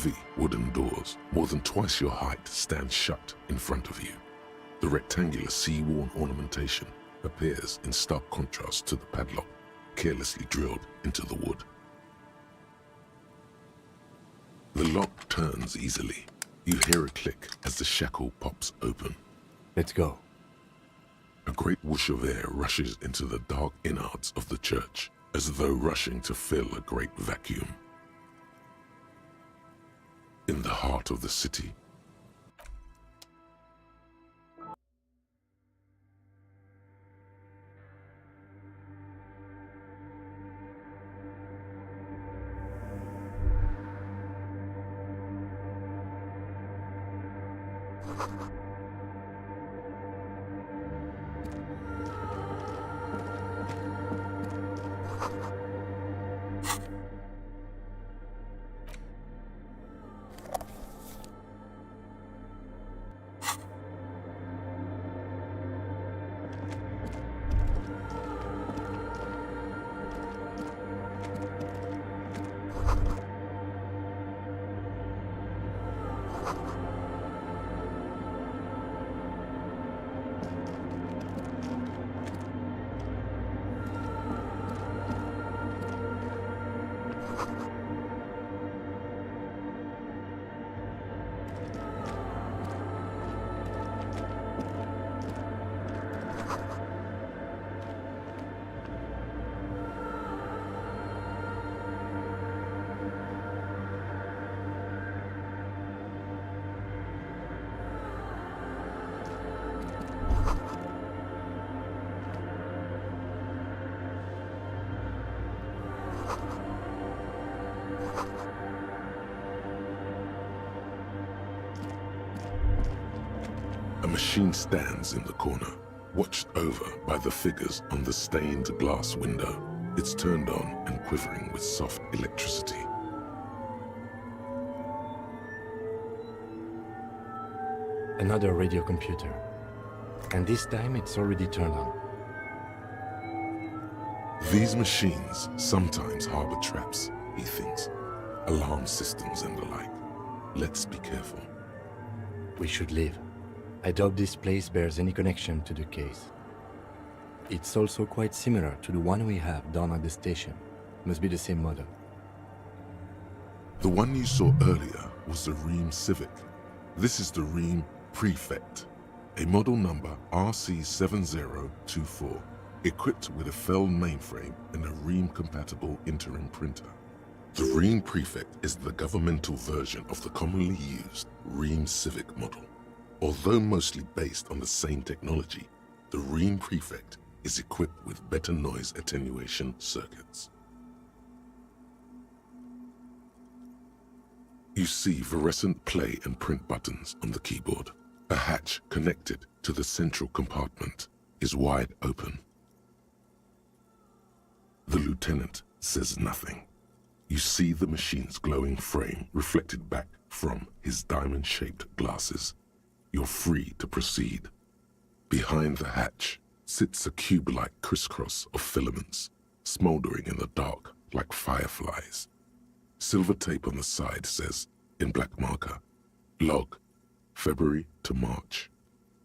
Heavy wooden doors, more than twice your height, stand shut in front of you. The rectangular sea-worn ornamentation appears in stark contrast to the padlock, carelessly drilled into the wood. The lock turns easily. You hear a click as the shackle pops open. Let's go. A great whoosh of air rushes into the dark innards of the church, as though rushing to fill a great vacuum. In the heart of the city, a machine stands in the corner, watched over by the figures on the stained glass window. It's turned on and quivering with soft electricity. Another radio computer. And this time it's already turned on. These machines sometimes harbor traps, he thinks. Alarm systems and the like. Let's be careful. We should leave. I doubt this place bears any connection to the case. It's also quite similar to the one we have down at the station. Must be the same model. The one you saw earlier was the Ream Civic. This is the Ream Prefect, a model number RC7024, equipped with a Feld mainframe and a Ream-compatible interim printer. The Ream Prefect is the governmental version of the commonly used Ream Civic model. Although mostly based on the same technology, the Ream Prefect is equipped with better noise attenuation circuits. You see fluorescent play and print buttons on the keyboard. A hatch connected to the central compartment is wide open. The lieutenant says nothing. You see the machine's glowing frame reflected back from his diamond-shaped glasses. You're free to proceed. Behind the hatch sits a cube-like crisscross of filaments, smoldering in the dark like fireflies. Silver tape on the side says, in black marker, log, February to March.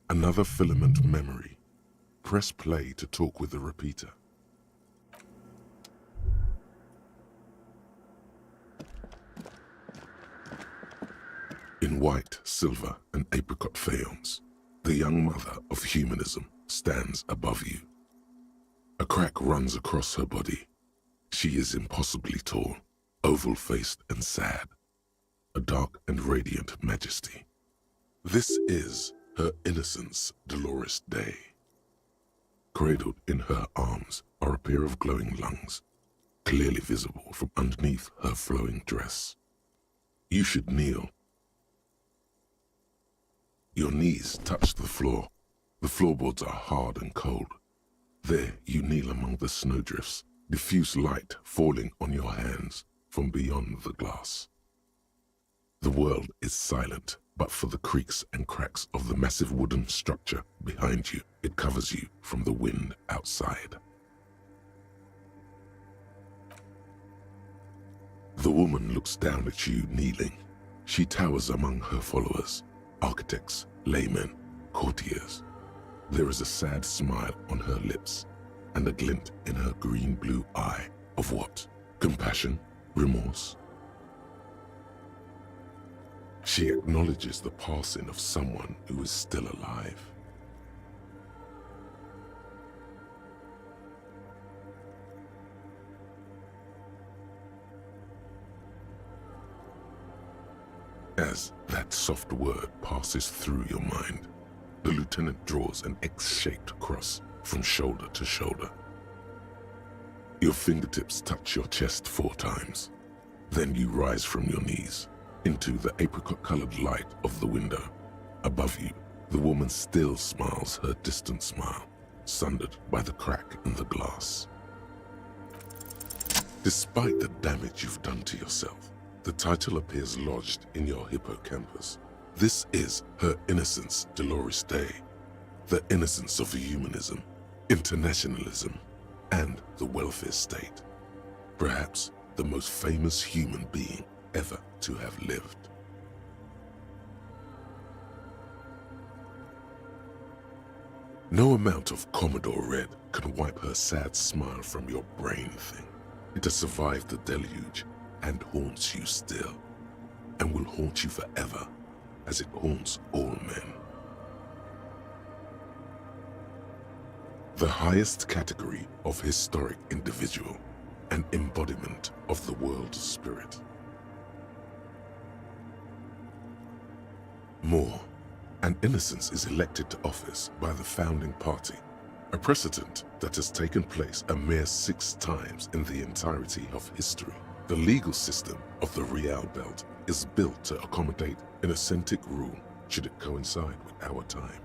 Another filament memory. Press play to talk with the repeater. In white, silver, and apricot faience, the young mother of humanism stands above you. A crack runs across her body. She is impossibly tall, oval-faced and sad, a dark and radiant majesty. This is her innocence, Dolores Day. Cradled in her arms are a pair of glowing lungs, clearly visible from underneath her flowing dress. You should kneel. Your knees touch the floor. The floorboards are hard and cold. There you kneel among the snowdrifts, diffuse light falling on your hands from beyond the glass. The world is silent, but for the creaks and cracks of the massive wooden structure behind you, it covers you from the wind outside. The woman looks down at you kneeling. She towers among her followers, architects, laymen, courtiers. There is a sad smile on her lips and a glint in her green-blue eye of what? Compassion? Remorse? She acknowledges the passing of someone who is still alive. As that soft word passes through your mind, the lieutenant draws an X-shaped cross from shoulder to shoulder. Your fingertips touch your chest 4 times. Then you rise from your knees into the apricot-colored light of the window. Above you, the woman still smiles her distant smile, sundered by the crack in the glass. Despite the damage you've done to yourself, the title appears lodged in your hippocampus. This is Her Innocence Dolores Day, the innocence of humanism, internationalism, and the welfare state. Perhaps the most famous human being ever to have lived. No amount of Commodore Red can wipe her sad smile from your brain thing. It has survived the deluge and haunts you still, and will haunt you forever, as it haunts all men. The highest category of historic individual, an embodiment of the world spirit. More, an innocence is elected to office by the founding party, a precedent that has taken place a mere 6 times in the entirety of history. The legal system of the Real Belt is built to accommodate an authentic rule should it coincide with our time.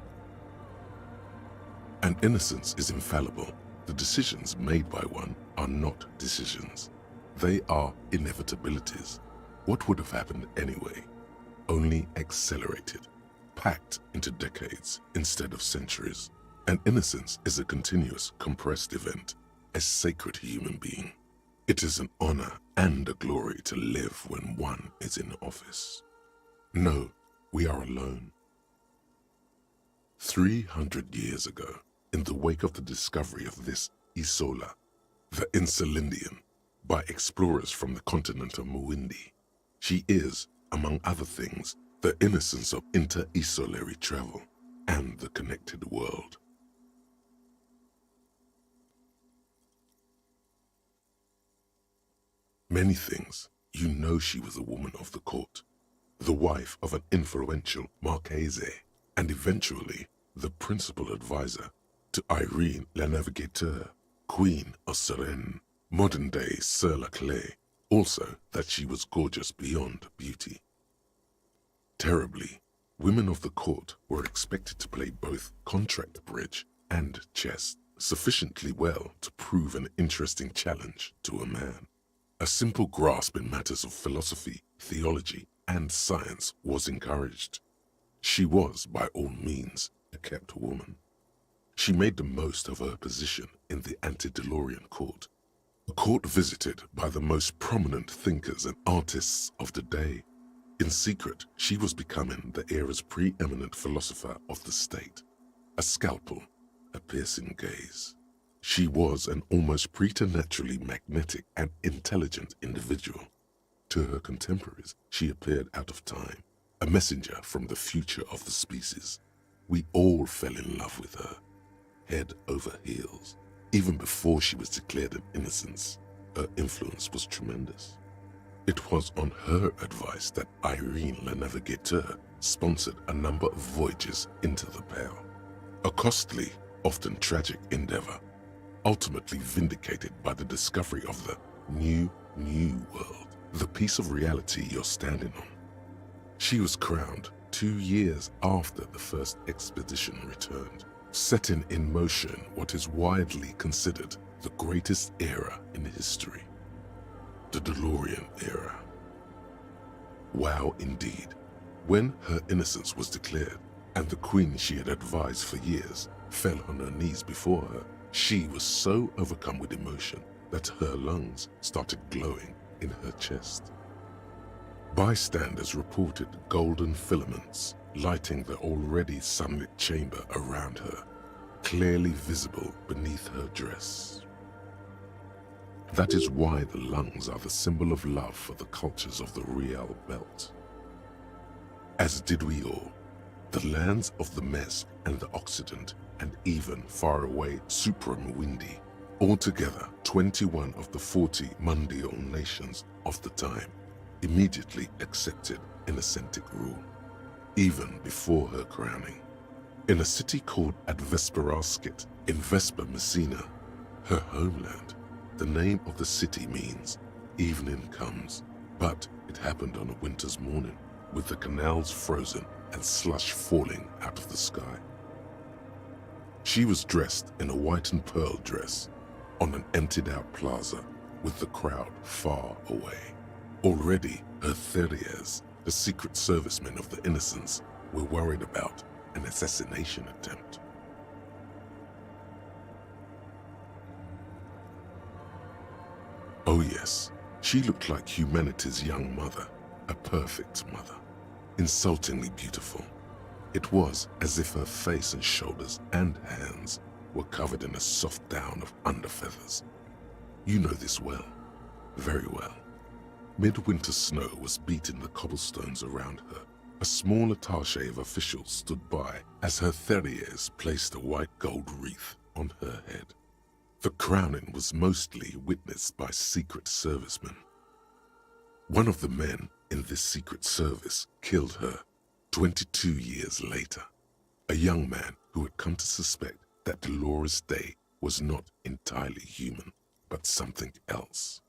An innocence is infallible. The decisions made by one are not decisions. They are inevitabilities. What would have happened anyway? Only accelerated, packed into decades instead of centuries. An innocence is a continuous, compressed event, a sacred human being. It is an honor and a glory to live when one is in office. No, we are alone. 300 years ago, in the wake of the discovery of this Isola, the Insulindian, by explorers from the continent of Muindi, she is, among other things, the innocence of inter-isolary travel and the connected world. Many things, you know she was a woman of the court, the wife of an influential Marchese, and eventually the principal advisor to Irene la Navigateur, Queen of Suresnes, modern-day Sir La Clé, also that she was gorgeous beyond beauty. Terribly, women of the court were expected to play both contract bridge and chess sufficiently well to prove an interesting challenge to a man. A simple grasp in matters of philosophy, theology, and science was encouraged. She was, by all means, a kept woman. She made the most of her position in the antediluvian court, a court visited by the most prominent thinkers and artists of the day. In secret, she was becoming the era's preeminent philosopher of the state, a scalpel, a piercing gaze. She was an almost preternaturally magnetic and intelligent individual. To her contemporaries, she appeared out of time, a messenger from the future of the species. We all fell in love with her, head over heels. Even before she was declared an innocence, her influence was tremendous. It was on her advice that Irene la Navigateur sponsored a number of voyages into the Pale, a costly, often tragic endeavor, ultimately vindicated by the discovery of the new world, the piece of reality you're standing on. She was crowned 2 years after the first expedition returned, setting in motion what is widely considered the greatest era in history, the DeLorean era. Wow, indeed. When her innocence was declared and the queen she had advised for years fell on her knees before her, she was so overcome with emotion that her lungs started glowing in her chest. Bystanders reported golden filaments lighting the already sunlit chamber around her, clearly visible beneath her dress. That is why the lungs are the symbol of love for the cultures of the Riel Belt. As did we all, the lands of the Mesk and the Occident, and even faraway Suprem-Windy, altogether 21 of the 40 Mundial nations of the time, immediately accepted Innocentic rule, even before her crowning. In a city called Advesperaskit in Vesper Messina, her homeland, the name of the city means evening comes, but it happened on a winter's morning, with the canals frozen and slush falling out of the sky. She was dressed in a white and pearl dress on an emptied-out plaza with the crowd far away. Already, her Theriers, the secret servicemen of the Innocents, were worried about an assassination attempt. Oh yes, she looked like humanity's young mother, a perfect mother, insultingly beautiful. It was as if her face and shoulders and hands were covered in a soft down of underfeathers. You know this well, very well. Midwinter snow was beating the cobblestones around her. A small attaché of officials stood by as her Theriers placed a white gold wreath on her head. The crowning was mostly witnessed by secret servicemen. One of the men in this secret service killed her 22 years later, a young man who had come to suspect that Dolores Day was not entirely human, but something else.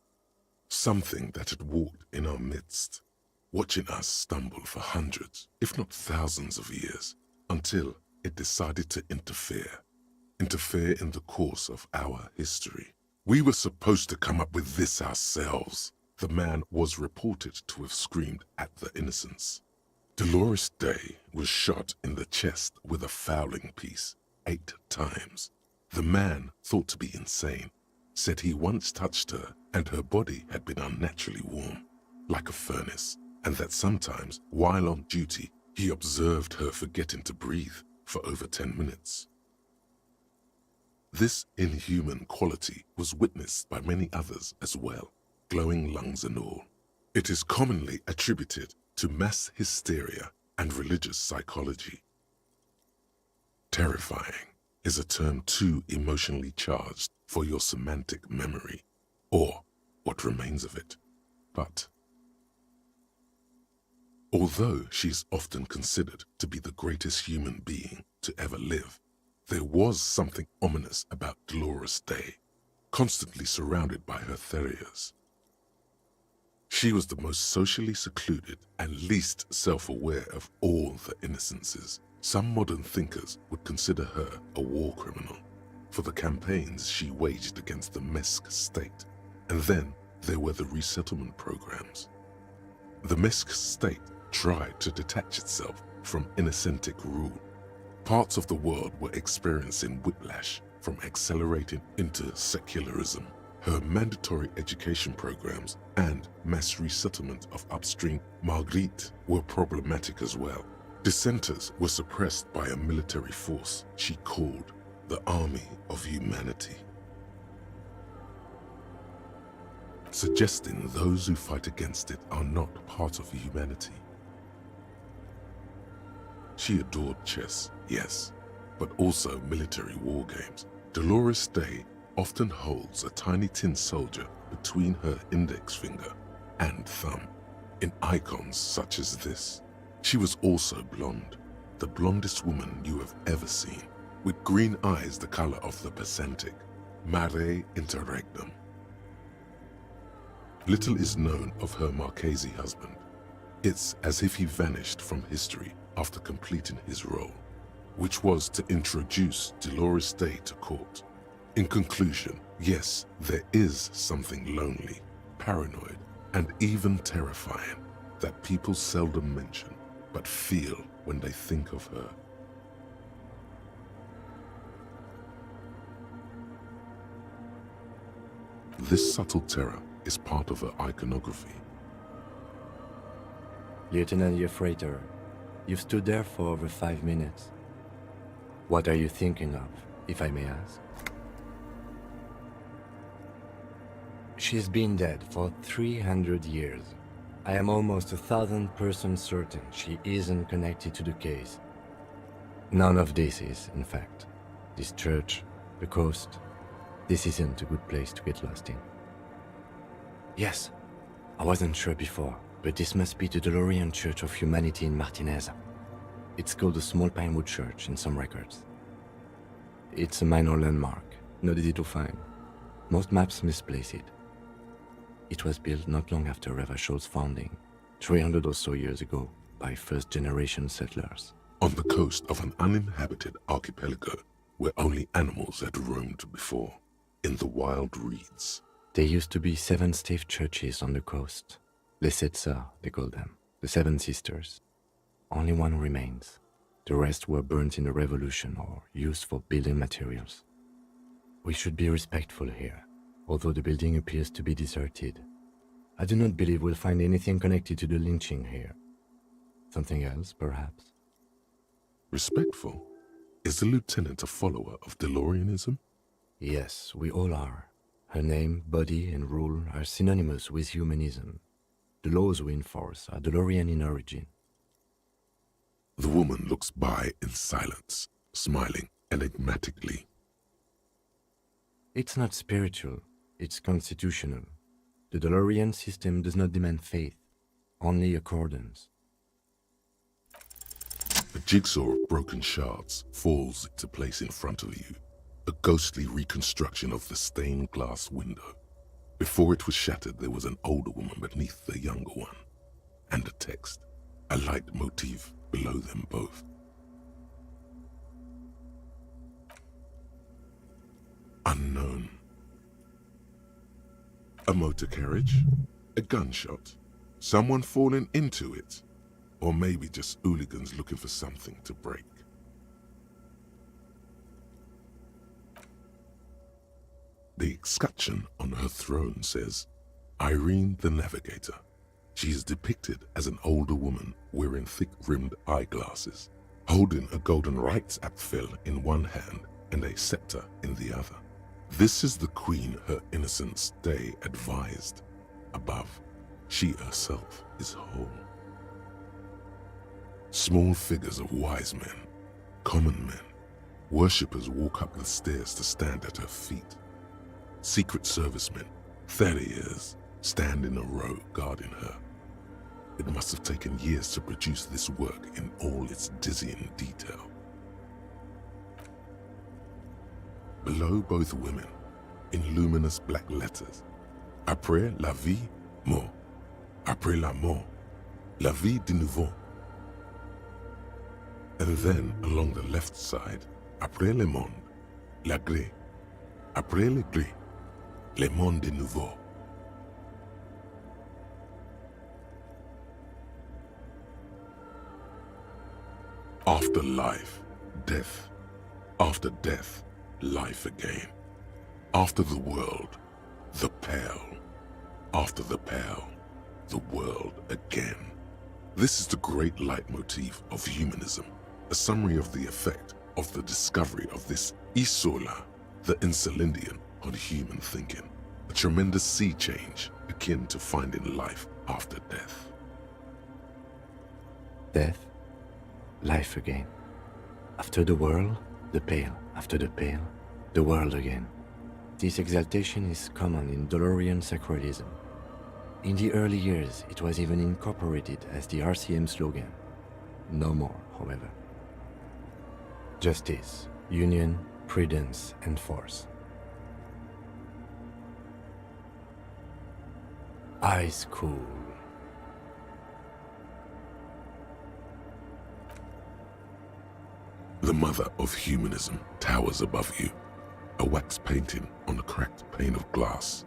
Something that had walked in our midst, watching us stumble for hundreds, if not thousands of years, until it decided to interfere in the course of our history. We were supposed to come up with this ourselves, the man was reported to have screamed at the Innocents. Dolores Day was shot in the chest with a fowling piece 8 times. The man, thought to be insane, said he once touched her and her body had been unnaturally warm, like a furnace, and that sometimes, while on duty, he observed her forgetting to breathe for over 10 minutes. This inhuman quality was witnessed by many others as well, glowing lungs and all. It is commonly attributed to mass hysteria and religious psychology. Terrifying is a term too emotionally charged for your semantic memory, or what remains of it. But although she is often considered to be the greatest human being to ever live, there was something ominous about Dolores Day, constantly surrounded by her Theriers. She was the most socially secluded and least self-aware of all the Innocences. Some modern thinkers would consider her a war criminal for the campaigns she waged against the Mesk state. And then there were the resettlement programs. The Mesk state tried to detach itself from Innocentic rule. Parts of the world were experiencing whiplash from accelerating into secularism. Her mandatory education programs and mass resettlement of upstream Marguerite were problematic as well. Dissenters were suppressed by a military force she called the Army of Humanity, suggesting those who fight against it are not part of humanity. She adored chess, yes, but also military war games. Dolores Day often holds a tiny tin soldier between her index finger and thumb in icons such as this. She was also blonde, the blondest woman you have ever seen, with green eyes the color of the Pacentic, mare interregnum. Little is known of her Marchese husband. It's as if he vanished from history after completing his role, which was to introduce Dolores Day to court. In conclusion, yes, there is something lonely, paranoid, and even terrifying that people seldom mention, but feel when they think of her. This subtle terror is part of her iconography. Lieutenant Yefreighter, you've stood there for over 5 minutes. What are you thinking of, if I may ask? She's been dead for 300 years. I am almost 1,000% certain she isn't connected to the case. None of this is, in fact. This church, the coast, this isn't a good place to get lost in. Yes, I wasn't sure before, but this must be the DeLorean Church of Humanity in Martinez. It's called the Small Pinewood Church in some records. It's a minor landmark, not easy to find. Most maps misplace it. It was built not long after Revachol's founding, 300 or so years ago, by first-generation settlers. On the coast of an uninhabited archipelago where only animals had roamed before, in the wild reeds. There used to be 7 stave churches on the coast. Les Sept Sœurs, they call them, the 7 sisters. Only one remains. The rest were burnt in the revolution or used for building materials. We should be respectful here, although the building appears to be deserted. I do not believe we'll find anything connected to the lynching here. Something else, perhaps? Respectful? Is the lieutenant a follower of DeLoreanism? Yes, we all are. Her name, body, and rule are synonymous with humanism. The laws we enforce are DeLorean in origin. The woman looks by in silence, smiling enigmatically. It's not spiritual, it's constitutional. The DeLorean system does not demand faith, only accordance. A jigsaw of broken shards falls into place in front of you, a ghostly reconstruction of the stained glass window. Before it was shattered, there was an older woman beneath the younger one, and a text, a light motif below them both. Unknown. A motor carriage? A gunshot? Someone falling into it? Or maybe just hooligans looking for something to break? The escutcheon on her throne says, Irene the Navigator. She is depicted as an older woman wearing thick-rimmed eyeglasses, holding a golden rights apfel in one hand and a scepter in the other. This is the queen her innocence day advised. Above, she herself is whole. Small figures of wise men, common men, worshippers walk up the stairs to stand at her feet. Secret servicemen, Theriers, stand in a row guarding her. It must have taken years to produce this work in all its dizzying detail. Below both women, in luminous black letters, Après la vie, mort. Après la mort, la vie de nouveau. And then, along the left side, Après le monde, la gré. Après le gré, le monde de nouveau. After life, death. After death, life again. After the world, the pale. After the pale, the world again. This is the great leitmotif of humanism, a summary of the effect of the discovery of this Isola, the Insulindian, on human thinking, a tremendous sea change akin to finding life after death. Death, life again. After the world, the pale. After the pale, the world again. This exaltation is common in DeLorean sacralism. In the early years, it was even incorporated as the RCM slogan. No more, however. Justice, union, prudence, and force. Eyes cool. The mother of humanism towers above you, a wax painting on a cracked pane of glass.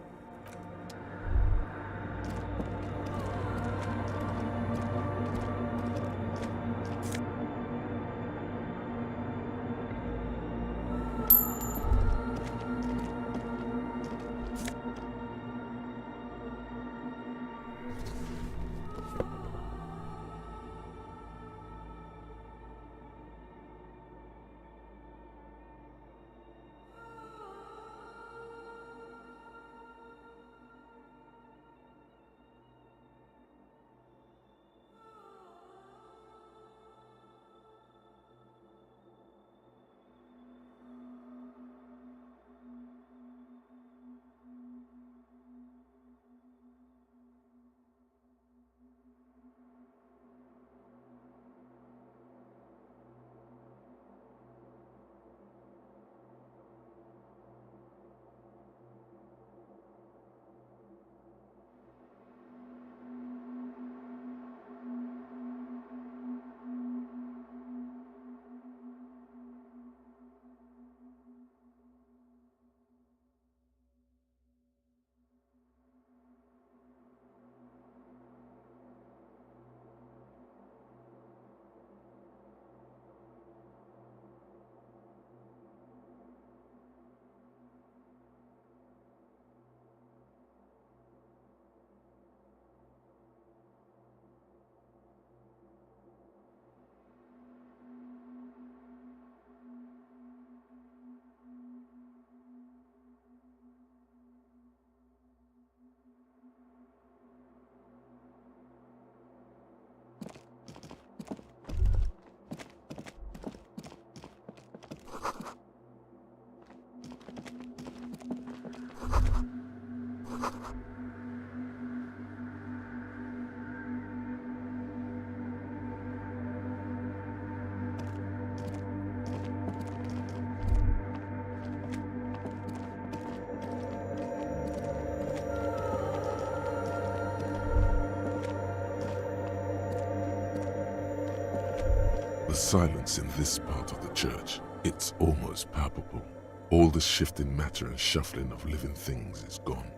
silence in this part of the church, it's almost palpable. All the shifting matter and shuffling of living things is gone.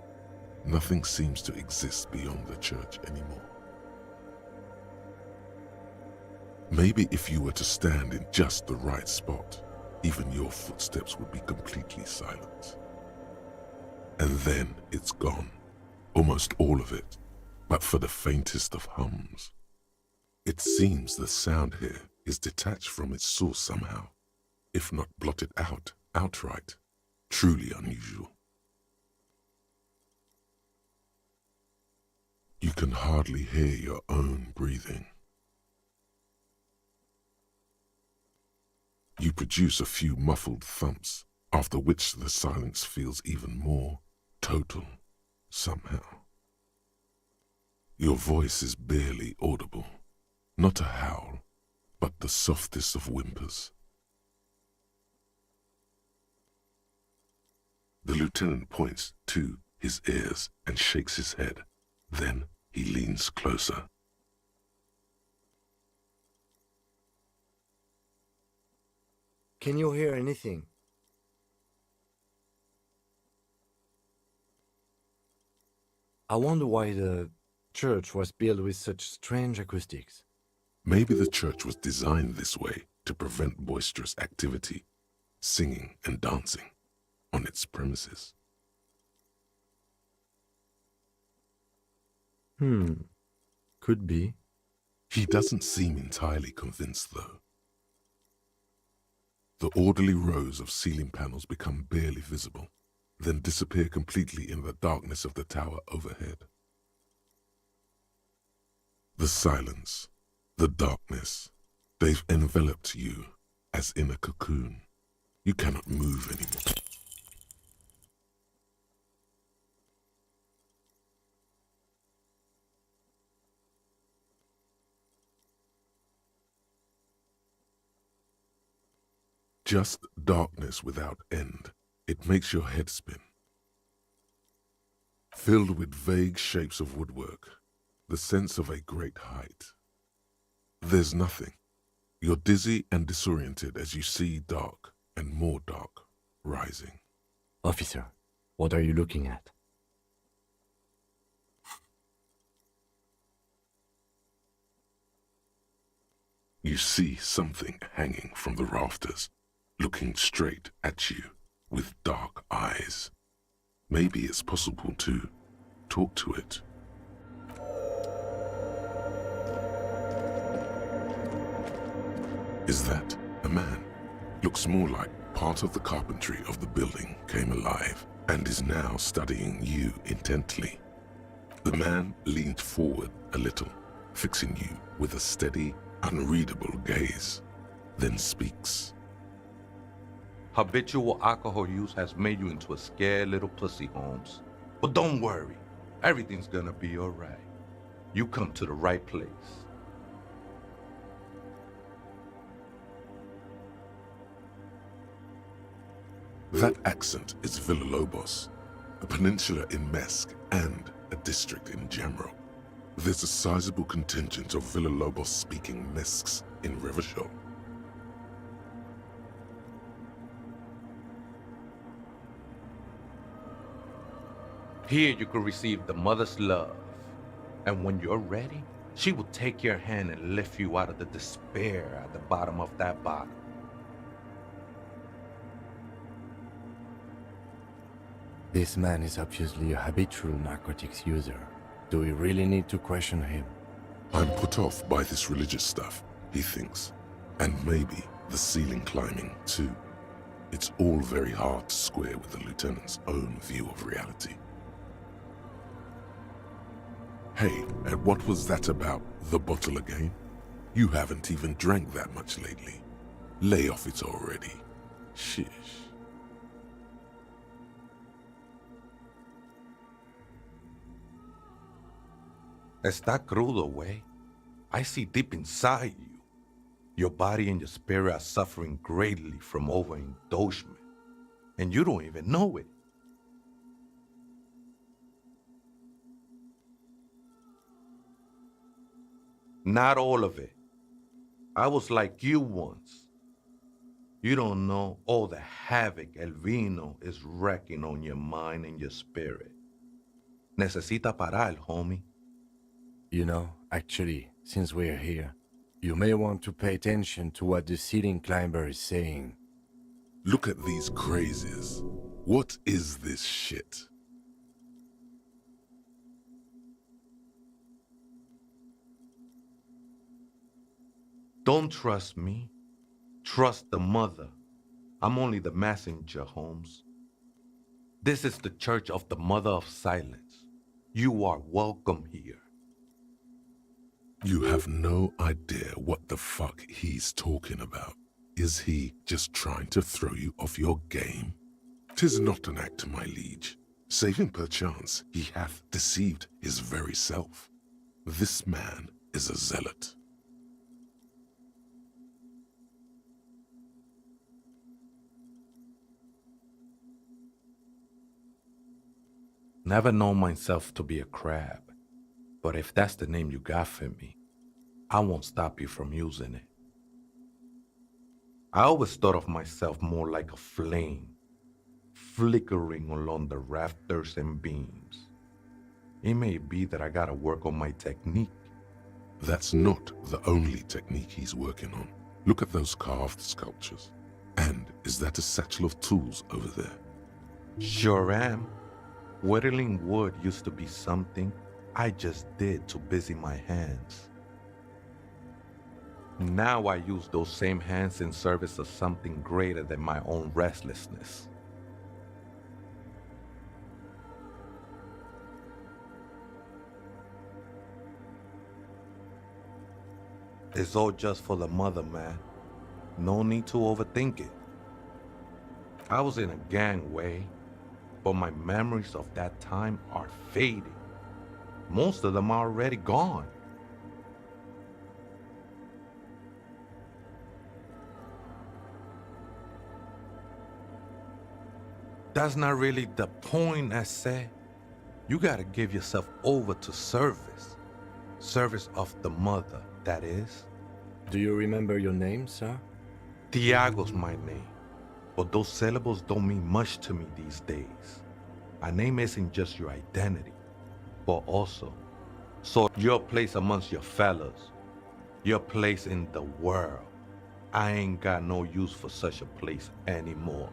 Nothing seems to exist beyond the church anymore. Maybe if you were to stand in just the right spot, even your footsteps would be completely silent. And then it's gone, almost all of it, but for the faintest of hums. It seems the sound here is detached from its source somehow, if not blotted out outright. Truly unusual. You can hardly hear your own breathing. You produce a few muffled thumps, after which the silence feels even more total somehow. Your voice is barely audible, not a howl, but the softest of whimpers. The lieutenant points to his ears and shakes his head. Then he leans closer. Can you hear anything? I wonder why the church was built with such strange acoustics. Maybe the church was designed this way to prevent boisterous activity, singing and dancing on its premises. Could be. He doesn't seem entirely convinced, though. The orderly rows of ceiling panels become barely visible, then disappear completely in the darkness of the tower overhead. The silence, the darkness, they've enveloped you as in a cocoon. You cannot move anymore. Just darkness without end. It makes your head spin. Filled with vague shapes of woodwork, the sense of a great height. There's nothing. You're dizzy and disoriented as you see dark and more dark rising. Officer, what are you looking at? You see something hanging from the rafters, looking straight at you with dark eyes. Maybe it's possible to talk to it. Is that a man? Looks more like part of the carpentry of the building came alive and is now studying you intently. The man leaned forward a little, fixing you with a steady, unreadable gaze, then speaks. Habitual alcohol use has made you into a scared little pussy, Holmes. But don't worry, everything's gonna be all right. You come to the right place. That accent is Villalobos, a peninsula in Mesque and a district in Jamrock. There's a sizable contingent of Villalobos-speaking Mesques in Revachol. Here you can receive the mother's love. And when you're ready, she will take your hand and lift you out of the despair at the bottom of that bottle. This man is obviously a habitual narcotics user. Do we really need to question him? I'm put off by this religious stuff, he thinks. And maybe the ceiling climbing, too. It's all very hard to square with the lieutenant's own view of reality. Hey, and what was that about the bottle again? You haven't even drank that much lately. Lay off it already. Shish. Está crudo, way. I see deep inside you. Your body and your spirit are suffering greatly from overindulgence, and you don't even know it. Not all of it. I was like you once. You don't know all the havoc El Vino is wrecking on your mind and your spirit. Necesita parar, homie. You know, actually, since we're here, you may want to pay attention to what the ceiling climber is saying. Look at these crazies. What is this shit? Don't trust me. Trust the mother. I'm only the messenger, Holmes. This is the Church of the Mother of Silence. You are welcome here. You have no idea what the fuck he's talking about. Is he just trying to throw you off your game? 'Tis not an act, my liege. Save him perchance, he hath deceived his very self. This man is a zealot. Never known myself to be a crab, but if that's the name you got for me, I won't stop you from using it. I always thought of myself more like a flame, flickering along the rafters and beams. It may be that I gotta work on my technique. That's not the only technique he's working on. Look at those carved sculptures. And is that a satchel of tools over there? Sure am. Whittling wood used to be something I just did to busy my hands. Now I use those same hands in service of something greater than my own restlessness. It's all just for the mother, man. No need to overthink it. I was in a gangway, but my memories of that time are fading. Most of them are already gone. That's not really the point, I say. You gotta give yourself over to service. Service of the mother, that is. Do you remember your name, sir? Tiago's my name, but those syllables don't mean much to me these days. A name isn't just your identity, but also your place amongst your fellows, your place in the world. I ain't got no use for such a place anymore.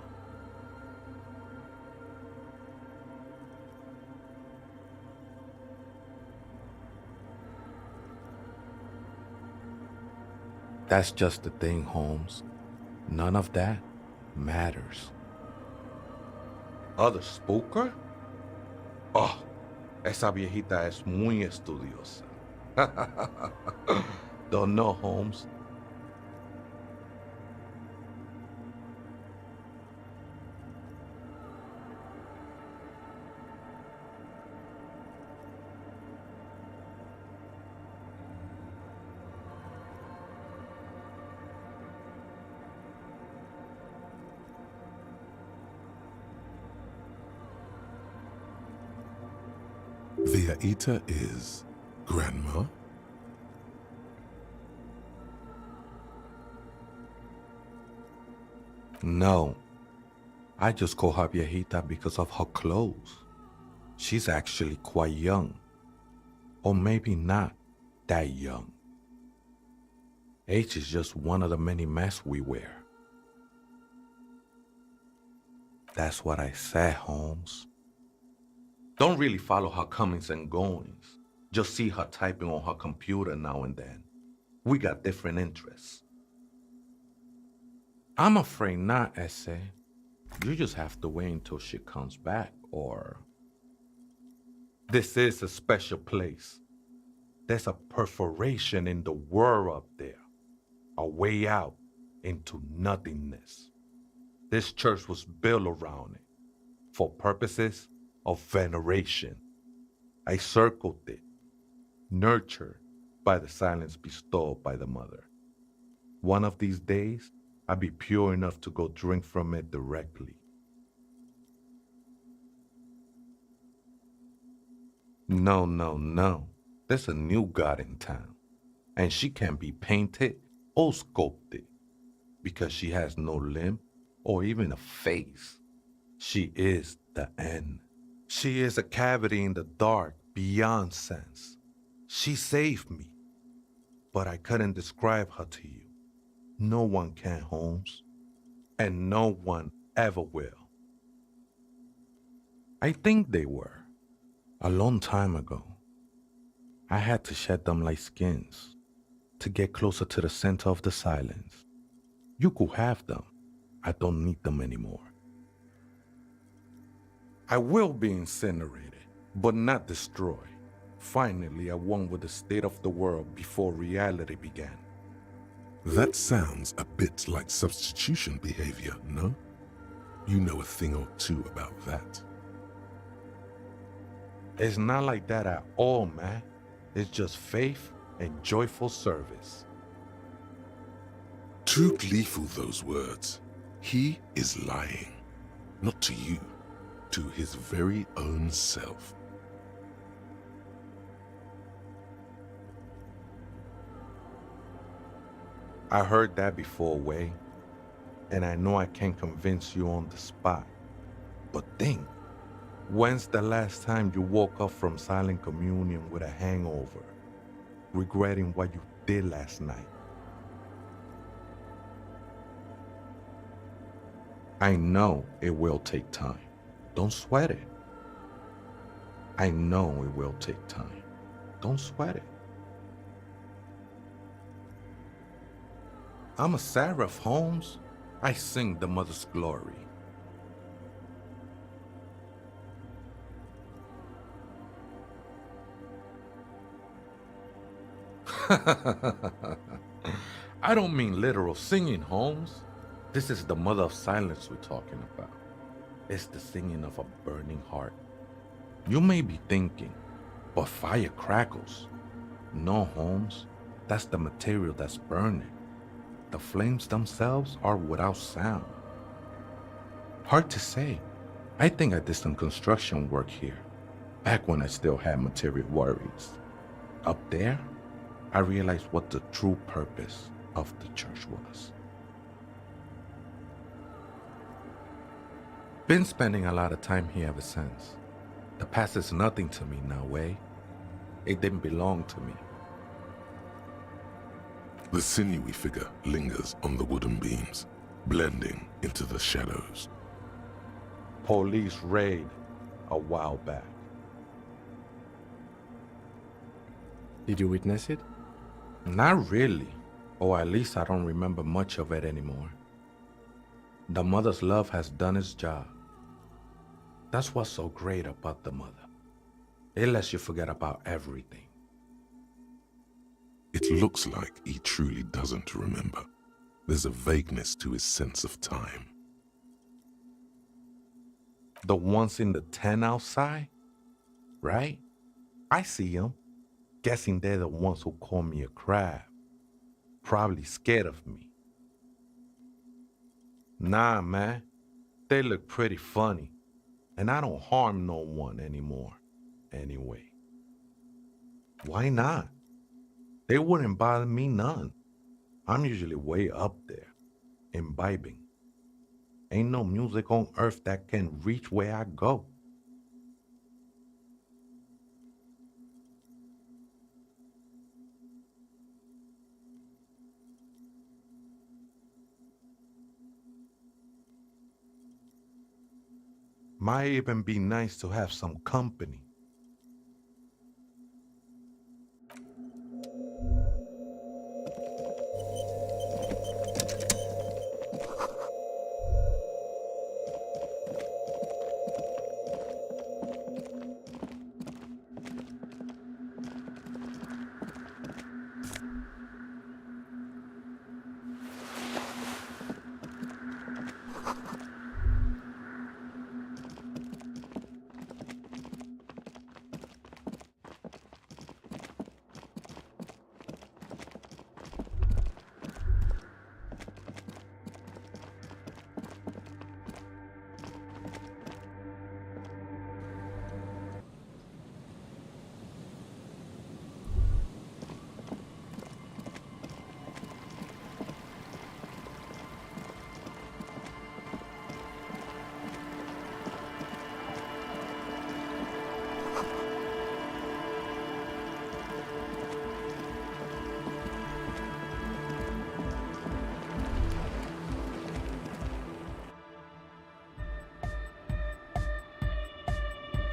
That's just the thing, Holmes. None of that matters. ¿Other spooker? Oh, esa viejita es muy estudiosa. Don't know, Holmes. The Aita is Grandma? No, I just call her viejita because of her clothes. She's actually quite young. Or maybe not that young. Age is just one of the many masks we wear. That's what I said, Holmes. Don't really follow her comings and goings. Just see her typing on her computer now and then. We got different interests. I'm afraid not, Essay. You just have to wait until she comes back, or... This is a special place. There's a perforation in the world up there. A way out into nothingness. This church was built around it, for purposes of veneration. I circled it, nurtured by the silence bestowed by the mother. One of these days, I'll be pure enough to go drink from it directly. No. There's a new god in town, and she can't be painted or sculpted, because she has no limb or even a face. She is the end. She is a cavity in the dark beyond sense. She saved me, but I couldn't describe her to you. No one can, Holmes, and no one ever will. I think they were. A long time ago, I had to shed them like skins to get closer to the center of the silence. You could have them. I don't need them anymore. I will be incinerated, but not destroyed. Finally, I won with the state of the world before reality began. That sounds a bit like substitution behavior, no? You know a thing or two about that. It's not like that at all, man. It's just faith and joyful service. Too gleeful, those words. He is lying. Not to you, to his very own self. I heard that before, Way, and I know I can't convince you on the spot. But think, when's the last time you woke up from silent communion with a hangover, regretting what you did last night? I know it will take time. Don't sweat it. I know it will take time. Don't sweat it. I'm a seraph, Holmes. I sing the mother's glory. I don't mean literal singing, Holmes. This is the mother of silence we're talking about. It's the singing of a burning heart. You may be thinking, but fire crackles. No, Holmes. That's the material that's burning. The flames themselves are without sound. Hard to say. I think I did some construction work here, back when I still had material worries. Up there, I realized what the true purpose of the church was. Been spending a lot of time here ever since. The past is nothing to me now, Way. It didn't belong to me. The sinewy figure lingers on the wooden beams, blending into the shadows. Police raid a while back. Did you witness it? Not really, or at least I don't remember much of it anymore. The mother's love has done its job. That's what's so great about the mother. It lets you forget about everything. It looks like he truly doesn't remember. There's a vagueness to his sense of time. The ones in the tent outside, right? I see them. Guessing they're the ones who call me a crab. Probably scared of me. Nah, man. They look pretty funny. And I don't harm no one anymore. Anyway. Why not? They wouldn't bother me none. I'm usually way up there, imbibing. Ain't no music on earth that can reach where I go. Might even be nice to have some company.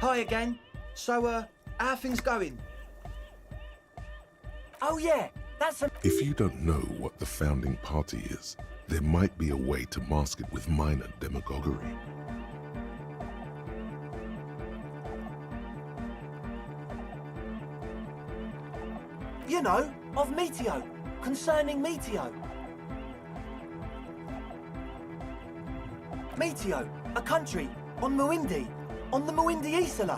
Hi again. So, how are things going? Oh yeah, that's a... If you don't know what the founding party is, there might be a way to mask it with minor demagoguery. You know, of Meteo. Concerning Meteo. Meteo, a country on Muindi, on the Muindi Isla.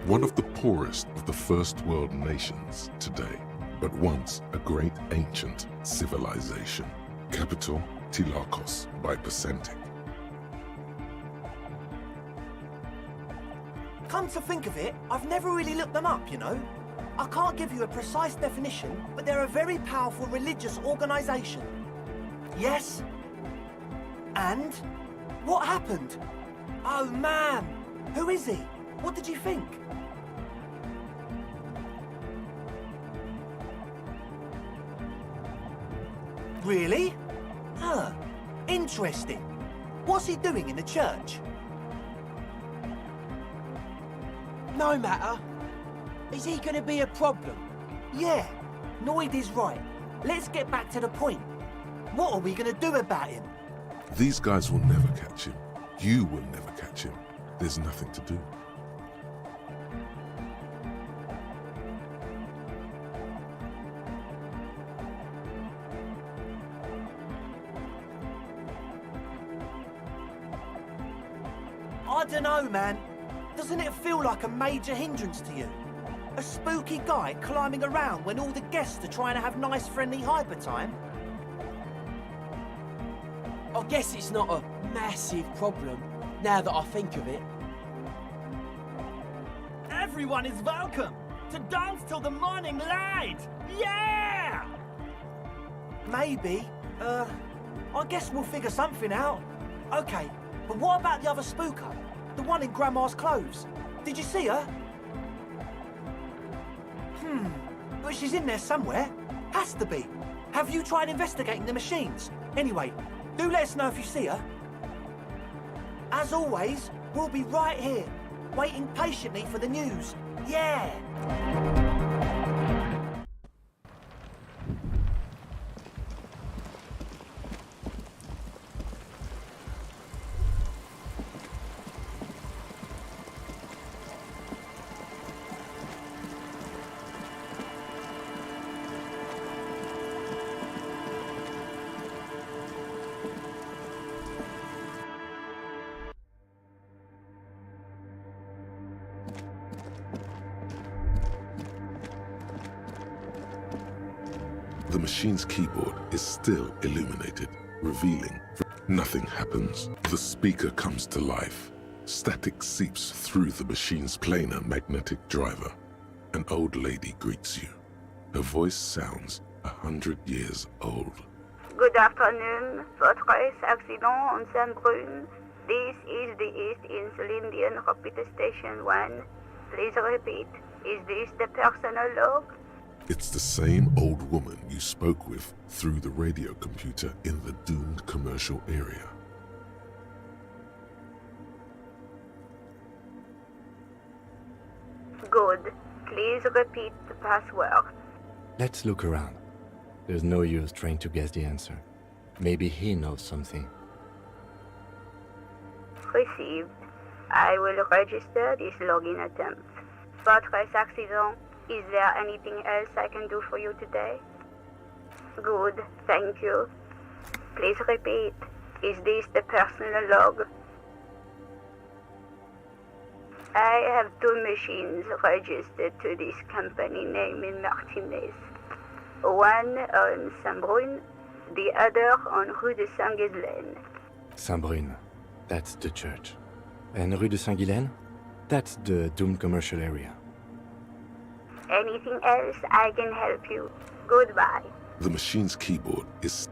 One of the poorest of the first world nations today, but once a great ancient civilization. Capital, Tilakos by Percentic. Come to think of it, I've never really looked them up, you know. I can't give you a precise definition, but they're a very powerful religious organisation. Yes? And? What happened? Oh man! Who is he? What did you think? Really? Huh. Interesting. What's he doing in the church? No matter. Is he gonna be a problem? Yeah, Noid is right. Let's get back to the point. What are we gonna do about him? These guys will never catch him. You will never catch him. There's nothing to do. I don't know, man. Doesn't it feel like a major hindrance to you? A spooky guy climbing around when all the guests are trying to have nice, friendly hyper time? I guess it's not a massive problem, now that I think of it. Everyone is welcome to dance till the morning light! Yeah! Maybe. I guess we'll figure something out. Okay, but what about the other spooker? The one in Grandma's clothes? Did you see her? But she's in there somewhere. Has to be. Have you tried investigating the machines? Anyway, do let us know if you see her. As always, we'll be right here, waiting patiently for the news. Yeah! The machine's keyboard is still illuminated, revealing nothing happens. The speaker comes to life. Static seeps through the machine's planar magnetic driver. An old lady greets you. Her voice sounds 100 years old. Good afternoon, Fortress Accident on Saint-Brune. This is the East Insulindian Repeater Station 1. Please repeat, is this the personal log? It's the same old woman you spoke with through the radio computer in the doomed commercial area. Good. Please repeat the password. Let's look around. There's no use trying to guess the answer. Maybe he knows something. Received. I will register this login attempt. Fortress Accident, is there anything else I can do for you today? Good, thank you. Please repeat, is this the personal log? I have two machines registered to this company name in Martinez. One on Saint-Brune, the other on Rue de Saint-Ghislaine. Saint-Brune, that's the church. And Rue de Saint-Ghislaine? That's the doomed commercial area. Anything else I can help you? Goodbye. The machine's keyboard is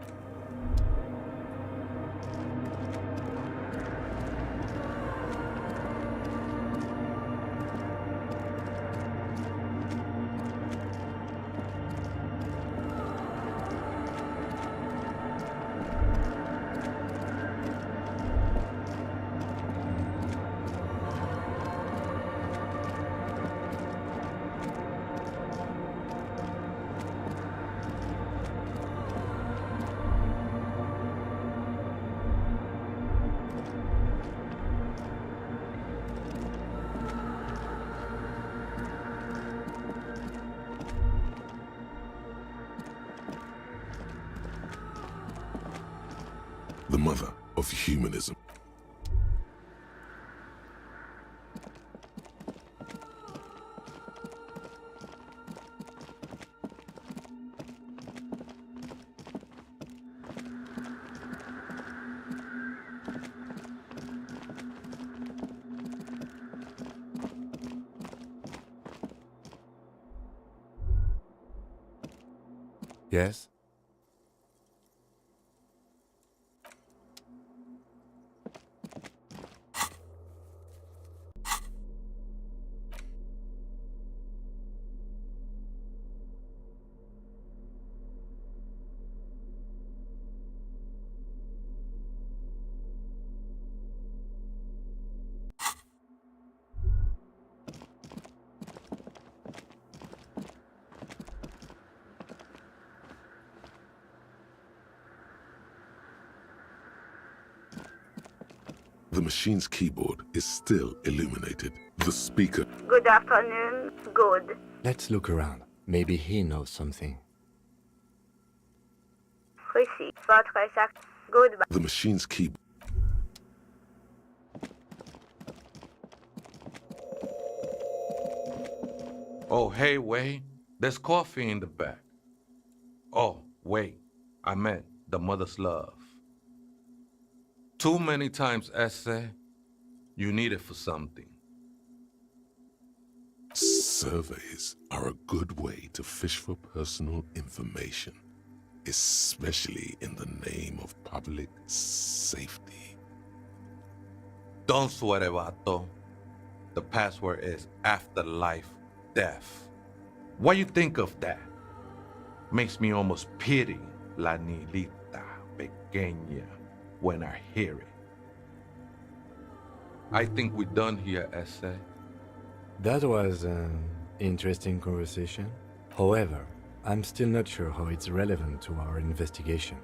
the mother of humanism. Yes? The machine's keyboard is still illuminated. The speaker. Good afternoon. Good. Let's look around. Maybe he knows something. Précis. Votre exact. Goodbye. The machine's keyboard. Oh, hey, Wei. There's coffee in the back. Oh, wait. I meant the mother's love. Too many times, essay, you need it for something. Surveys are a good way to fish for personal information, especially in the name of public safety. Don't sweat it, vato. The password is afterlife death. What you think of that? Makes me almost pity la niñita pequeña when I hear it. I think we're done here, essay. That was an interesting conversation. However, I'm still not sure how it's relevant to our investigation.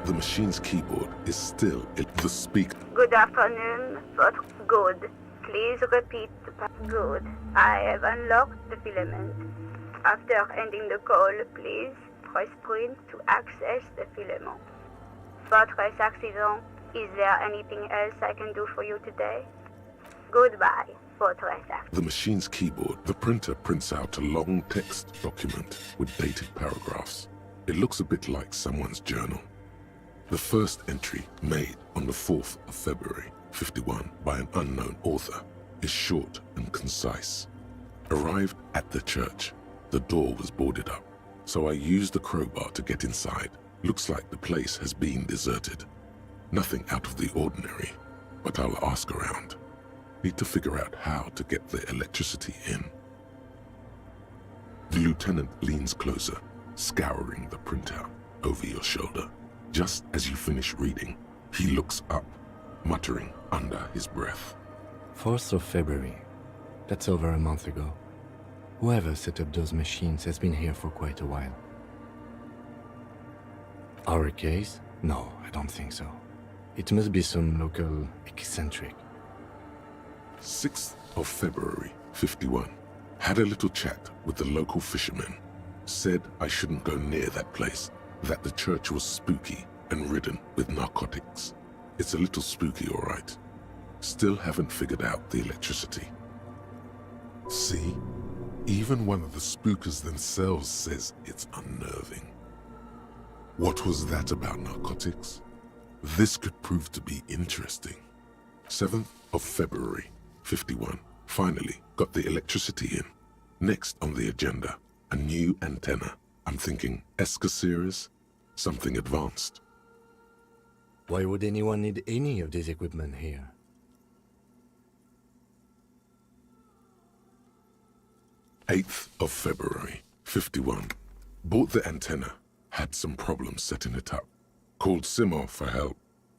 The machine's keyboard is still the speaker. Good afternoon. Votre good. Please repeat. Good. I have unlocked the filament. After ending the call, please press print to access the filament. Votre accident. Is there anything else I can do for you today? Goodbye. Votre accident. The machine's keyboard. The printer prints out a long text document with dated paragraphs. It looks a bit like someone's journal. The first entry, made on the 4th of February, 51, by an unknown author, is short and concise. Arrived at the church. The door was boarded up, so I used the crowbar to get inside. Looks like the place has been deserted. Nothing out of the ordinary, but I'll ask around. Need to figure out how to get the electricity in. The lieutenant leans closer, scouring the printout over your shoulder. Just as you finish reading, he looks up, muttering under his breath. 4th of February. That's over a month ago. Whoever set up those machines has been here for quite a while. Our case? No, I don't think so. It must be some local eccentric. 6th of February, 51. Had a little chat with the local fishermen. Said I shouldn't go near that place, that the church was spooky and ridden with narcotics. It's a little spooky, all right. Still haven't figured out the electricity. See? Even one of the spookers themselves says it's unnerving. What was that about narcotics? This could prove to be interesting. 7th of February, 51. Finally got the electricity in. Next on the agenda, a new antenna. I'm thinking ESCA series, something advanced. Why would anyone need any of this equipment here? 8th of February, 51. Bought the antenna, had some problems setting it up. Called Simo for help.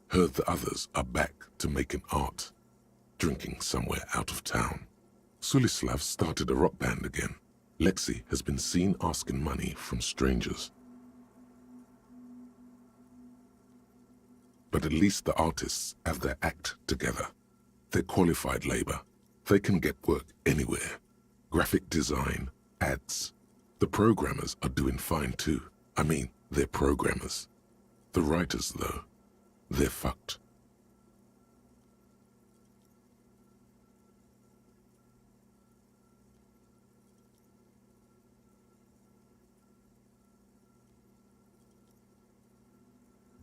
Heard the others are back to making art. Drinking somewhere out of town. Sulislav started a rock band again. Lexi has been seen asking money from strangers. But at least the artists have their act together. They're qualified labor. They can get work anywhere. Graphic design, ads, The programmers are doing fine too. I mean, they're programmers. The writers, though, they're fucked.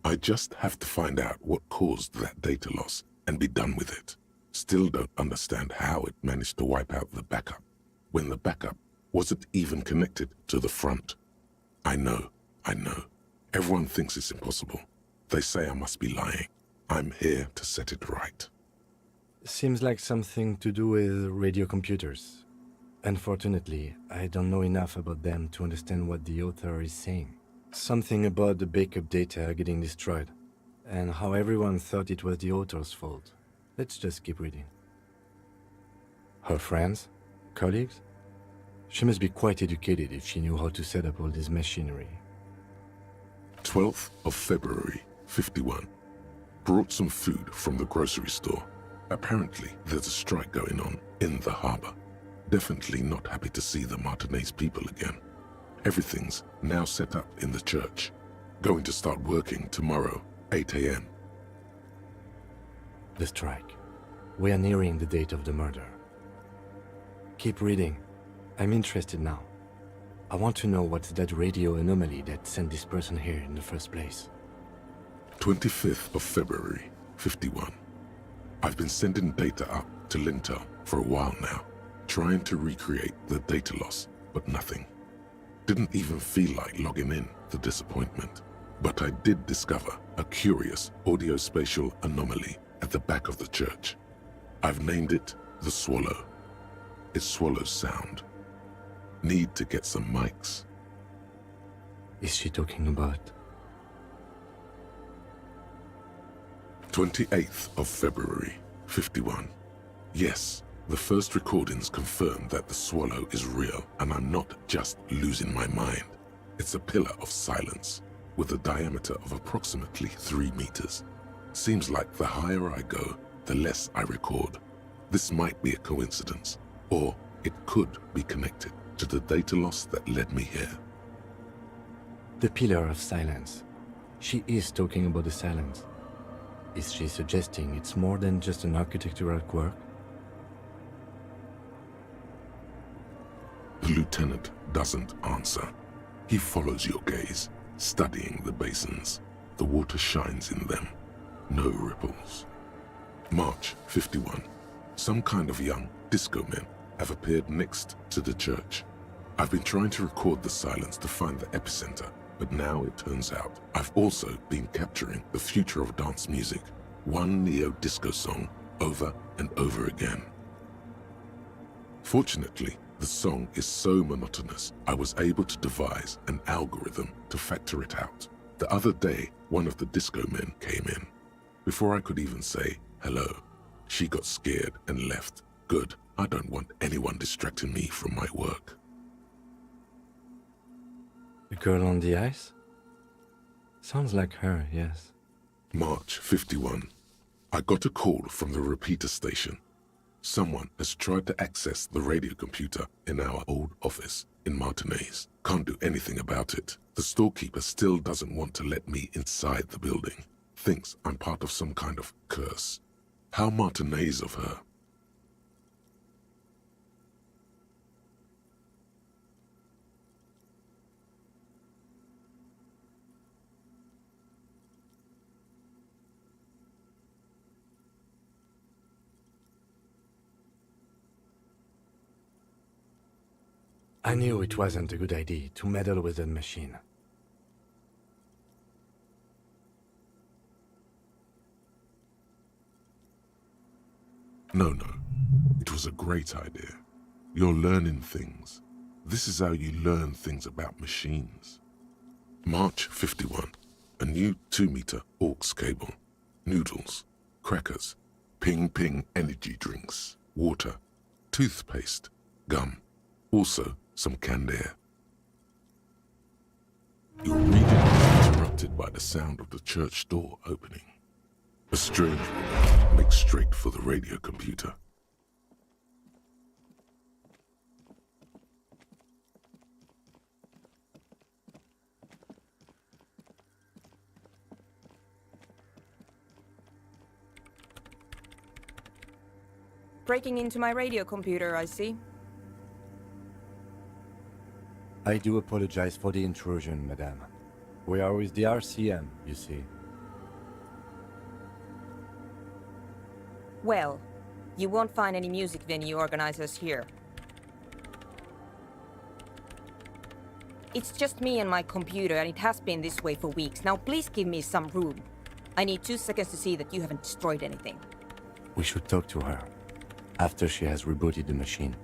I just have to find out what caused that data loss and be done with it. Still don't understand how it managed to wipe out the backup, when the backup wasn't even connected to the front. I know. Everyone thinks it's impossible. They say I must be lying. I'm here to set it right. Seems like something to do with radio computers. Unfortunately, I don't know enough about them to understand what the author is saying. Something about the backup data getting destroyed, and how everyone thought it was the author's fault. Let's just keep reading. Her friends? Colleagues? She must be quite educated if she knew how to set up all this machinery. 12th of February, 51. Brought some food from the grocery store. Apparently, there's a strike going on in the harbor. Definitely not happy to see the Martinez people again. Everything's now set up in the church. Going to start working tomorrow, 8 a.m. The strike. We are nearing the date of the murder. Keep reading. I'm interested now. I want to know what's that radio anomaly that sent this person here in the first place. 25th of February, 51. I've been sending data up to Lintel for a while now, trying to recreate the data loss, but nothing. Didn't even feel like logging in, the disappointment. But I did discover a curious audio-spatial anomaly at the back of the church. I've named it the Swallow. It swallows sound. Need to get some mics. Is she talking about? 28th of February, 51. Yes, the first recordings confirm that the swallow is real and I'm not just losing my mind. It's a pillar of silence with a diameter of approximately 3 meters. Seems like the higher I go, the less I record. This might be a coincidence, or it could be connected to the data loss that led me here. The pillar of silence. She is talking about the silence. Is she suggesting it's more than just an architectural quirk? The lieutenant doesn't answer. He follows your gaze, studying the basins. The water shines in them. No ripples. March 51. Some kind of young disco men have appeared next to the church. I've been trying to record the silence to find the epicenter, but now it turns out I've also been capturing the future of dance music, one neo-disco song over and over again. Fortunately, the song is so monotonous, I was able to devise an algorithm to factor it out. The other day, one of the disco men came in. Before I could even say hello, she got scared and left. Good, I don't want anyone distracting me from my work. The girl on the ice? Sounds like her, yes. March 51. I got a call from the repeater station. Someone has tried to access the radio computer in our old office in Martinez. Can't do anything about it. The storekeeper still doesn't want to let me inside the building. Thinks I'm part of some kind of curse. How Martinez of her. I knew it wasn't a good idea to meddle with that machine. No. It was a great idea. You're learning things. This is how you learn things about machines. March 51. A new 2-meter aux cable. Noodles. Crackers. Ping energy drinks. Water. Toothpaste. Gum. Also, some canned air. Your reading is interrupted by the sound of the church door opening. A strange woman makes straight for the radio computer. Breaking into my radio computer, I see. I do apologize for the intrusion, madame. We are with the RCM, you see. Well, you won't find any music venue organizers here. It's just me and my computer, and it has been this way for weeks. Now please give me some room. I need 2 seconds to see that you haven't destroyed anything. We should talk to her after she has rebooted the machine.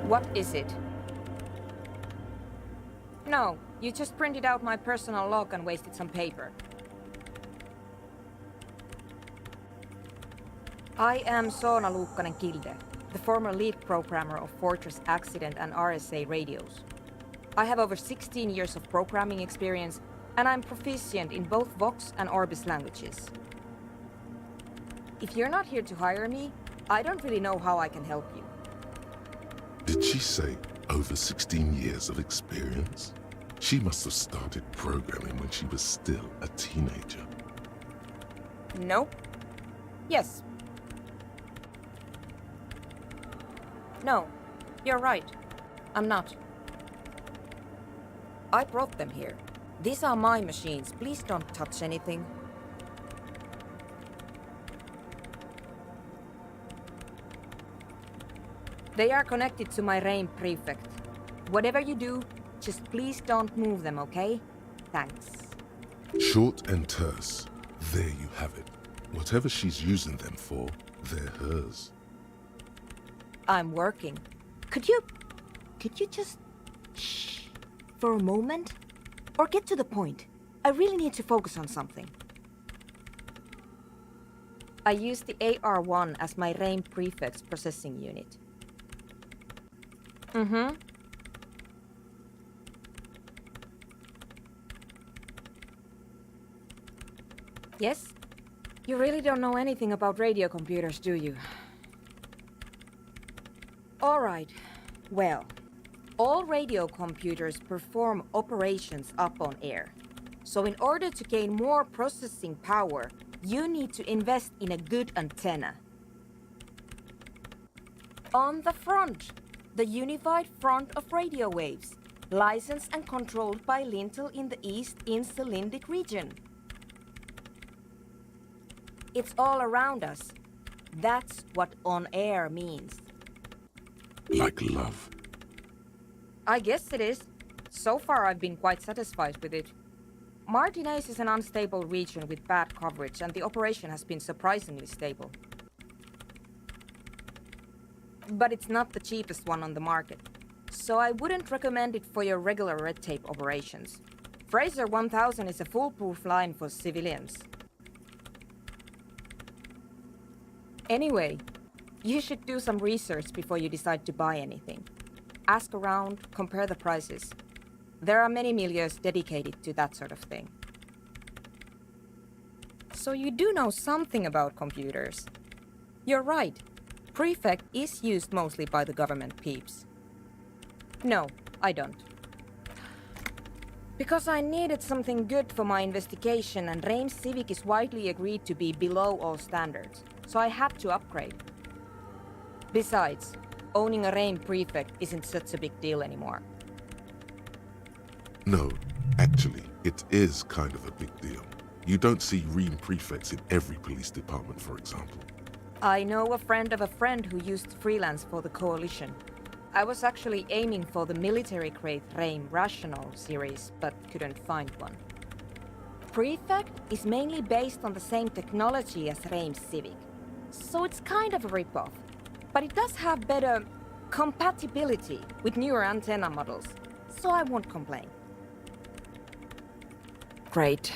What is it? No, you just printed out my personal log and wasted some paper. I am Soona Luukkanen-Kilde, the former lead programmer of Fortress Accident and RSA radios. I have over 16 years of programming experience, and I'm proficient in both Vox and Orbis languages. If you're not here to hire me, I don't really know how I can help you. Did she say over 16 years of experience? She must have started programming when she was still a teenager. Nope. Yes. No, you're right. I'm not. I brought them here. These are my machines. Please don't touch anything. They are connected to my RAIM prefect. Whatever you do, just please don't move them, okay? Thanks. Short and terse. There you have it. Whatever she's using them for, they're hers. I'm working. Could you just shh for a moment? Or get to the point. I really need to focus on something. I use the AR-1 as my RAIM prefect's processing unit. Mm-hmm. Yes? You really don't know anything about radio computers, do you? All right. Well, all radio computers perform operations up on air. So in order to gain more processing power, you need to invest in a good antenna. On the front, the unified front of radio waves, licensed and controlled by Lintel in the East Insulindic region. It's all around us. That's what on air means. Like love. I guess it is. So far I've been quite satisfied with it. Martinez is an unstable region with bad coverage, and the operation has been surprisingly stable. But it's not the cheapest one on the market, so I wouldn't recommend it for your regular red tape operations. Fraser 1000 is a foolproof line for civilians. Anyway, you should do some research before you decide to buy anything. Ask around, compare the prices. There are many milieus dedicated to that sort of thing. So you do know something about computers. You're right. Prefect is used mostly by the government peeps. No, I don't. Because I needed something good for my investigation, and RAIM Civic is widely agreed to be below all standards, so I had to upgrade. Besides, owning a RAIM prefect isn't such a big deal anymore. No, actually, it is kind of a big deal. You don't see REAM prefects in every police department, for example. I know a friend of a friend who used to freelance for the Coalition. I was actually aiming for the military-grade RAIM Rational series, but couldn't find one. Prefect is mainly based on the same technology as RAIM Civic, so it's kind of a rip-off. But it does have better compatibility with newer antenna models, so I won't complain. Great.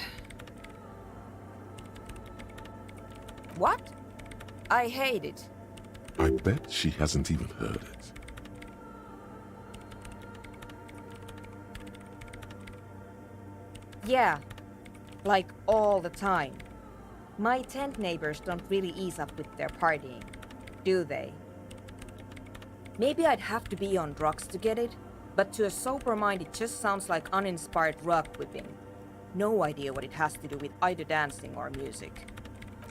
What? I hate it. I bet she hasn't even heard it. Yeah, like all the time. My tent neighbors don't really ease up with their partying, do they? Maybe I'd have to be on drugs to get it, but to a sober mind it just sounds like uninspired rug whipping. No idea what it has to do with either dancing or music.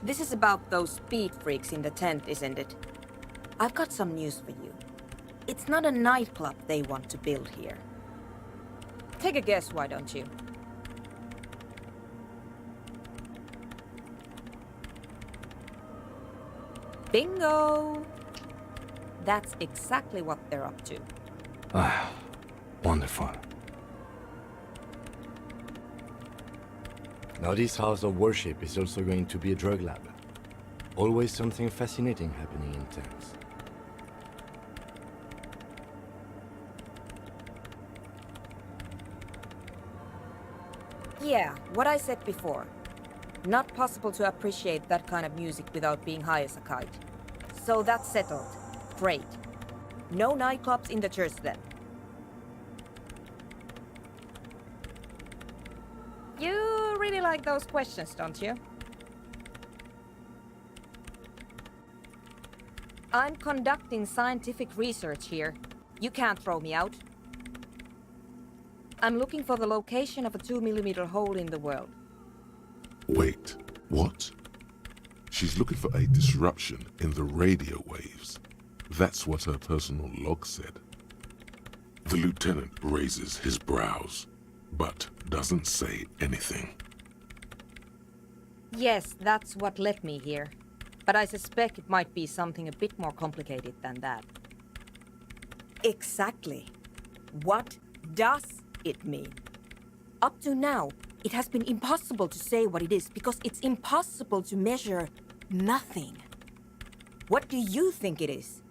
This is about those speed freaks in the tent, isn't it? I've got some news for you. It's not a nightclub they want to build here. Take a guess, why don't you? Bingo! That's exactly what they're up to. Ah, wonderful. Now this house of worship is also going to be a drug lab. Always something fascinating happening in tents. Yeah, what I said before. Not possible to appreciate that kind of music without being high as a kite. So that's settled. Great. No nightclubs in the church then. You really like those questions, don't you? I'm conducting scientific research here. You can't throw me out. I'm looking for the location of a 2mm hole in the world. Wait, what? She's looking for a disruption in the radio waves. That's what her personal log said. The lieutenant raises his brows, but doesn't say anything. Yes, that's what led me here. But I suspect it might be something a bit more complicated than that. Exactly. What does it mean? Up to now, it has been impossible to say what it is because it's impossible to measure nothing. What do you think it is?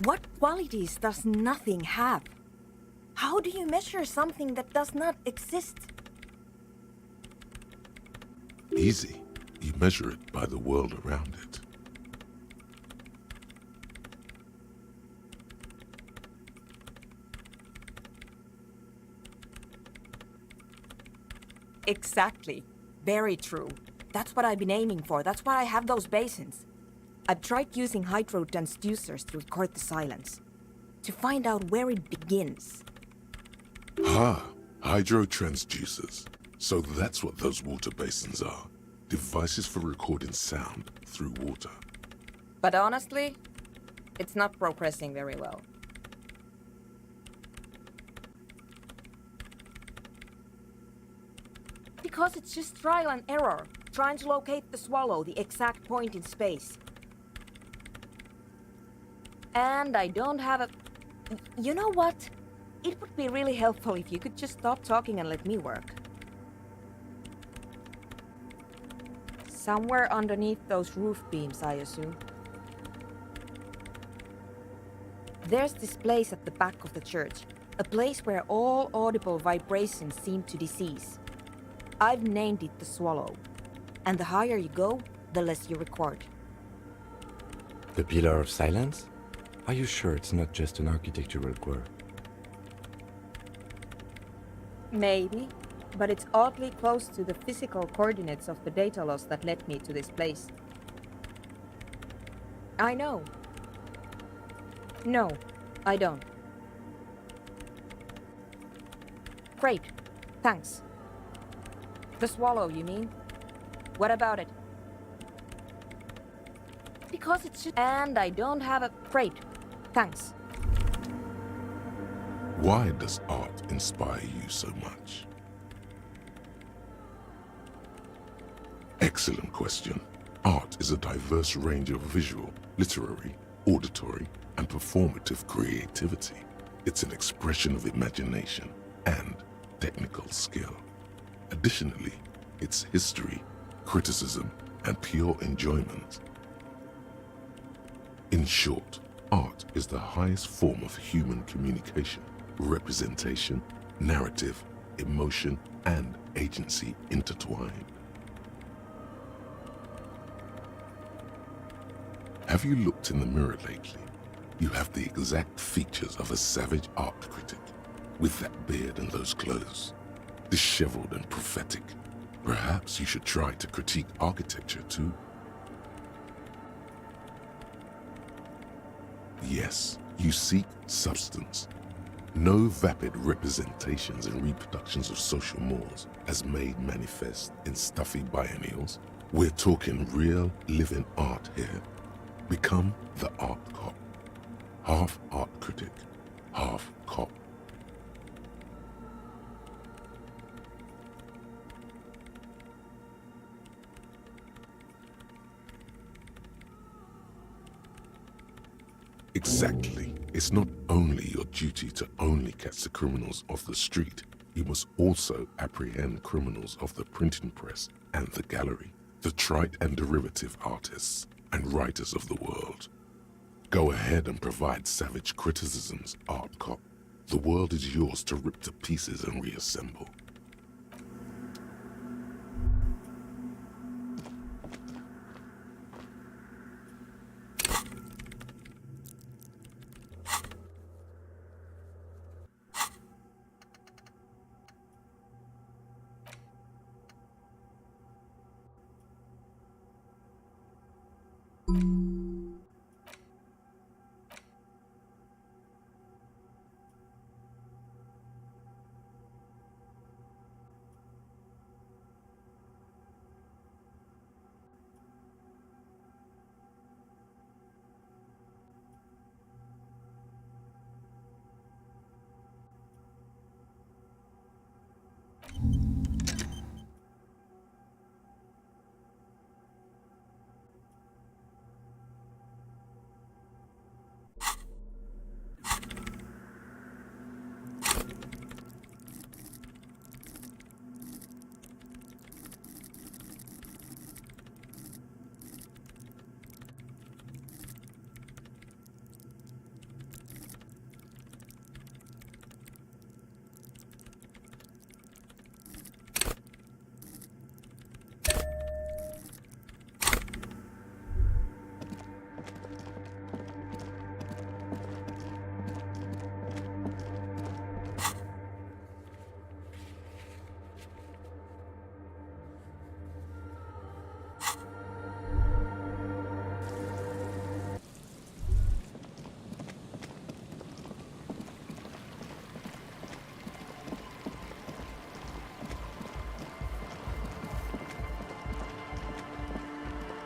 What qualities does nothing have? How do you measure something that does not exist? Easy. You measure it by the world around it. Exactly. Very true. That's what I've been aiming for. That's why I have those basins. I've tried using hydro transducers to record the silence. To find out where it begins. Hydrotransducers. So that's what those water basins are. Devices for recording sound through water. But honestly, it's not progressing very well. Because it's just trial and error, trying to locate the swallow, the exact point in space. And I don't have a... You know what? It would be really helpful if you could just stop talking and let me work. Somewhere underneath those roof beams, I assume. There's this place at the back of the church, a place where all audible vibrations seem to decease. I've named it the Swallow, and the higher you go, the less you record. The Pillar of Silence? Are you sure it's not just an architectural quirk? Maybe, but it's oddly close to the physical coordinates of the data loss that led me to this place. I know. No, I don't. Great, thanks. The Swallow, you mean? What about it? Because it's just... And I don't have a... Great, thanks. Why does art inspire you so much? Excellent question. Art is a diverse range of visual, literary, auditory, and performative creativity. It's an expression of imagination and technical skill. Additionally, it's history, criticism, and pure enjoyment. In short, art is the highest form of human communication, representation, narrative, emotion, and agency intertwined. Have you looked in the mirror lately? You have the exact features of a savage art critic, with that beard and those clothes, disheveled and prophetic. Perhaps you should try to critique architecture too. Yes, you seek substance. No vapid representations and reproductions of social mores as made manifest in stuffy biennials. We're talking real, living art here. Become the art cop. Half art critic, half cop. Exactly. It's not only your duty to only catch the criminals off the street, you must also apprehend criminals of the printing press and the gallery, the trite and derivative artists and writers of the world. Go ahead and provide savage criticisms, art cop. The world is yours to rip to pieces and reassemble.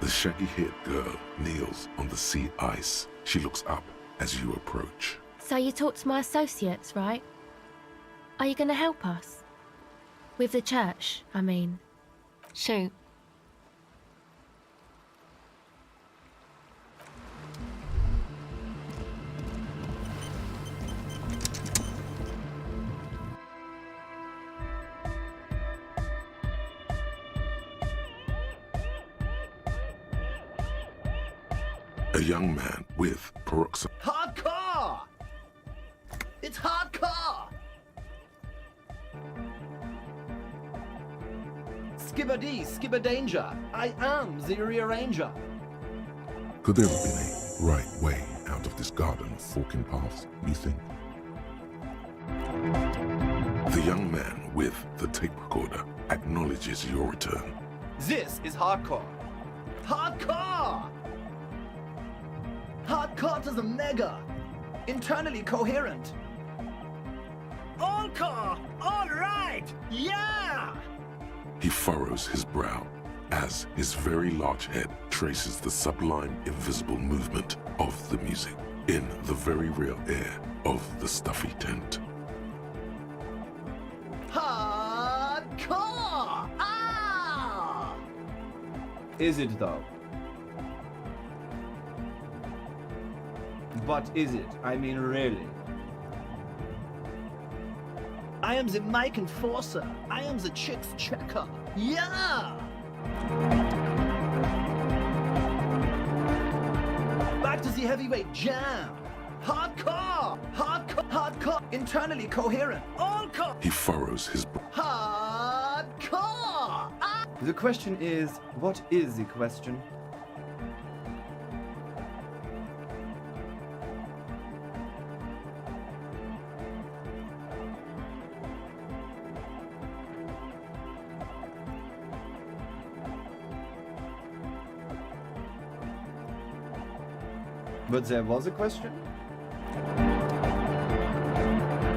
The shaggy-haired girl kneels on the sea ice. She looks up as you approach. So you talked to my associates, right? Are you going to help us? With the church, I mean. Shoot. A young man with peroxide. Hardcore! It's hardcore! Skibbity, skibberdanger. I am the rearranger. Could there have been a right way out of this garden of forking paths, you think? The young man with the tape recorder acknowledges your return. This is hardcore. Hardcore! Hardcore to the mega. Internally coherent. All core! All right! Yeah! He furrows his brow as his very large head traces the sublime invisible movement of the music in the very real air of the stuffy tent. Hardcore! Ah! Is it though? But is it? I mean, really? I am the mic enforcer. I am the chicks checker. Yeah! Back to the heavyweight jam. Hardcore! Hardcore! Hardcore! Internally coherent. All core! He furrows his brow. Hardcore! The question is, what is the question? But there was a question?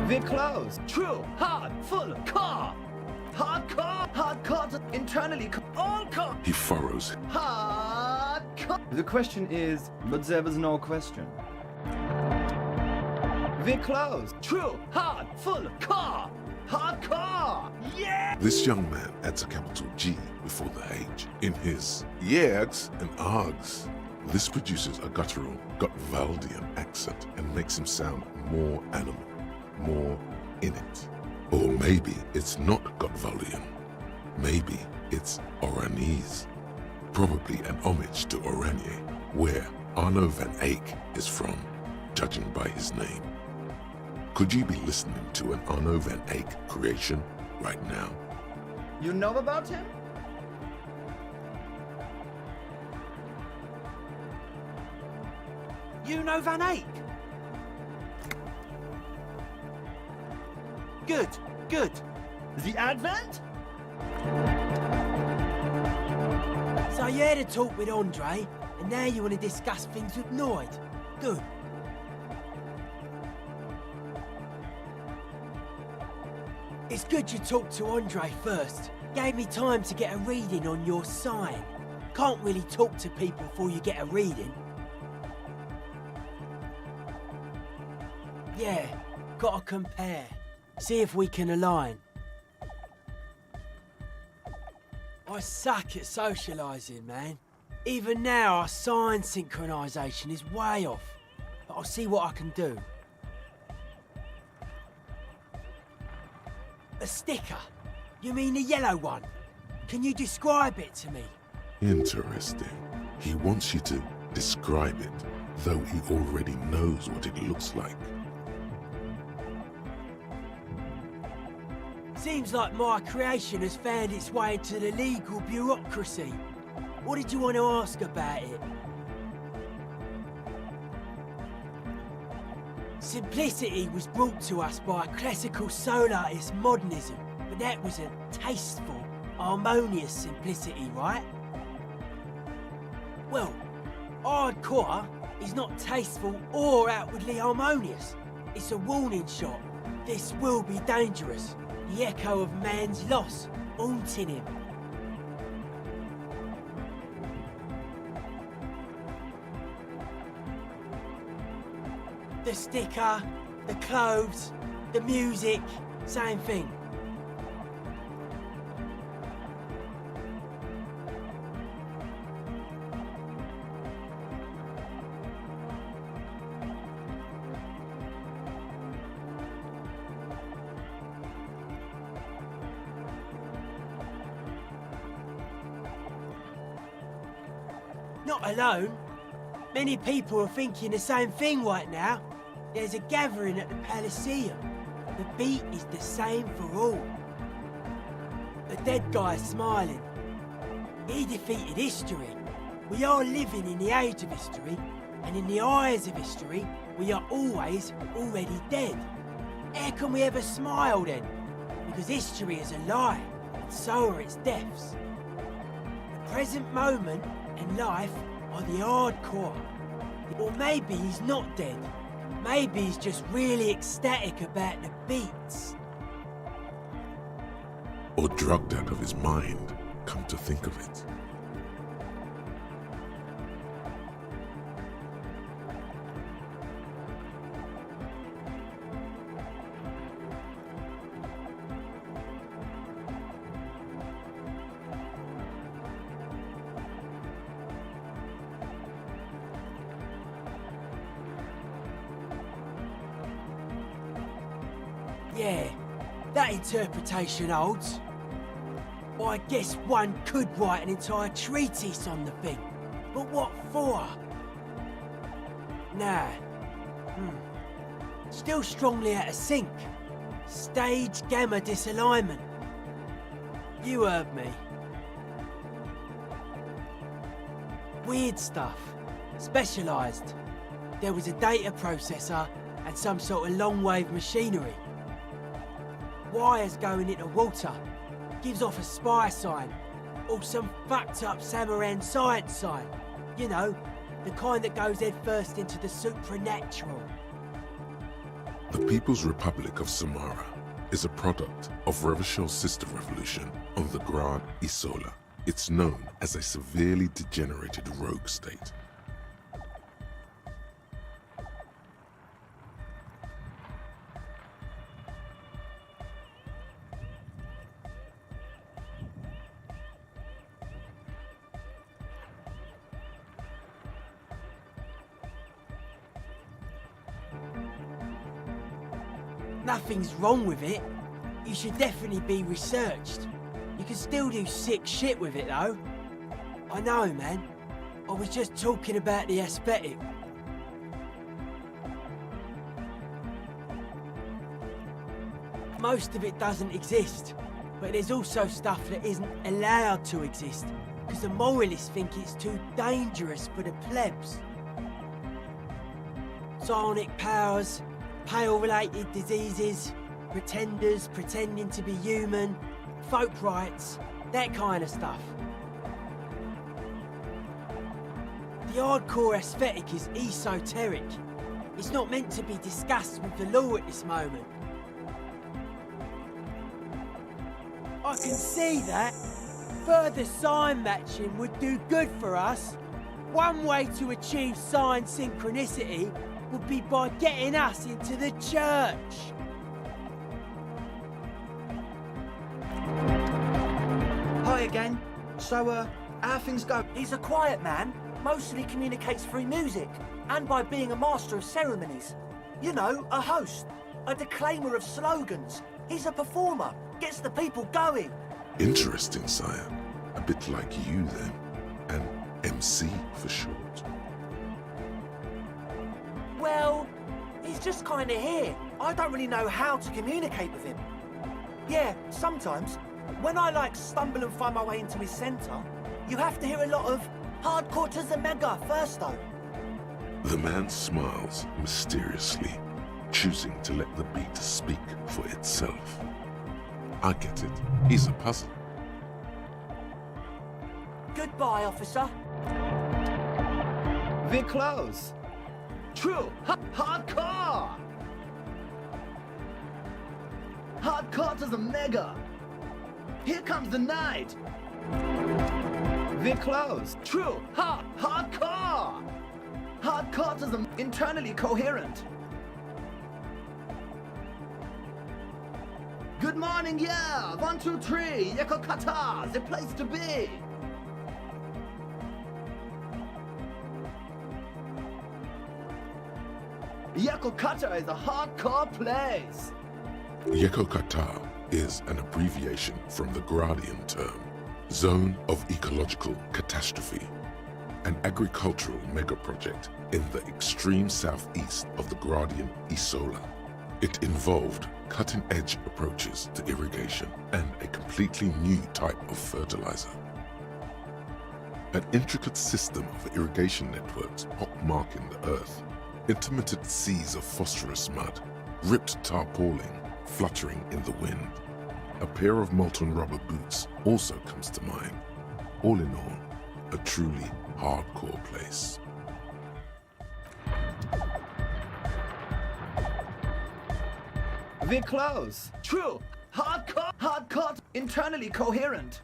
We're closed. True, hard, full, car. Hard car to internally, all car. He furrows. Hard car. The question is, but there was no question. We're closed. True, hard, full, car. Hard car. Yeah! This young man adds a capital G before the H in his yegs and args. This produces a guttural Gotwaldian accent and makes him sound more animal, more in it. Or maybe it's not Gotwaldian. Maybe it's Oranese. Probably an homage to Oranje, where Arno van Eyck is from, judging by his name. Could you be listening to an Arno van Eyck creation right now? You know about him? You know Van Eyck? Good, good. The Advent? So you had a talk with Andre, and now you want to discuss things with Noid. Good. It's good you talked to Andre first. Gave me time to get a reading on your sign. Can't really talk to people before you get a reading. Yeah, gotta compare. See if we can align. I suck at socialising, man. Even now, our sign synchronisation is way off. But I'll see what I can do. A sticker? You mean the yellow one? Can you describe it to me? Interesting. He wants you to describe it, though he already knows what it looks like. Seems like my creation has found its way into the legal bureaucracy. What did you want to ask about it? Simplicity was brought to us by a classical solarist modernism, but that was a tasteful, harmonious simplicity, right? Well, hardcore is not tasteful or outwardly harmonious. It's a warning shot. This will be dangerous. The echo of man's loss, haunting him. The sticker, the clothes, the music, same thing. Not alone. Many people are thinking the same thing right now. There's a gathering at the Elysium. The beat is the same for all. The dead guy's smiling. He defeated history. We are living in the age of history, and in the eyes of history, we are always already dead. How can we ever smile then? Because history is a lie, and so are its deaths. The present moment and life are the hardcore. Or maybe he's not dead. Maybe he's just really ecstatic about the beats. Or drugged out of his mind, come to think of it. Yeah, that interpretation holds. I guess one could write an entire treatise on the thing. But what for? Nah. Still strongly out of sync. Stage gamma disalignment. You heard me. Weird stuff. Specialised. There was a data processor and some sort of long-wave machinery. Wires going into water. Gives off a spy sign. Or some fucked up Samaran science sign. You know, the kind that goes head first into the supernatural. The People's Republic of Samara is a product of Revachel's sister revolution on the Grand Isola. It's known as a severely degenerated rogue state. Nothing's wrong with it. You should definitely be researched. You can still do sick shit with it, though. I know, man. I was just talking about the aesthetic. Most of it doesn't exist, but there's also stuff that isn't allowed to exist, because the moralists think it's too dangerous for the plebs. Psionic powers, pale-related diseases, pretenders pretending to be human, folk rights, that kind of stuff. The hardcore aesthetic is esoteric. It's not meant to be discussed with the law at this moment. I can see that. Further sign matching would do good for us. One way to achieve sign synchronicity would be by getting us into the church. Hi again. So, how things go? He's a quiet man. Mostly communicates through music and by being a master of ceremonies. You know, a host, a declaimer of slogans. He's a performer, gets the people going. Interesting, sire. A bit like you then. An MC for short. Well, he's just kind of here. I don't really know how to communicate with him. Yeah, sometimes, when I stumble and find my way into his centre, you have to hear a lot of hardcore to the mega first though. The man smiles mysteriously, choosing to let the beat speak for itself. I get it. He's a puzzle. Goodbye, officer. We're close. True. Hardcore. Hardcore to the mega. Here comes the night. We're close. True. Hardcore. Hardcore to the internally coherent. Good morning, yeah. 1, 2, 3. Yakokata, the place to be. Yakokata is a hardcore place. Yekokata is an abbreviation from the Gradian term, Zone of Ecological Catastrophe, an agricultural megaproject in the extreme southeast of the Gradian Isola. It involved cutting-edge approaches to irrigation and a completely new type of fertilizer. An intricate system of irrigation networks pockmarking the earth, intermittent seas of phosphorus mud, ripped tarpaulin fluttering in the wind. A pair of molten rubber boots also comes to mind. All in all, a truly hardcore place. We're close. True. Hardcore, internally coherent.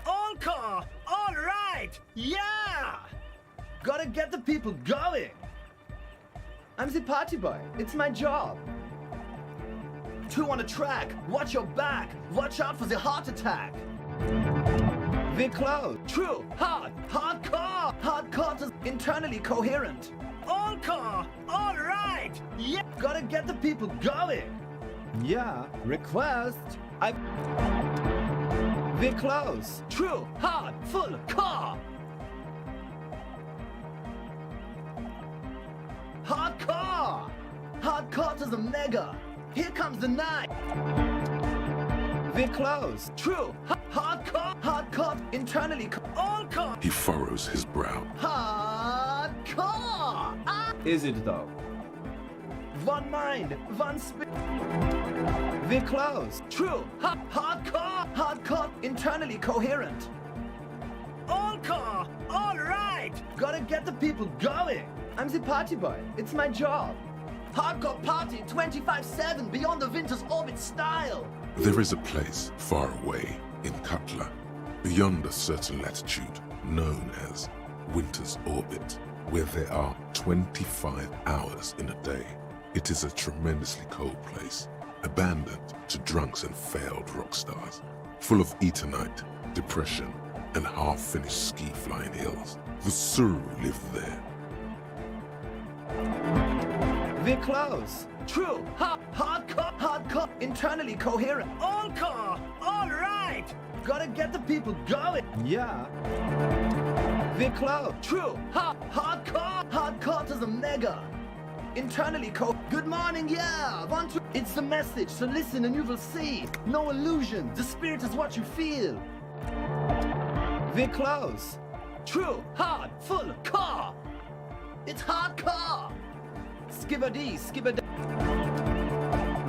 All car! All right! Yeah! Gotta get the people going. I'm the party boy. It's my job. 2 on the track. Watch your back. Watch out for the heart attack. We're close. True. Hardcore. Hardcore is internally coherent. All car! All right! Yeah! Gotta get the people going. Yeah. Request. We're close. True. Full car. Hardcore. Hardcore to the mega. Here comes the night. We're close. True. Hardcore. Hardcore. Internally. All core. He furrows his brow. Hardcore. Is it though? One mind. One spirit. We're close. True. Hardcore. Hardcore. Internally coherent. All car! All right! Gotta get the people going. I'm the party boy. It's my job. Hardcore party 25/7 beyond the winter's orbit style. There is a place far away in Cutler, beyond a certain latitude, known as Winter's Orbit, where there are 25 hours in a day. It is a tremendously cold place, abandoned to drunks and failed rock stars, full of eternite, depression, and half-finished ski-flying hills. The Suru live there. We're close. True. Hardcore. Hardcore. Internally coherent. All car! All right! Gotta get the people going. Yeah. We're close. True. Hardcore. Hardcore to the mega. Internally Good morning, yeah. Want to. It's the message, so listen and you will see. No illusion. The spirit is what you feel. We're close. True. Hard. Full. Car. It's hardcore. Skibbity. Skibbity.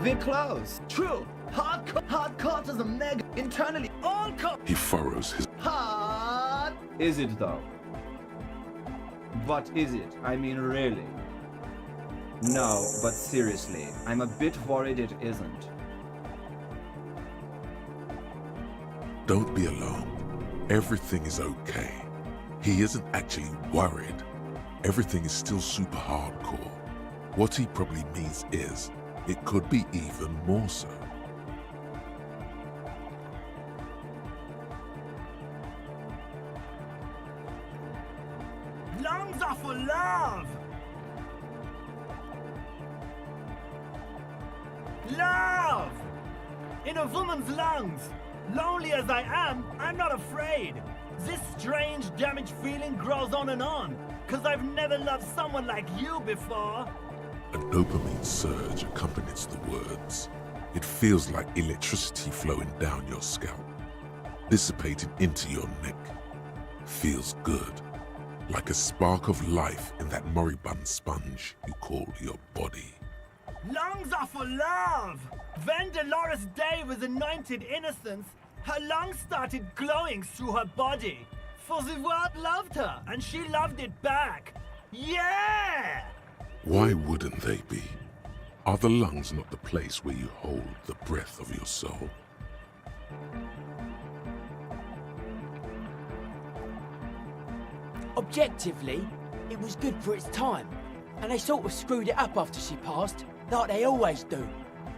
We're close. True. Hardcore. Hardcore to the mega. Internally. All car. He furrows his... Hard. Is it though? What is it? I mean, really? No, but seriously, I'm a bit worried it isn't. Don't be alarmed. Everything is okay. He isn't actually worried. Everything is still super hardcore. What he probably means is, it could be even more so. Lungs are for love! Love! In a woman's lungs. Lonely as I am, I'm not afraid. This strange, damaged feeling grows on and on, 'cause I've never loved someone like you before. A dopamine surge accompanies the words. It feels like electricity flowing down your scalp, dissipating into your neck. Feels good, like a spark of life in that moribund sponge you call your body. Lungs are for love! When Dolores Day was anointed innocence, her lungs started glowing through her body. For the world loved her, and she loved it back. Yeah! Why wouldn't they be? Are the lungs not the place where you hold the breath of your soul? Objectively, it was good for its time, and they sort of screwed it up after she passed, like they always do.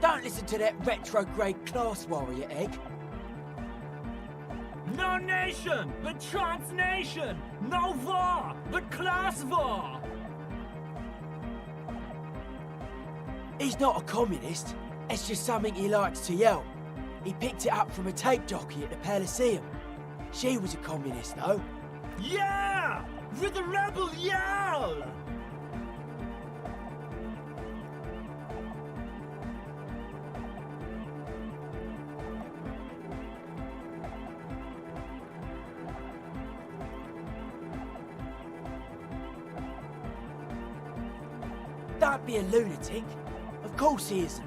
Don't listen to that retrograde class warrior egg. No nation, but transnation! No war, but class war! He's not a communist. It's just something he likes to yell. He picked it up from a tape jockey at the Palaceum. She was a communist, though. Yeah! With the rebel yell! Don't be a lunatic. Of course he isn't.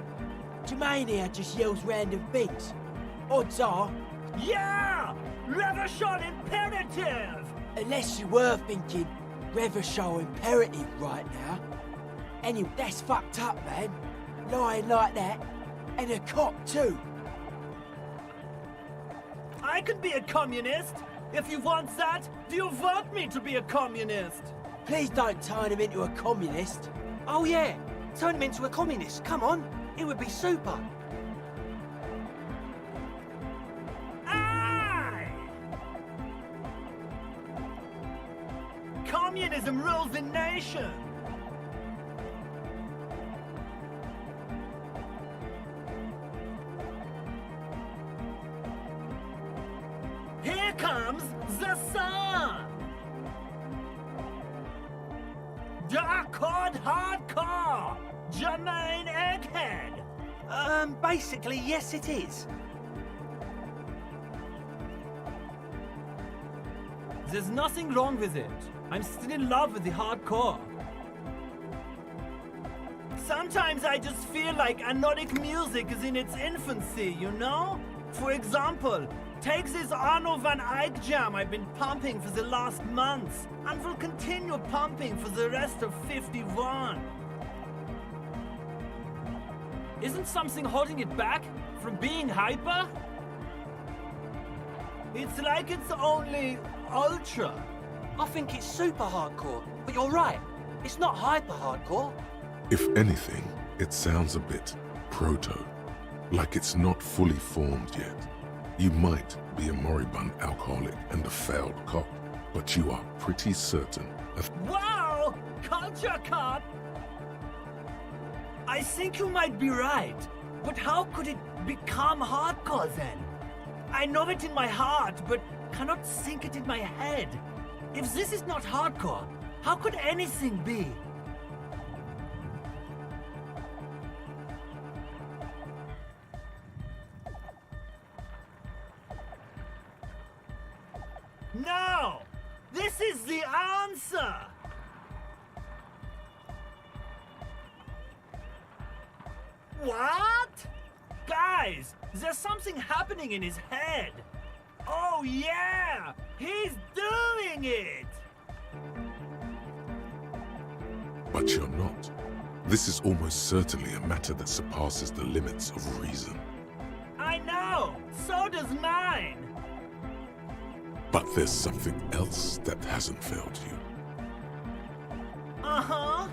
Jermaine here just yells random things. Odds are, Yeah! Revolution imperative! unless you were thinking Revolution imperative right now. Anyway, that's fucked up, man. Lying like that. And a cop, too. I could be a communist! If you want that, do you want me to be a communist? Please don't turn him into a communist. Oh yeah, turn him into a communist. Come on, it would be super. Aye! Communism rules the nation! Here comes the sun! Dark hardcore! Jermaine Egghead! Basically, yes it is. There's nothing wrong with it. I'm still in love with the hardcore. Sometimes I just feel like anodic music is in its infancy, you know? For example, take this Arno van Eyck jam I've been pumping for the last months, and will continue pumping for the rest of 51. Isn't something holding it back from being hyper? It's like it's only ultra. I think it's super hardcore, but you're right. It's not hyper hardcore. If anything, it sounds a bit proto, like it's not fully formed yet. You might be a moribund alcoholic and a failed cop, but you are pretty certain of... Wow! Culture cop! I think you might be right, but how could it become hardcore then? I know it in my heart, but cannot think it in my head. If this is not hardcore, how could anything be? No! This is the answer! What? Guys, there's something happening in his head. Oh yeah! He's doing it! But you're not. This is almost certainly a matter that surpasses the limits of reason. I know! So does mine! But there's something else that hasn't failed you. Uh-huh.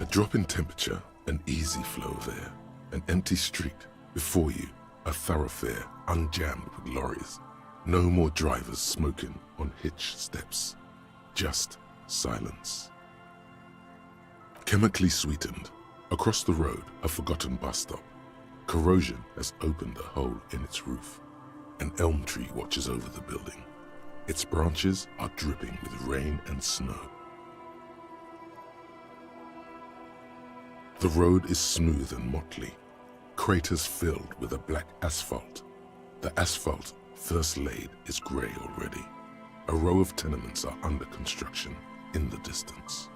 A drop in temperature, an easy flow of air, an empty street. Before you, a thoroughfare unjammed with lorries. No more drivers smoking on hitch steps. Just silence. Chemically sweetened, across the road, a forgotten bus stop. Corrosion has opened a hole in its roof. An elm tree watches over the building. Its branches are dripping with rain and snow. The road is smooth and motley, craters filled with a black asphalt. The asphalt, first laid, is grey already. A row of tenements are under construction in the distance.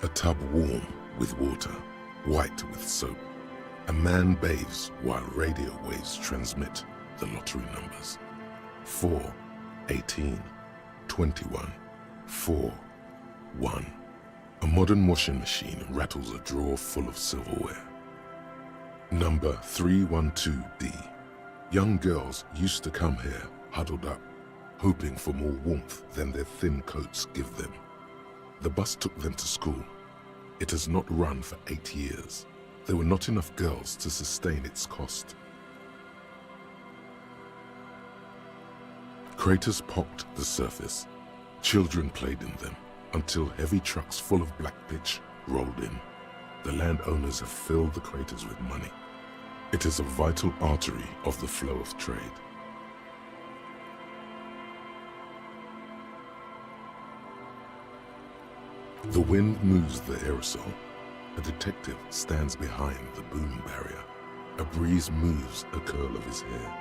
A tub warm with water, white with soap. A man bathes while radio waves transmit the lottery numbers. 4, 18, 21, 4, 1. A modern washing machine rattles a drawer full of silverware. Number 312D. Young girls used to come here huddled up, hoping for more warmth than their thin coats give them. The bus took them to school. It has not run for 8 years. There were not enough girls to sustain its cost. Craters pocked the surface. Children played in them until heavy trucks full of black pitch rolled in. The landowners have filled the craters with money. It is a vital artery of the flow of trade. The wind moves the aerosol. A detective stands behind the boom barrier. A breeze moves a curl of his hair.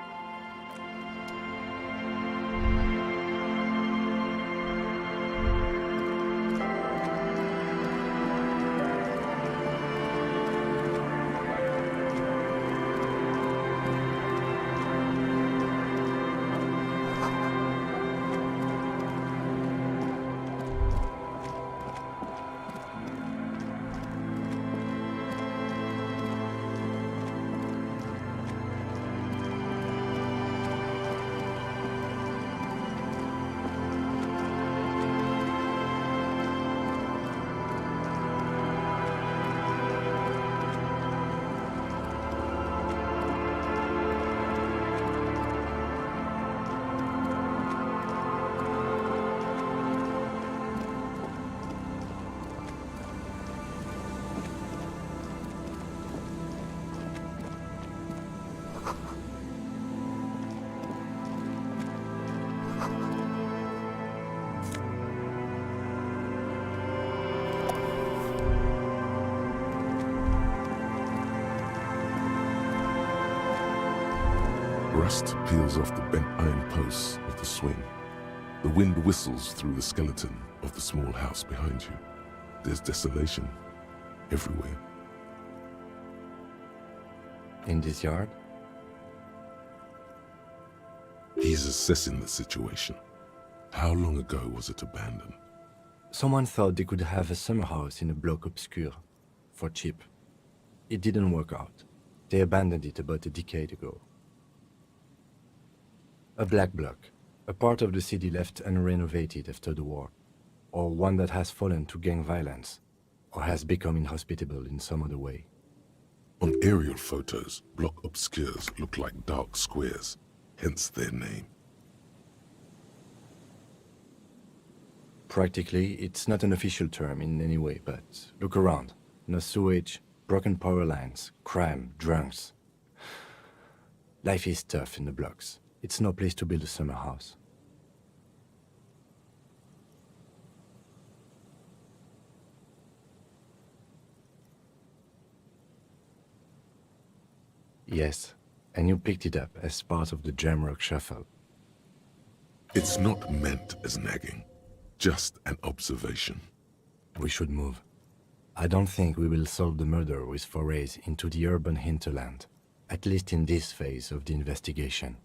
Rust peels off the bent iron posts of the swing. The wind whistles through the skeleton of the small house behind you. There's desolation everywhere. In this yard? He's assessing the situation. How long ago was it abandoned? Someone thought they could have a summer house in a bloc obscur, for cheap. It didn't work out. They abandoned it about a decade ago. A black bloc, a part of the city left unrenovated after the war, or one that has fallen to gang violence, or has become inhospitable in some other way. On aerial photos, block obscures look like dark squares, hence their name. Practically, it's not an official term in any way, but look around. No sewage, broken power lines, crime, drunks. Life is tough in the blocks. It's no place to build a summer house. Yes, and you picked it up as part of the Jamrock Shuffle. It's not meant as nagging, just an observation. We should move. I don't think we will solve the murder with forays into the urban hinterland, at least in this phase of the investigation.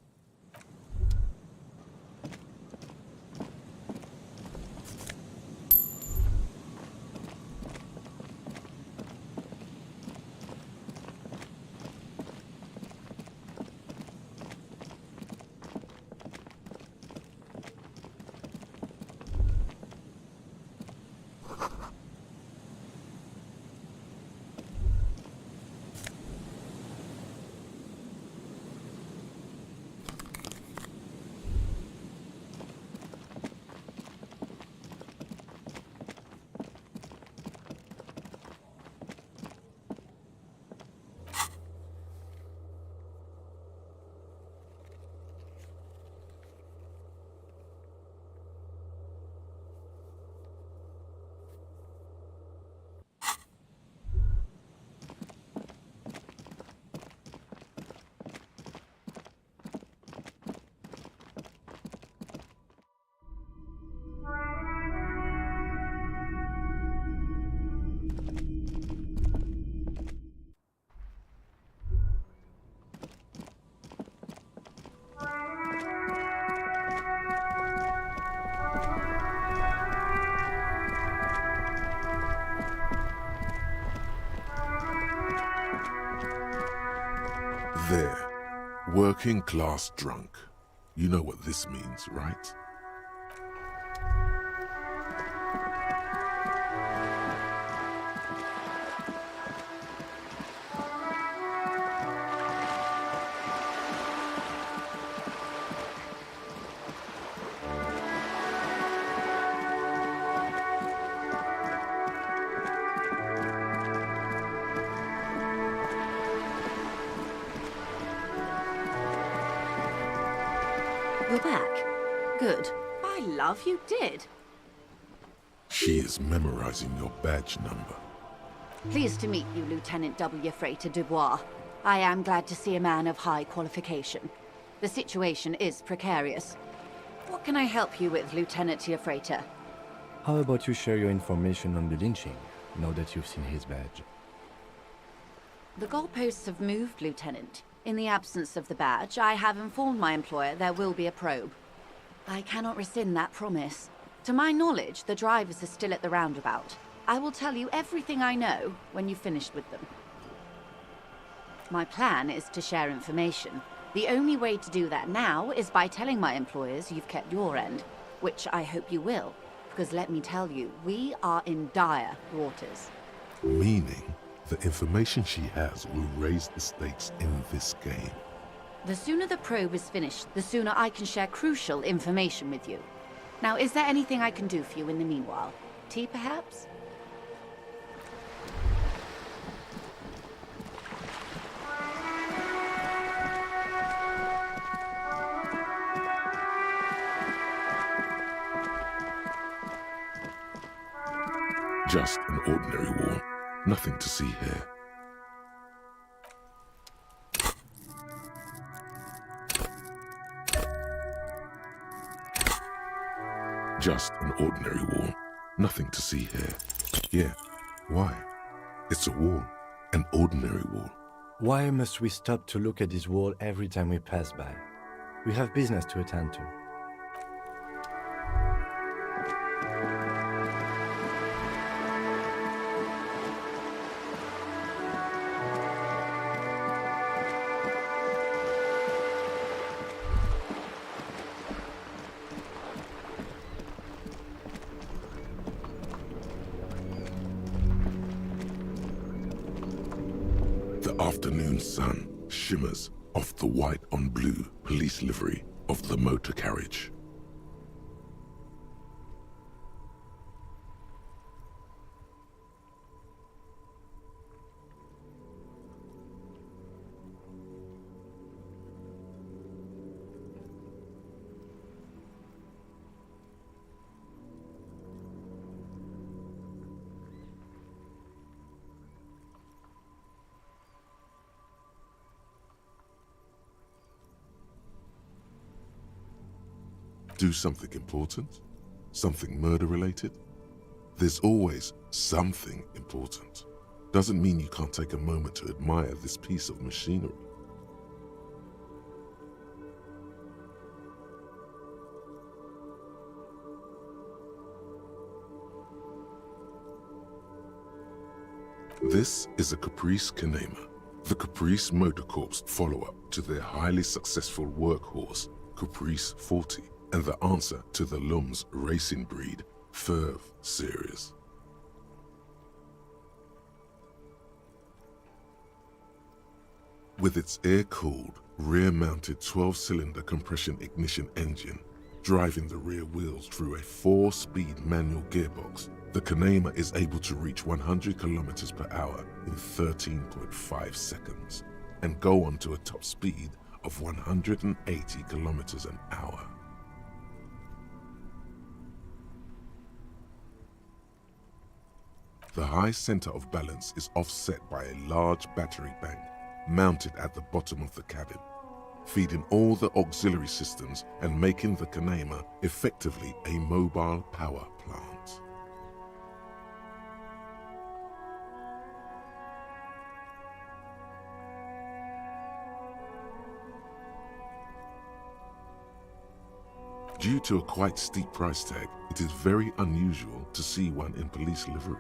There, working class drunk. You know what this means, right? You're back. Good. By love, you did. She is memorizing your badge number. Pleased to meet you, Lieutenant W. Freighter Dubois. I am glad to see a man of high qualification. The situation is precarious. What can I help you with, Lieutenant Freighter? How about you share your information on the lynching, now that you've seen his badge? The goalposts have moved, Lieutenant. In the absence of the badge, I have informed my employer there will be a probe. I cannot rescind that promise. To my knowledge, the drivers are still at the roundabout. I will tell you everything I know when you've finished with them. My plan is to share information. The only way to do that now is by telling my employers you've kept your end, which I hope you will, because let me tell you, we are in dire waters. Meaning, the information she has will raise the stakes in this game. The sooner the probe is finished, the sooner I can share crucial information with you. Now, is there anything I can do for you in the meanwhile? Tea, perhaps? Just an ordinary war. Nothing to see here. just an ordinary wall. Nothing to see here. Yeah, why? It's a wall, an ordinary wall. Why must we stop to look at this wall every time we pass by? We have business to attend to. The afternoon sun shimmers off the white on blue police livery of the motor carriage. Do something important? Something murder-related? There's always something important. Doesn't mean you can't take a moment to admire this piece of machinery. This is a Caprice Kanema, the Caprice Motor Corps follow-up to their highly successful workhorse, Caprice 40. And the answer to the Lum's racing breed, Ferv series. With its air-cooled, rear-mounted 12-cylinder compression ignition engine, driving the rear wheels through a 4-speed manual gearbox, the Kanema is able to reach 100 kilometers per hour in 13.5 seconds, and go on to a top speed of 180 kilometers an hour. The high center of balance is offset by a large battery bank mounted at the bottom of the cabin, feeding all the auxiliary systems and making the Kanema effectively a mobile power plant. Due to a quite steep price tag, it is very unusual to see one in police livery.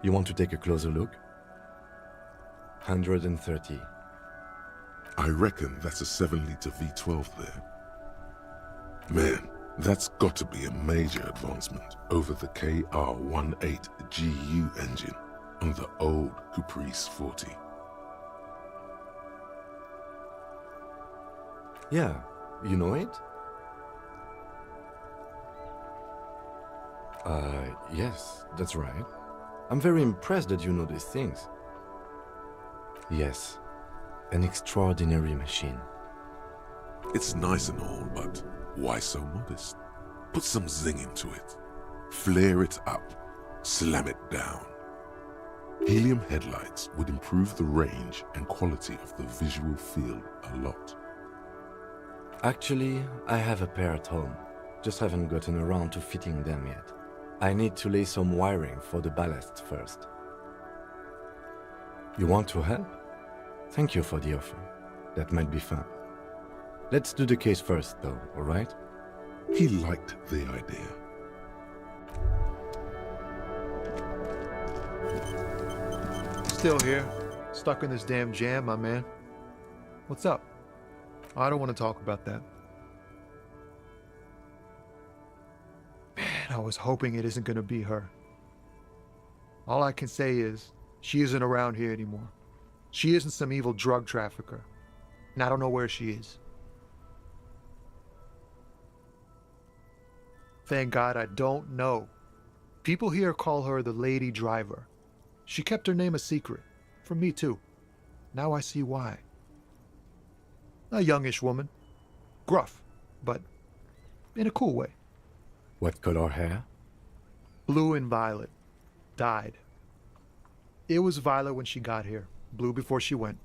You want to take a closer look? 130. I reckon that's a 7-liter V12 there. Man, that's got to be a major advancement over the KR18GU engine on the old Caprice 40. Yeah, you know it? Yes, that's right. I'm very impressed that you know these things. Yes, an extraordinary machine. It's nice and all, but why so modest? Put some zing into it. Flare it up. Slam it down. Helium headlights would improve the range and quality of the visual field a lot. Actually, I have a pair at home. Just haven't gotten around to fitting them yet. I need to lay some wiring for the ballast first. You want to help? Thank you for the offer. That might be fun. Let's do the case first, though, alright? He liked the idea. Still here, stuck in this damn jam, my man. What's up? I don't want to talk about that. Man, I was hoping it isn't going to be her. All I can say is, she isn't around here anymore. She isn't some evil drug trafficker. And I don't know where she is. Thank God I don't know. People here call her the Lady Driver. She kept her name a secret. From me too. Now I see why. A youngish woman. Gruff, but in a cool way. What color hair? Blue and violet. died. It was violet when she got here, blue before she went.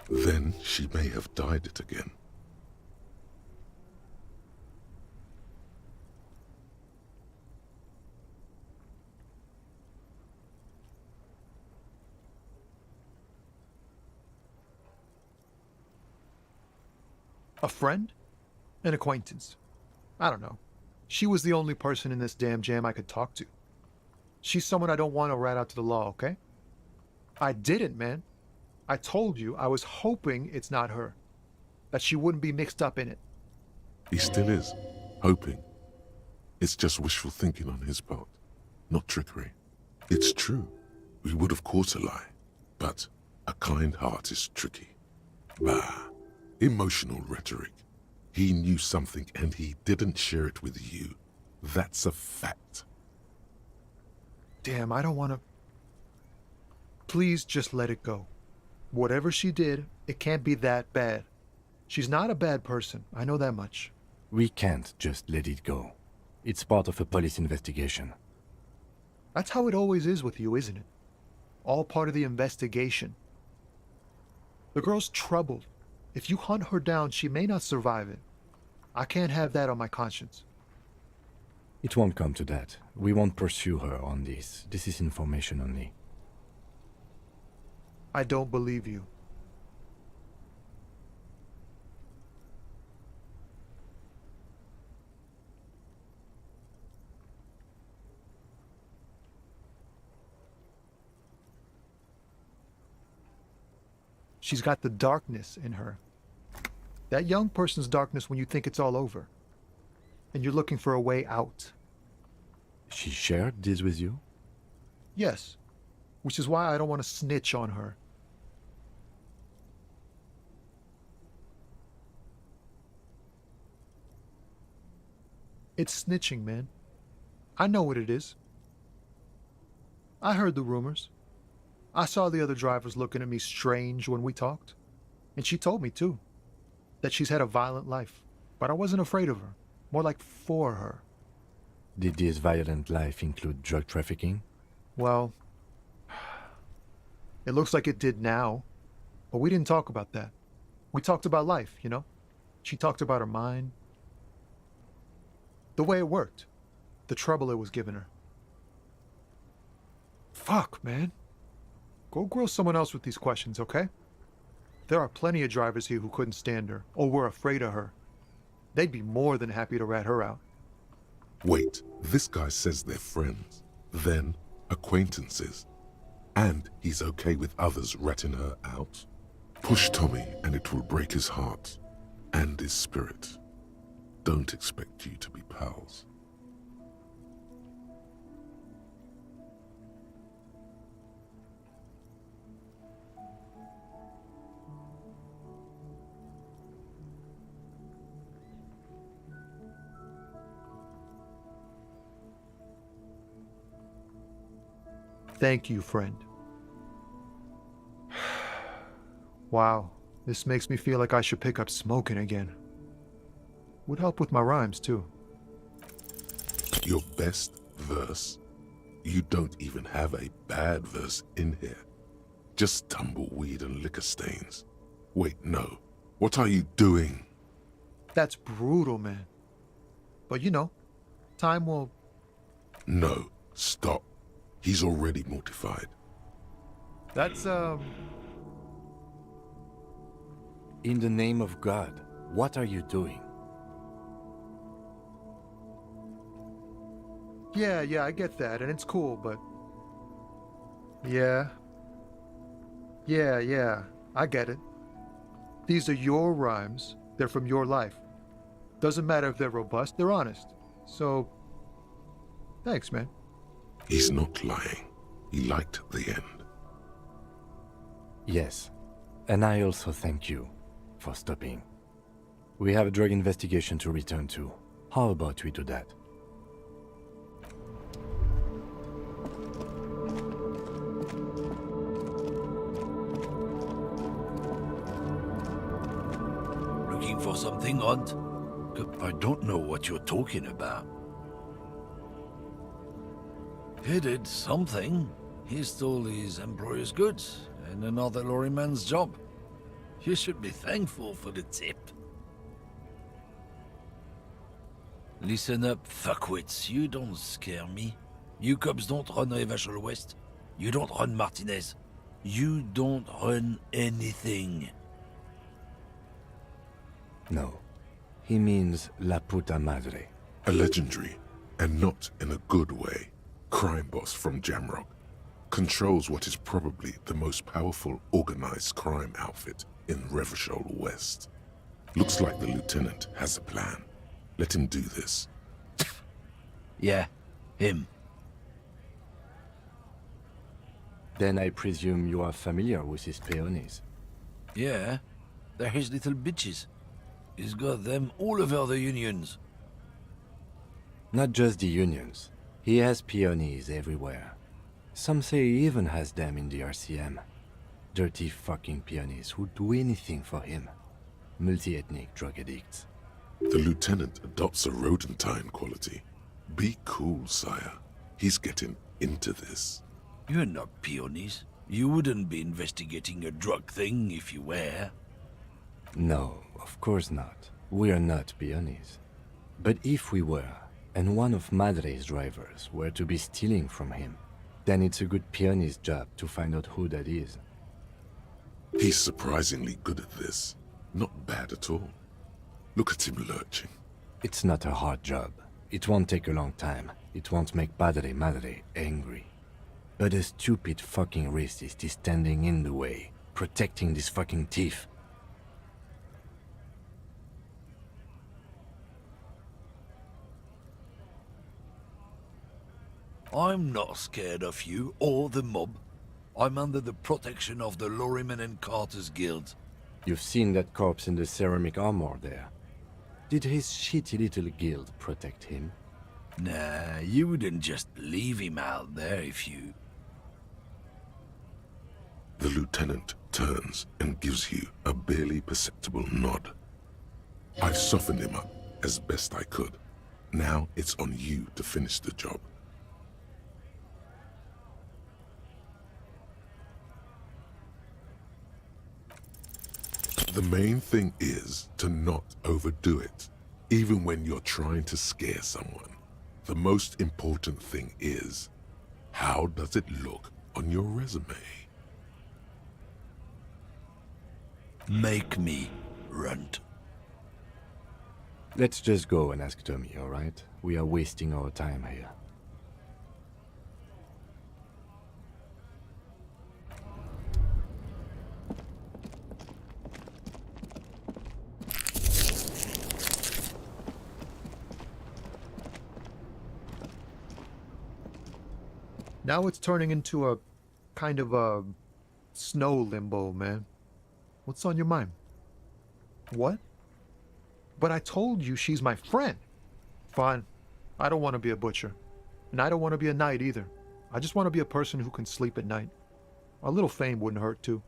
Then she may have dyed it again. A friend? An acquaintance. I don't know. She was the only person in this damn jam I could talk to. She's someone I don't want to rat out to the law, okay? I didn't, man. I told you I was hoping it's not her. That she wouldn't be mixed up in it. He still is, hoping. It's just wishful thinking on his part, not trickery. It's true, we would of course a lie, but a kind heart is tricky. Bah, emotional rhetoric. He knew something and he didn't share it with you. That's a fact. Damn, I don't want to... Please just let it go. Whatever she did, it can't be that bad. She's not a bad person, I know that much. We can't just let it go. It's part of a police investigation. That's how it always is with you, isn't it? All part of the investigation. The girl's troubled. If you hunt her down, she may not survive it. I can't have that on my conscience. It won't come to that. We won't pursue her on this. This is information only. I don't believe you. She's got the darkness in her. That young person's darkness when you think it's all over. And you're looking for a way out. She shared this with you? Yes. Which is why I don't want to snitch on her. It's snitching, man. I know what it is. I heard the rumors. I saw the other drivers looking at me strange when we talked. And she told me, too, that she's had a violent life. But I wasn't afraid of her. More like for her. Did this violent life include drug trafficking? Well, it looks like it did now. But we didn't talk about that. We talked about life, you know? She talked about her mind. The way it worked. The trouble it was giving her. Fuck, man. Go grill someone else with these questions, okay? There are plenty of drivers here who couldn't stand her, or were afraid of her. They'd be more than happy to rat her out. Wait, this guy says they're friends, then acquaintances, and he's okay with others ratting her out? Push Tommy and it will break his heart and his spirit. Don't expect you to be pals. Thank you, friend. Wow, this makes me feel like I should pick up smoking again. Would help with my rhymes, too. Your best verse? You don't even have a bad verse in here. Just tumbleweed and liquor stains. Wait, no. What are you doing? That's brutal, man. But you know, time will... No, stop. He's already mortified. That's, In the name of God, what are you doing? Yeah, I get that, and it's cool, but... Yeah, I get it. These are your rhymes. They're from your life. Doesn't matter if they're robust, they're honest. So, thanks, man. He's not lying. He liked the end. Yes, and I also thank you for stopping. We have a drug investigation to return to. How about we do that? Looking for something odd? I don't know what you're talking about. He did something. He stole his employer's goods and another lorryman's job. You should be thankful for the tip. Listen up, fuckwits. You don't scare me. You cops don't run Revachol West. You don't run Martinez. You don't run anything. No. He means La Puta Madre. A legendary, and not in a good way, crime boss from Jamrock controls what is probably the most powerful organized crime outfit in Revachol West. Looks like the lieutenant has a plan. Let him do this. Yeah, him. Then I presume you are familiar with his peonies. Yeah, they're his little bitches. He's got them all over the unions. Not just the unions. He has peonies everywhere. Some say he even has them in the RCM. Dirty fucking peonies who'd do anything for him. Multi-ethnic drug addicts. The lieutenant adopts a rodentine quality. Be cool, sire. He's getting into this. You're not peonies. You wouldn't be investigating a drug thing if you were. No, of course not. We are not peonies. But if we were, and one of Madre's drivers were to be stealing from him, then it's a good peony's job to find out who that is. He's surprisingly good at this. Not bad at all. Look at him lurching. It's not a hard job. It won't take a long time. It won't make Padre Madre angry. But a stupid fucking racist is standing in the way, protecting this fucking thief. I'm not scared of you or the mob. I'm under the protection of the Lorrymen and Carters Guild. You've seen that corpse in the ceramic armor there. Did his shitty little guild protect him? Nah, you wouldn't just leave him out there if you... The lieutenant turns and gives you a barely perceptible nod. I've softened him up as best I could. Now it's on you to finish the job. The main thing is to not overdo it, even when you're trying to scare someone. The most important thing is, how does it look on your resume? Make me, runt. Let's just go and ask Tommy, alright? We are wasting our time here. Now it's turning into a kind of a snow limbo, man. What's on your mind? What? But I told you she's my friend. Fine. I don't want to be a butcher. And I don't want to be a knight either. I just want to be a person who can sleep at night. A little fame wouldn't hurt too.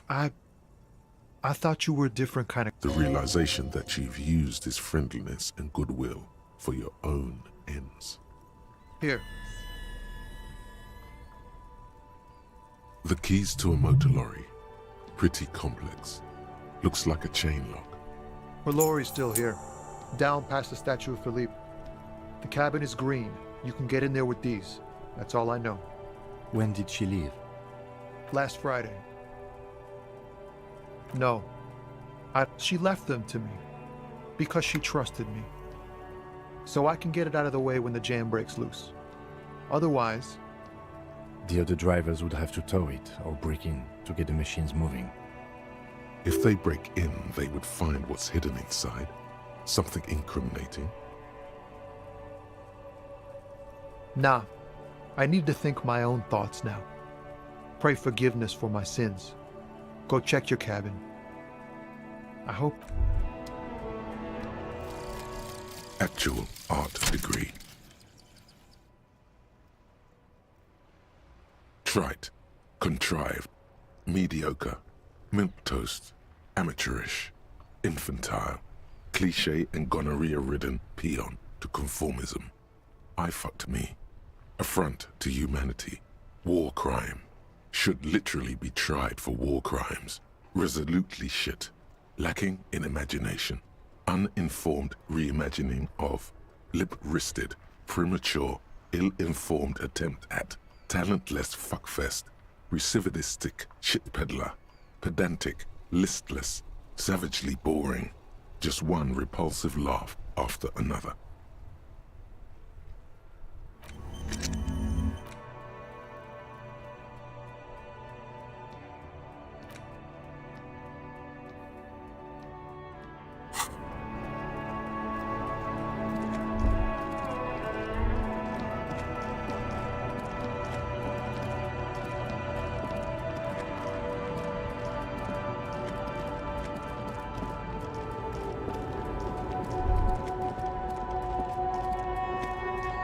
I thought you were a different kind of... The realization that you've used his friendliness and goodwill for your own ends. Here. The keys to a motor lorry. Pretty complex. Looks like a chain lock. Her lorry's still here. Down past the statue of Philippe. The cabin is green. You can get in there with these. That's all I know. When did she leave? Last Friday. No. She left them to me. Because she trusted me. So I can get it out of the way when the jam breaks loose. Otherwise... The other drivers would have to tow it or break in to get the machines moving. If they break in, they would find what's hidden inside. Something incriminating. Nah. I need to think my own thoughts now. Pray forgiveness for my sins. Go check your cabin. I hope... Actual art degree. Trite, contrived, mediocre, milquetoast, amateurish, infantile, cliché and gonorrhea-ridden peon to conformism. I fucked me. Affront to humanity, war crime, should literally be tried for war crimes, resolutely shit, lacking in imagination, uninformed reimagining of, lip-wristed, premature, ill-informed attempt at, talentless fuckfest, recidivistic shit peddler, pedantic, listless, savagely boring, just one repulsive laugh after another.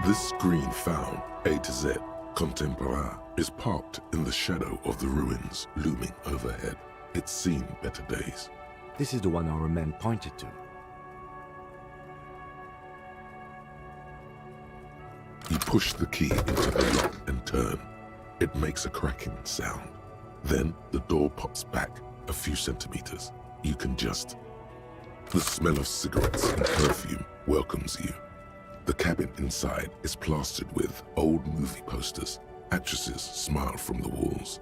This green found, A to Z, contemporain, is parked in the shadow of the ruins looming overhead. It's seen better days. This is the one our man pointed to. You push the key into the lock and turn. It makes a cracking sound. Then the door pops back a few centimeters. You can just... The smell of cigarettes and perfume welcomes you. The cabin inside is plastered with old movie posters. Actresses smile from the walls.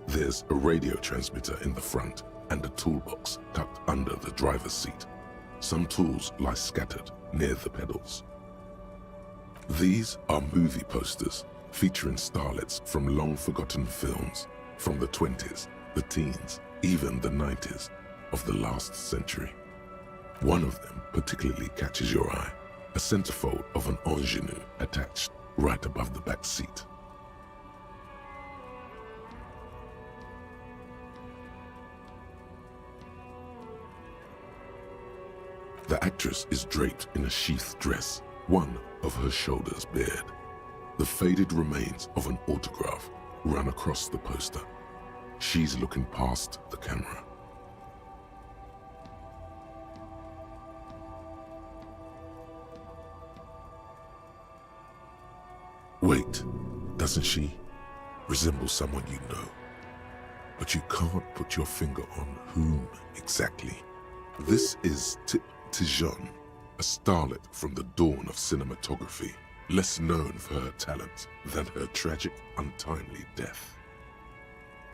There's a radio transmitter in the front and a toolbox tucked under the driver's seat. Some tools lie scattered near the pedals. These are movie posters featuring starlets from long-forgotten films from the 20s, the teens, even the 90s of the last century. One of them particularly catches your eye. A centerfold of an ingenue attached right above the back seat. The actress is draped in a sheath dress, one of her shoulders bared. The faded remains of an autograph run across the poster. She's looking past the camera. Wait, doesn't she resemble someone you know? But you can't put your finger on whom exactly. This is Tijon, a starlet from the dawn of cinematography, less known for her talent than her tragic, untimely death.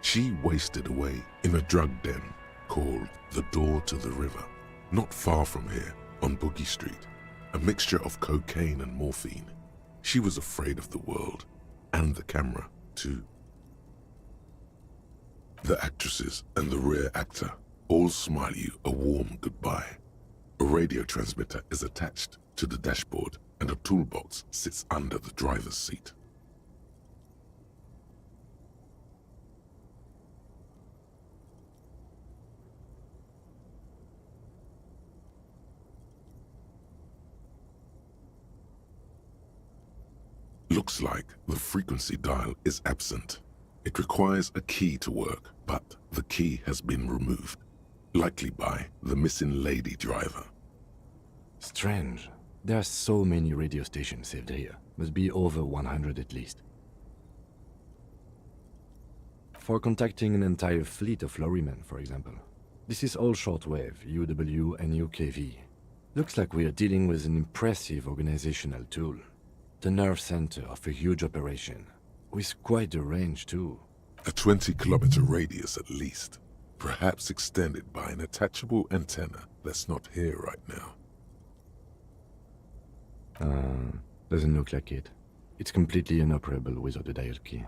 She wasted away in a drug den called the Door to the River, not far from here on Boogie Street, a mixture of cocaine and morphine. She was afraid of the world, and the camera, too. The actresses and the rear actor all smile you a warm goodbye. A radio transmitter is attached to the dashboard, and a toolbox sits under the driver's seat. Looks like the frequency dial is absent. It requires a key to work, but the key has been removed, likely by the missing lady driver. Strange. There are so many radio stations saved here. Must be over 100 at least. For contacting an entire fleet of lorrymen, for example. This is all shortwave, UW and UKV. Looks like we are dealing with an impressive organizational tool. The nerve center of a huge operation, with quite a range too. A 20-kilometer radius at least, perhaps extended by an attachable antenna that's not here right now. Doesn't look like it. It's completely inoperable without a dial key.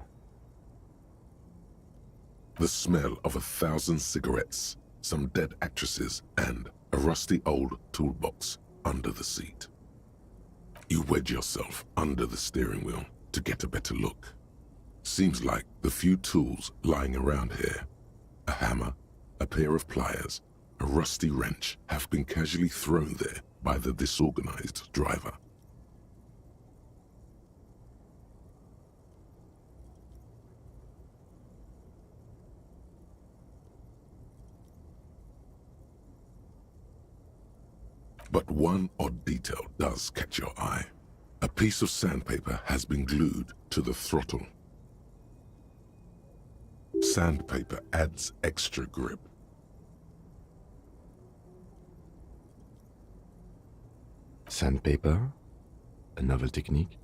The smell of 1,000 cigarettes, some dead actresses, and a rusty old toolbox under the seat. You wedge yourself under the steering wheel to get a better look. Seems like the few tools lying around here, a hammer, a pair of pliers, a rusty wrench, have been casually thrown there by the disorganized driver. But one odd detail does catch your eye. A piece of sandpaper has been glued to the throttle. Sandpaper adds extra grip. Sandpaper? A novel technique?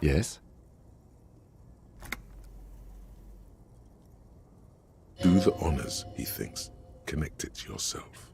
Yes? Do the honors, he thinks. Connect it yourself.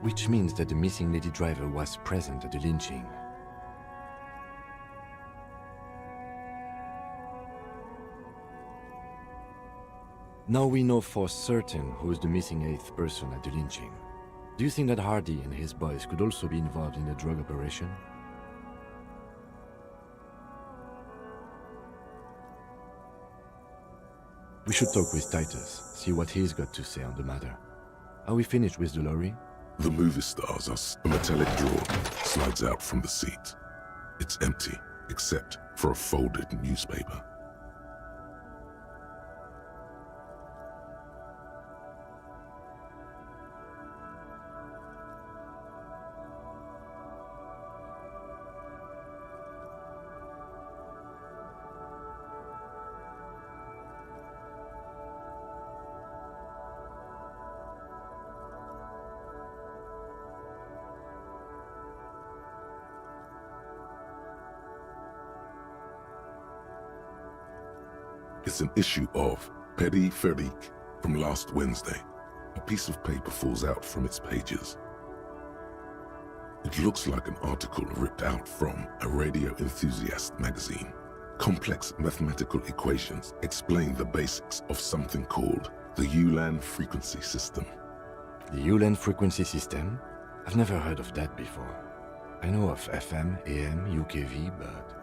Which means that the missing lady driver was present at the lynching. Now we know for certain who's the missing eighth person at the lynching. Do you think that Hardy and his boys could also be involved in the drug operation? We should talk with Titus, see what he's got to say on the matter. Are we finished with the lorry? The movie stars us. A metallic drawer slides out from the seat. It's empty, except for a folded newspaper. It's an issue of Peripherique from last Wednesday. A piece of paper falls out from its pages. It looks like an article ripped out from a radio enthusiast magazine. Complex mathematical equations explain the basics of something called the Ulan frequency system. The Ulan frequency system? I've never heard of that before. I know of FM, AM, UKV, but...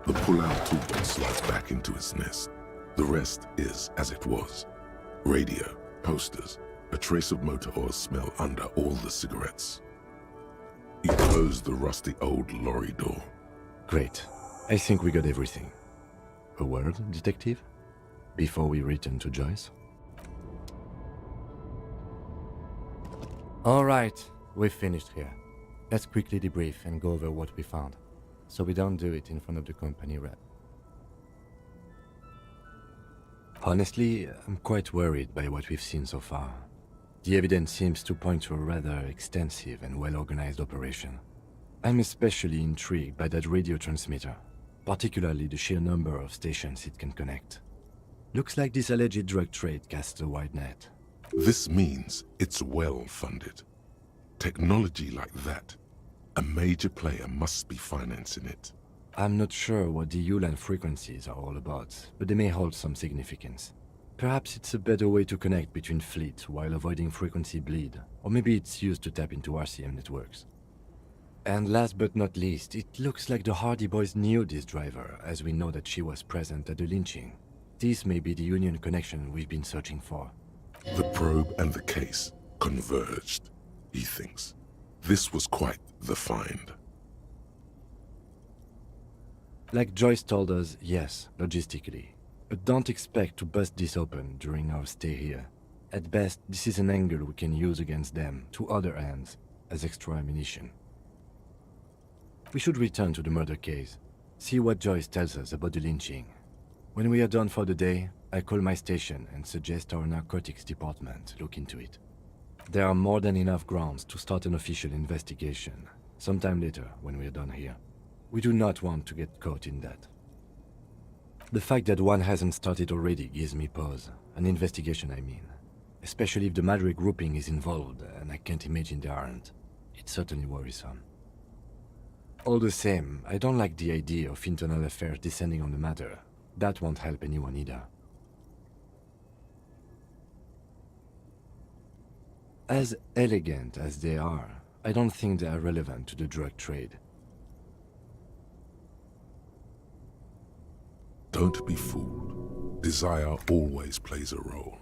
The pull-out toolbox slides back into its nest. The rest is as it was. Radio, posters, a trace of motor oil smell under all the cigarettes. You close the rusty old lorry door. Great. I think we got everything. A word, detective? Before we return to Joyce? Alright, we've finished here. Let's quickly debrief and go over what we found, so we don't do it in front of the company rep. Honestly, I'm quite worried by what we've seen so far. The evidence seems to point to a rather extensive and well-organized operation. I'm especially intrigued by that radio transmitter, particularly the sheer number of stations it can connect. Looks like this alleged drug trade casts a wide net. This means it's well-funded. Technology like that, a major player must be financing it. I'm not sure what the Ulan frequencies are all about, but they may hold some significance. Perhaps it's a better way to connect between fleets while avoiding frequency bleed, or maybe it's used to tap into RCM networks. And last but not least, it looks like the Hardy Boys knew this driver, as we know that she was present at the lynching. This may be the Union connection we've been searching for. The probe and the case converged, he thinks. This was quite the find. Like Joyce told us, yes, logistically. But don't expect to bust this open during our stay here. At best, this is an angle we can use against them, to other ends, as extra ammunition. We should return to the murder case, see what Joyce tells us about the lynching. When we are done for the day, I call my station and suggest our narcotics department look into it. There are more than enough grounds to start an official investigation, sometime later when we are done here. We do not want to get caught in that. The fact that one hasn't started already gives me pause, an investigation I mean. Especially if the Madre grouping is involved, and I can't imagine they aren't. It's certainly worrisome. All the same, I don't like the idea of internal affairs descending on the matter. That won't help anyone either. As elegant as they are, I don't think they are relevant to the drug trade. Don't be fooled. Desire always plays a role.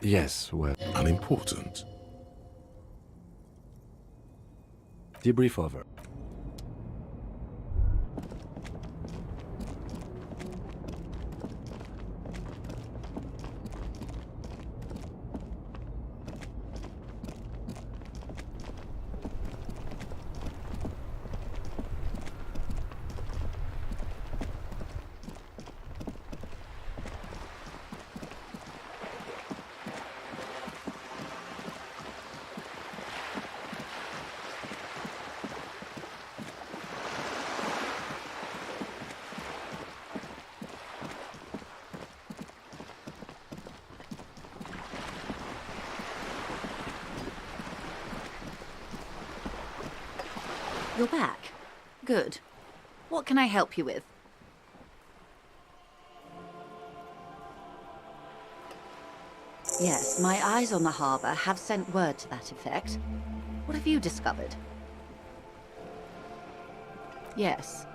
Yes, well, Unimportant. debrief over. You're back. Good. What can I help you with? Yes, my eyes on the harbour have sent word to that effect. What have you discovered? Yes.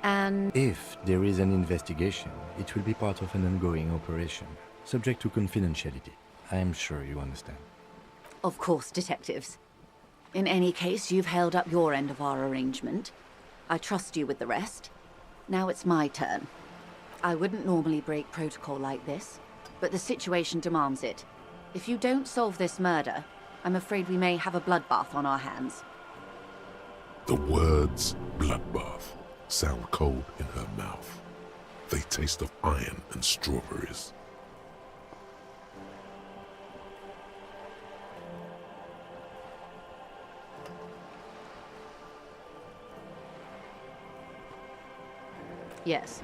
And... If there is an investigation, it will be part of an ongoing operation, subject to confidentiality. I am sure you understand. Of course, detectives. In any case, you've held up your end of our arrangement. I trust you with the rest. Now it's my turn. I wouldn't normally break protocol like this, but the situation demands it. If you don't solve this murder, I'm afraid we may have a bloodbath on our hands. The words bloodbath sound cold in her mouth. They taste of iron and strawberries. Yes.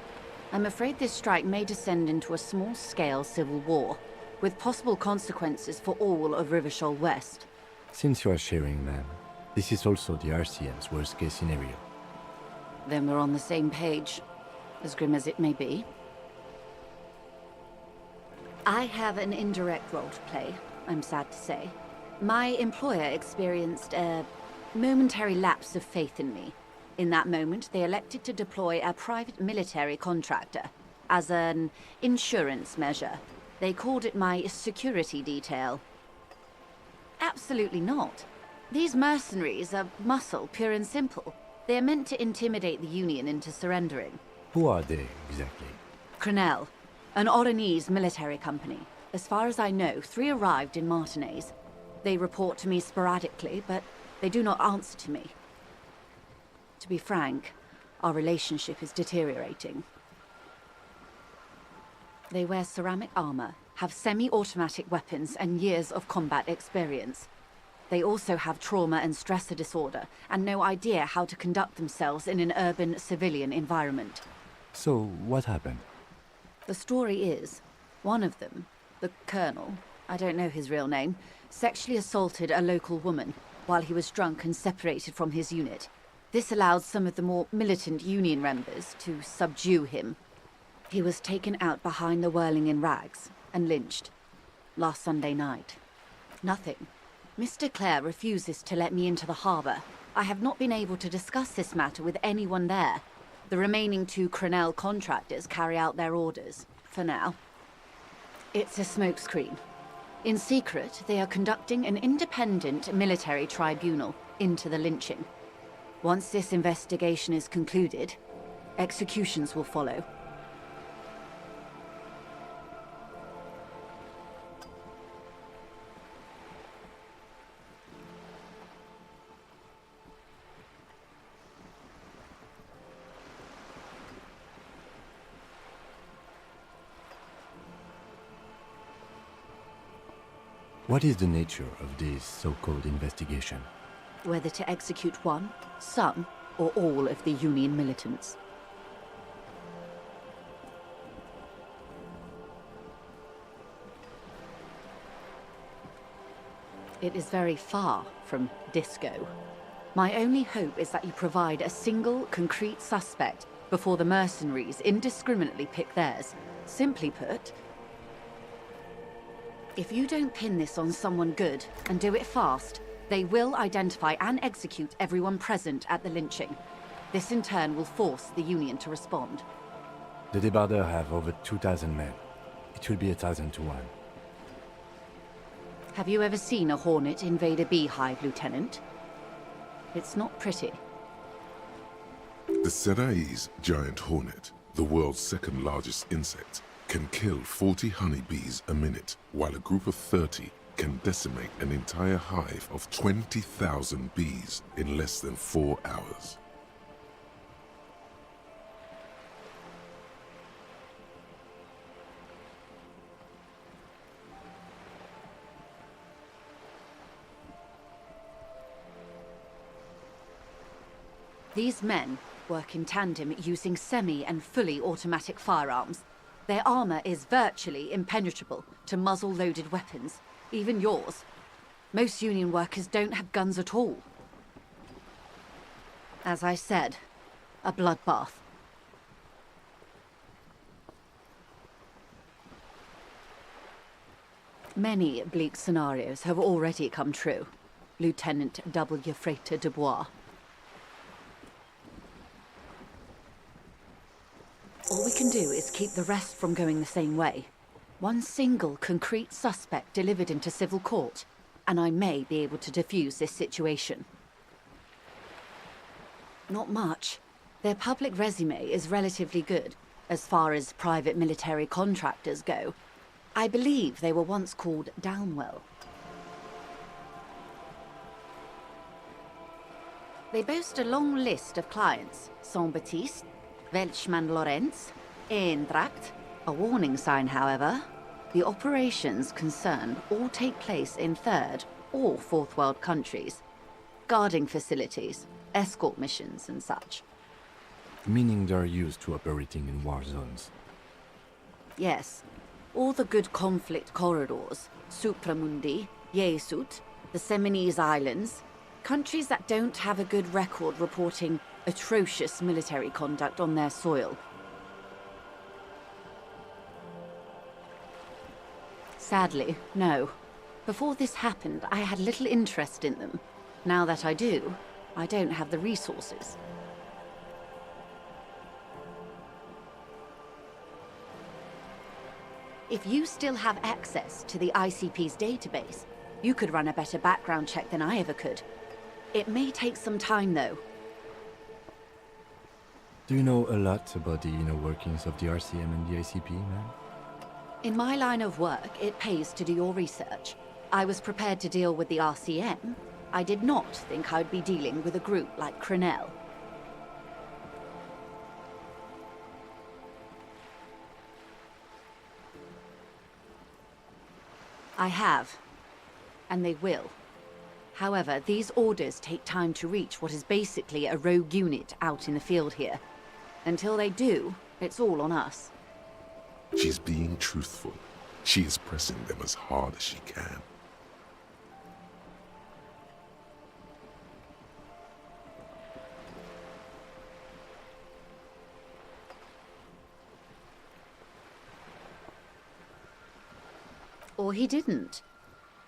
I'm afraid this strike may descend into a small-scale civil war, with possible consequences for all of Rivershoal West. Since you are sharing, ma'am, this is also the RCM's worst-case scenario. Then we're on the same page, as grim as it may be. I have an indirect role to play, I'm sad to say. My employer experienced a momentary lapse of faith in me. In that moment, they elected to deploy a private military contractor as an insurance measure. They called it my security detail. Absolutely not. These mercenaries are muscle, pure and simple. They are meant to intimidate the Union into surrendering. Who are they, exactly? Crenell, an Oranese military company. As far as I know, 3 arrived in Martinez. They report to me sporadically, but they do not answer to me. To be frank, our relationship is deteriorating. They wear ceramic armor, have semi-automatic weapons, and years of combat experience. They also have trauma and stressor disorder, and no idea how to conduct themselves in an urban civilian environment. So, what happened? The story is, one of them, the Colonel, I don't know his real name, sexually assaulted a local woman while he was drunk and separated from his unit. This allowed some of the more militant Union members to subdue him. He was taken out behind the whirling in rags and lynched last Sunday night. Nothing. Mr. Clare refuses to let me into the harbour. I have not been able to discuss this matter with anyone there. The remaining 2 Crenell contractors carry out their orders, for now. It's a smokescreen. In secret, they are conducting an independent military tribunal into the lynching. Once this investigation is concluded, executions will follow. What is the nature of this so-called investigation? Whether to execute one, some, or all of the Union militants. It is very far from disco. My only hope is that you provide a single, concrete suspect before the mercenaries indiscriminately pick theirs. Simply put, if you don't pin this on someone good and do it fast, they will identify and execute everyone present at the lynching. This in turn will force the Union to respond. The débardeurs have over 2,000 men. It will be 1,000 to 1. Have you ever seen a hornet invade a beehive, Lieutenant? It's not pretty. The Serai's giant hornet, the world's second largest insect, can kill 40 honeybees a minute, while a group of 30 can decimate an entire hive of 20,000 bees in less than 4 hours. These men work in tandem using semi- and fully automatic firearms. Their armor is virtually impenetrable to muzzle-loaded weapons, even yours. Most Union workers don't have guns at all. As I said, a bloodbath. Many bleak scenarios have already come true, Lieutenant W. Frater de Bois. All we can do is keep the rest from going the same way. One single concrete suspect delivered into civil court, and I may be able to defuse this situation. Not much. Their public resume is relatively good, as far as private military contractors go. I believe they were once called Downwell. They boast a long list of clients: Saint-Baptiste, Welchman Lorenz, Eintracht. A warning sign, however. The operations concerned all take place in third or fourth world countries. Guarding facilities, escort missions and such. Meaning they're used to operating in war zones. Yes. All the good conflict corridors, Supramundi, Yesut, the Seminese Islands, countries that don't have a good record reporting atrocious military conduct on their soil. Sadly, no. Before this happened, I had little interest in them. Now that I do, I don't have the resources. If you still have access to the ICP's database, you could run a better background check than I ever could. It may take some time, though. Do you know a lot about the inner workings of the RCM and the ICP, ma'am? In my line of work, it pays to do your research. I was prepared to deal with the RCM. I did not think I'd be dealing with a group like Crenel. I have, and they will. However, these orders take time to reach what is basically a rogue unit out in the field here. Until they do, it's all on us. She's being truthful. She is pressing them as hard as she can. Or he didn't.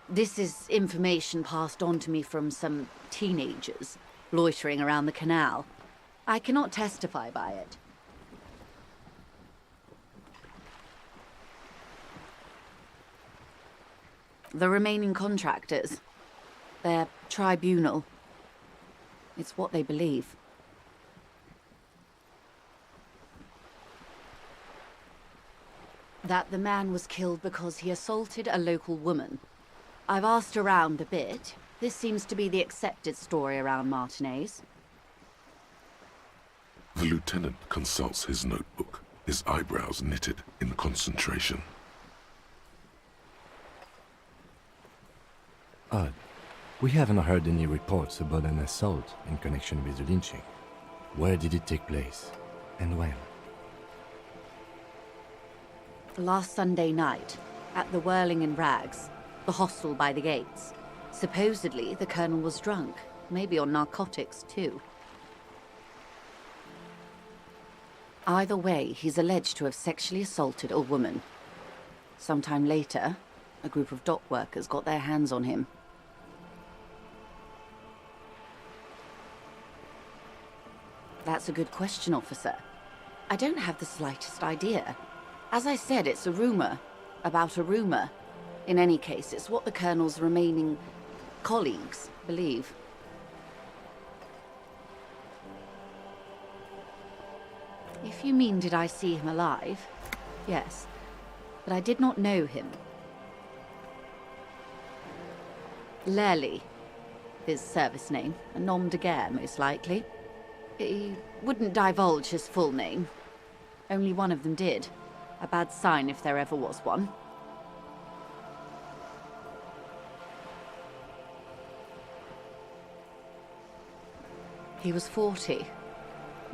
This is information passed on to me from some teenagers loitering around the canal. I cannot testify by it. The remaining contractors, their tribunal. It's what they believe. That the man was killed because he assaulted a local woman. I've asked around a bit. This seems to be the accepted story around Martinez. The lieutenant consults his notebook, his eyebrows knitted in concentration. Odd. We haven't heard any reports about an assault in connection with the lynching. Where did it take place? And when? Last Sunday night, at the Whirling in Rags, the hostel by the gates. Supposedly, the colonel was drunk, maybe on narcotics too. Either way, he's alleged to have sexually assaulted a woman. Sometime later, a group of dock workers got their hands on him. That's a good question, officer. I don't have the slightest idea. As I said, it's a rumor. About a rumor. In any case, it's what the Colonel's remaining colleagues believe. If you mean did I see him alive, yes, but I did not know him. Lely, his service name, a nom de guerre most likely. He wouldn't divulge his full name. Only one of them did. A bad sign if there ever was one. He was 40,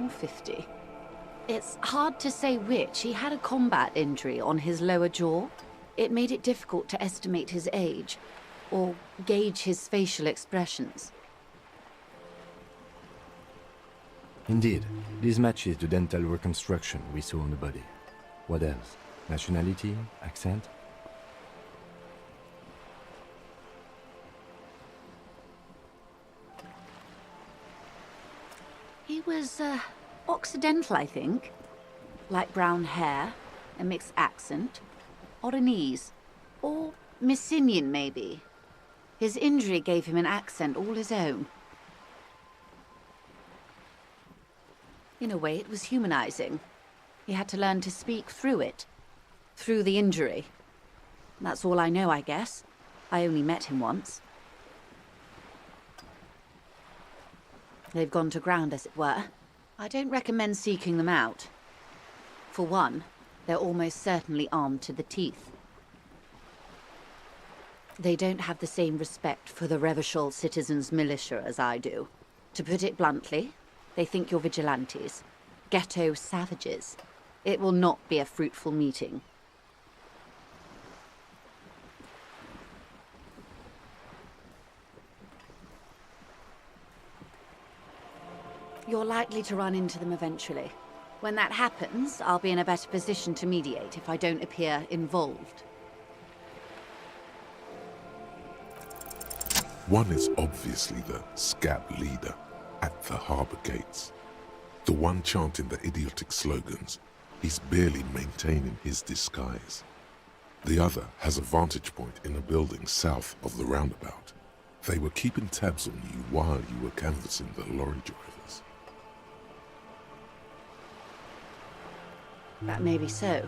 or 50. It's hard to say which. He had a combat injury on his lower jaw. It made it difficult to estimate his age, or gauge his facial expressions. Indeed, this matches the dental reconstruction we saw on the body. What else? Nationality? Accent? He was, Occidental, I think. Light brown hair, a mixed accent, Oranese, or Messinian, maybe. His injury gave him an accent all his own. In a way, it was humanizing. He had to learn to speak through it, through the injury. That's all I know, I guess. I only met him once. They've gone to ground, as it were. I don't recommend seeking them out. For one, they're almost certainly armed to the teeth. They don't have the same respect for the Revachol citizens' militia as I do. To put it bluntly, they think you're vigilantes, ghetto savages. It will not be a fruitful meeting. You're likely to run into them eventually. When that happens, I'll be in a better position to mediate if I don't appear involved. One is obviously the scab leader at the harbour gates. The one chanting the idiotic slogans. He's barely maintaining his disguise. The other has a vantage point in a building south of the roundabout. They were keeping tabs on you while you were canvassing the lorry drivers. That may be so.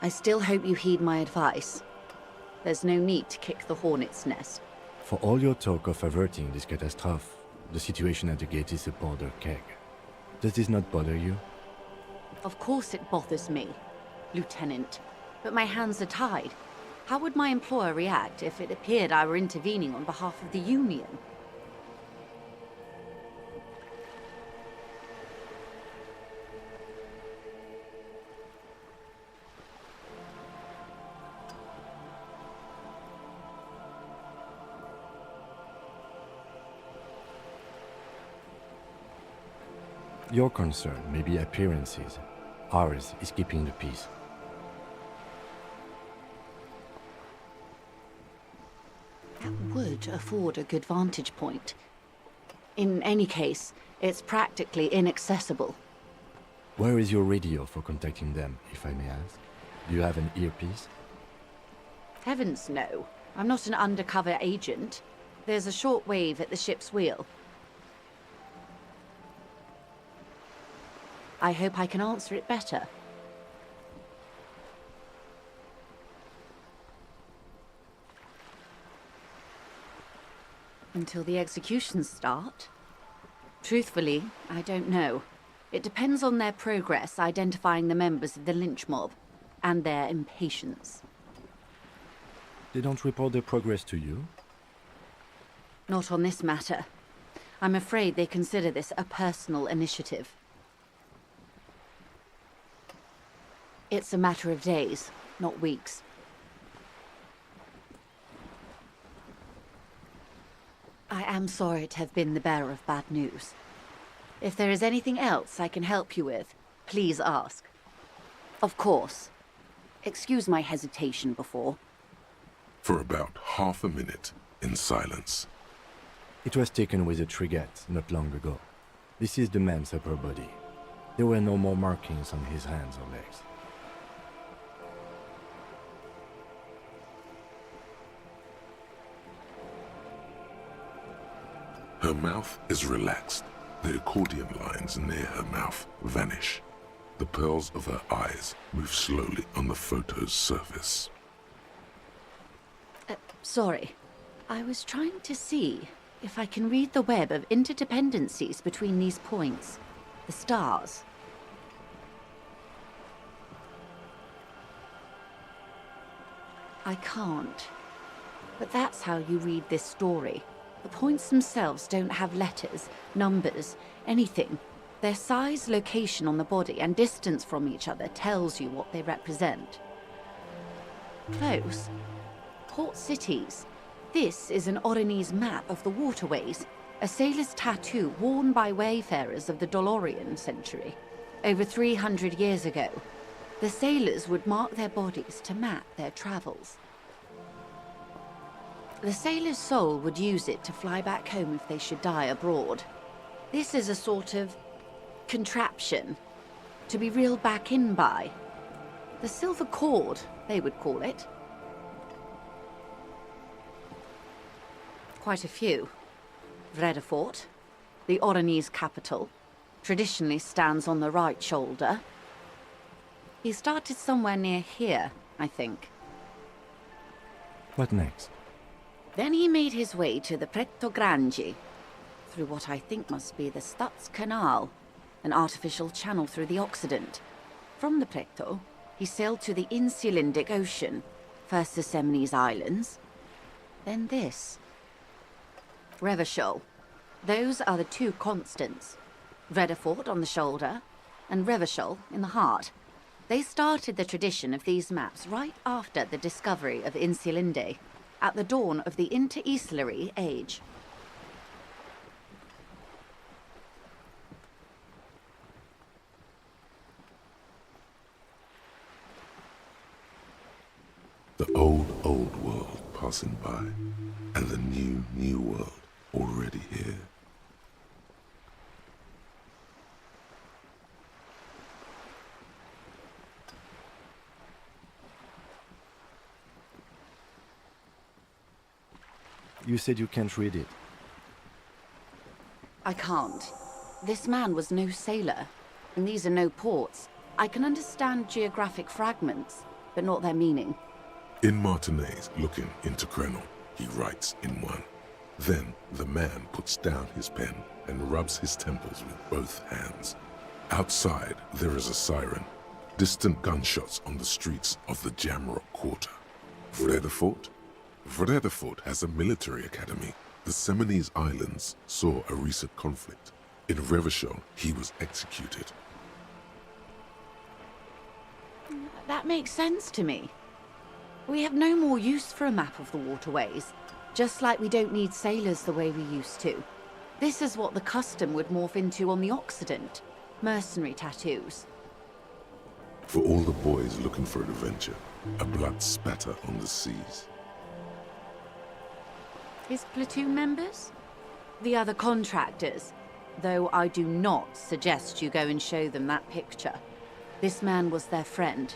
I still hope you heed my advice. There's no need to kick the hornet's nest. For all your talk of averting this catastrophe, the situation at the gate is a powder keg. Does this not bother you? Of course it bothers me, Lieutenant. But my hands are tied. How would my employer react if it appeared I were intervening on behalf of the Union? Your concern may be appearances. Ours is keeping the peace. That would afford a good vantage point. In any case, it's practically inaccessible. Where is your radio for contacting them, if I may ask? Do you have an earpiece? Heavens no. I'm not an undercover agent. There's a shortwave at the ship's wheel. I hope I can answer it better. Until the executions start? Truthfully, I don't know. It depends on their progress identifying the members of the lynch mob, and their impatience. They don't report their progress to you? Not on this matter. I'm afraid they consider this a personal initiative. It's a matter of days, not weeks. I am sorry to have been the bearer of bad news. If there is anything else I can help you with, please ask. Of course. Excuse my hesitation before. For about half a minute, in silence. It was taken with a trigette not long ago. This is the man's upper body. There were no more markings on his hands or legs. Her mouth is relaxed. The accordion lines near her mouth vanish. The pearls of her eyes move slowly on the photo's surface. Sorry. I was trying to see if I can read the web of interdependencies between these points. The stars. I can't. But that's how you read this story. The points themselves don't have letters, numbers, anything. Their size, location on the body, and distance from each other tells you what they represent. Close. Port cities. This is an Oronese map of the waterways, a sailor's tattoo worn by wayfarers of the Dolorian century. Over 300 years ago, the sailors would mark their bodies to map their travels. The sailor's soul would use it to fly back home if they should die abroad. This is a sort of contraption to be reeled back in by. The silver cord, they would call it. Quite a few. Vredefort, the Oronese capital, traditionally stands on the right shoulder. He started somewhere near here, I think. What next? Then he made his way to the Pretto Grande, through what I think must be the Stutz Canal, an artificial channel through the Occident. From the Pretto, he sailed to the Insulindic Ocean, first the Semnes Islands, then this. Revachol. Those are the two constants. Vredefort on the shoulder, and Revachol in the heart. They started the tradition of these maps right after the discovery of Insulinde, at the dawn of the Interinsulary Age. The old world passing by, and the new world already here. You said you can't read it. I can't. This man was no sailor, and these are no ports. I can understand geographic fragments, but not their meaning. In Martinez, looking into Krenel, he writes in one. Then the man puts down his pen and rubs his temples with both hands. Outside, there is a siren. Distant gunshots on the streets of the Jamrock Quarter. Vredefort? Vredefort has a military academy. The Semnes Islands saw a recent conflict. In Revachol, he was executed. That makes sense to me. We have no more use for a map of the waterways, just like we don't need sailors the way we used to. This is what the custom would morph into on the Occident. Mercenary tattoos. For all the boys looking for an adventure, a blood spatter on the seas. His platoon members? The other contractors. Though I do not suggest you go and show them that picture. This man was their friend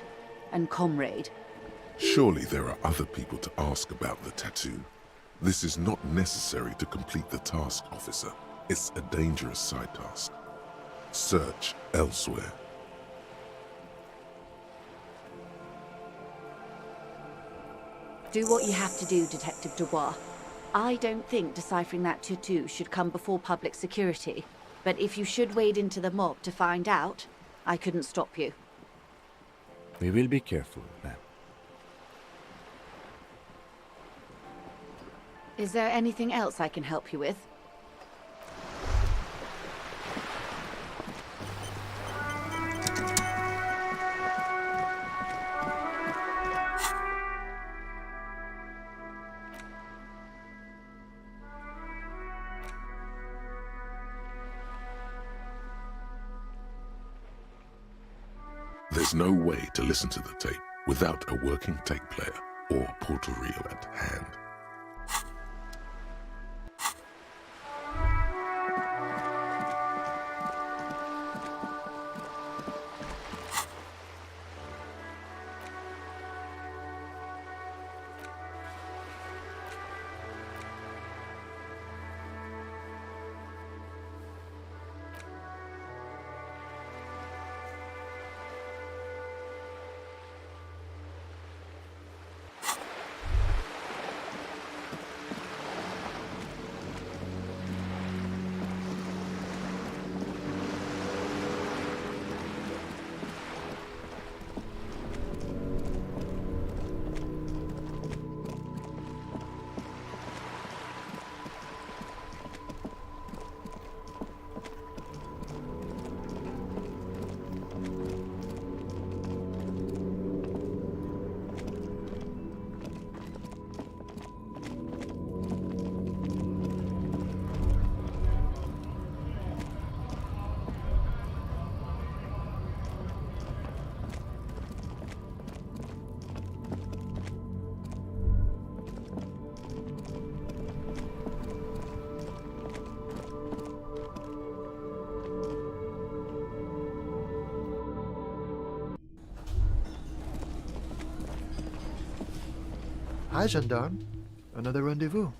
and comrade. Surely there are other people to ask about the tattoo. This is not necessary to complete the task, officer. It's a dangerous side task. Search elsewhere. Do what you have to do, Detective Dubois. I don't think deciphering that tattoo should come before public security. But if you should wade into the mob to find out, I couldn't stop you. We will be careful, ma'am. Is there anything else I can help you with? There's no way to listen to the tape without a working tape player or portal reel at hand. Hi, gendarme. Another rendezvous.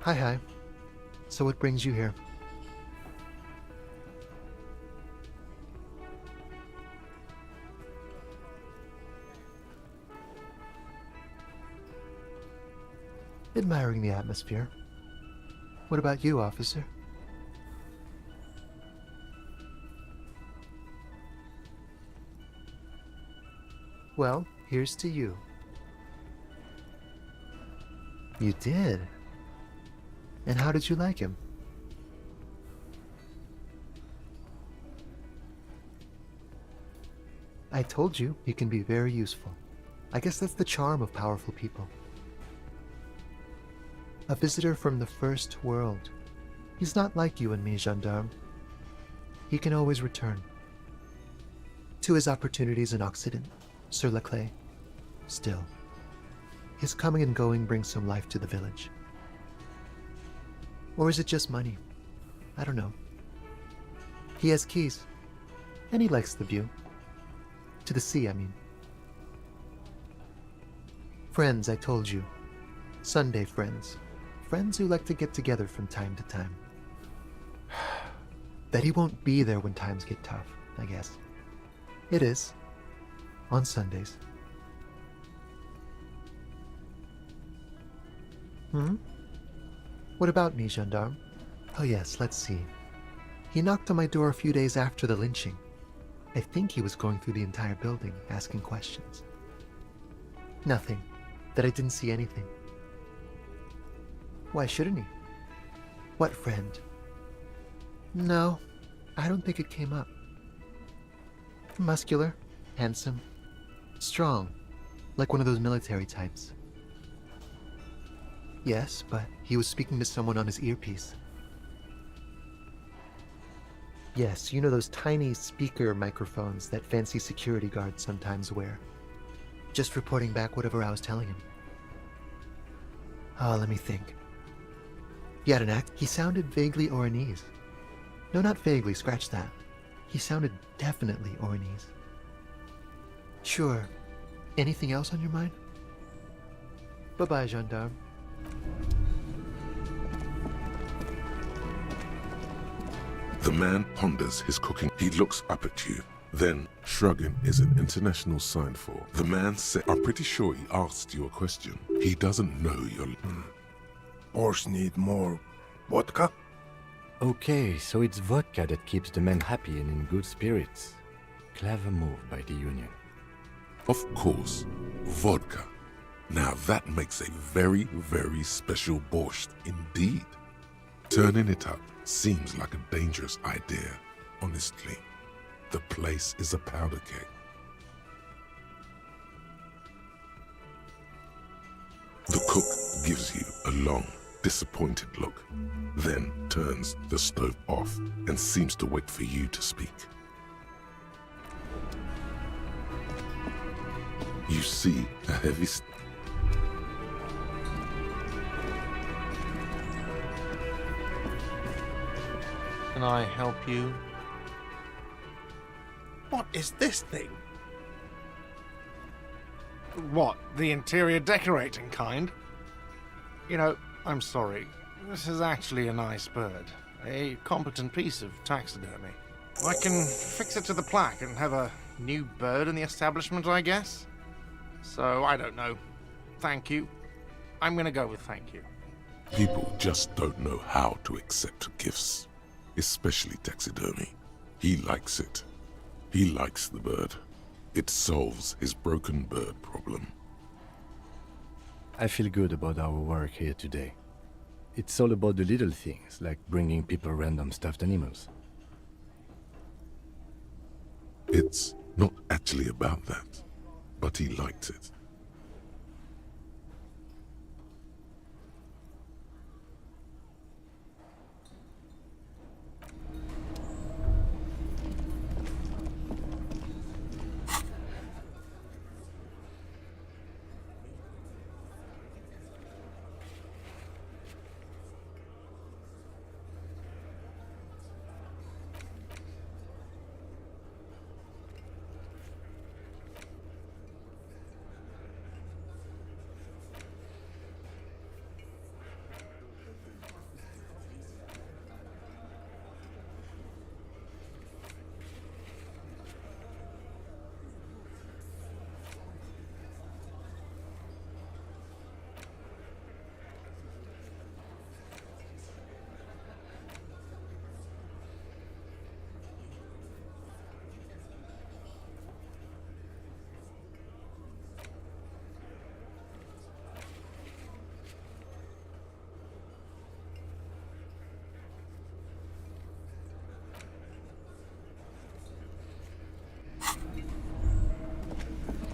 Hi. So what brings you here? Admiring the atmosphere. What about you, officer? Well, here's to you. You did? And how did you like him? I told you, he can be very useful. I guess that's the charm of powerful people. A visitor from the first world. He's not like you and me, gendarme. He can always return. To his opportunities in Occident, sur la clé. Still, his coming and going brings some life to the village. Or is it just money? I don't know. He has keys, and he likes the view. To the sea, I mean. Friends, I told you. Sunday friends. Friends who like to get together from time to time. That he won't be there when times get tough, I guess. It is. On Sundays. What about me, gendarme? Oh yes, let's see. He knocked on my door a few days after the lynching. I think he was going through the entire building, asking questions. Nothing. That I didn't see anything. Why shouldn't he? What friend? No, I don't think it came up. Muscular, handsome, strong, like one of those military types. Yes, but he was speaking to someone on his earpiece. Yes, you know those tiny speaker microphones that fancy security guards sometimes wear. Just reporting back whatever I was telling him. Oh, let me think. He had an act. He sounded vaguely Oranese. No, not vaguely, scratch that. He sounded definitely Oranese. Sure. Anything else on your mind? Bye-bye, gendarme. The man ponders his cooking. He looks up at you. Then, shrugging is an international sign for. The man said, I'm pretty sure he asked you a question. He doesn't know you're... Horse need more vodka? Okay, so it's vodka that keeps the men happy and in good spirits. Clever move by the Union. Of course, vodka. Now that makes a very, very special borscht indeed. Turning it up seems like a dangerous idea, honestly. The place is a powder keg. The cook gives you a long, disappointed look, then turns the stove off and seems to wait for you to speak. You see a heavy... Can I help you? What is this thing? What, the interior decorating kind? You know, I'm sorry. This is actually a nice bird. A competent piece of taxidermy. I can fix it to the plaque and have a new bird in the establishment, I guess? So, I don't know. Thank you. I'm gonna go with thank you. People just don't know how to accept gifts, especially taxidermy. He likes it. He likes the bird. It solves his broken bird problem. I feel good about our work here today. It's all about the little things, like bringing people random stuffed animals. It's not actually about that, but he liked it.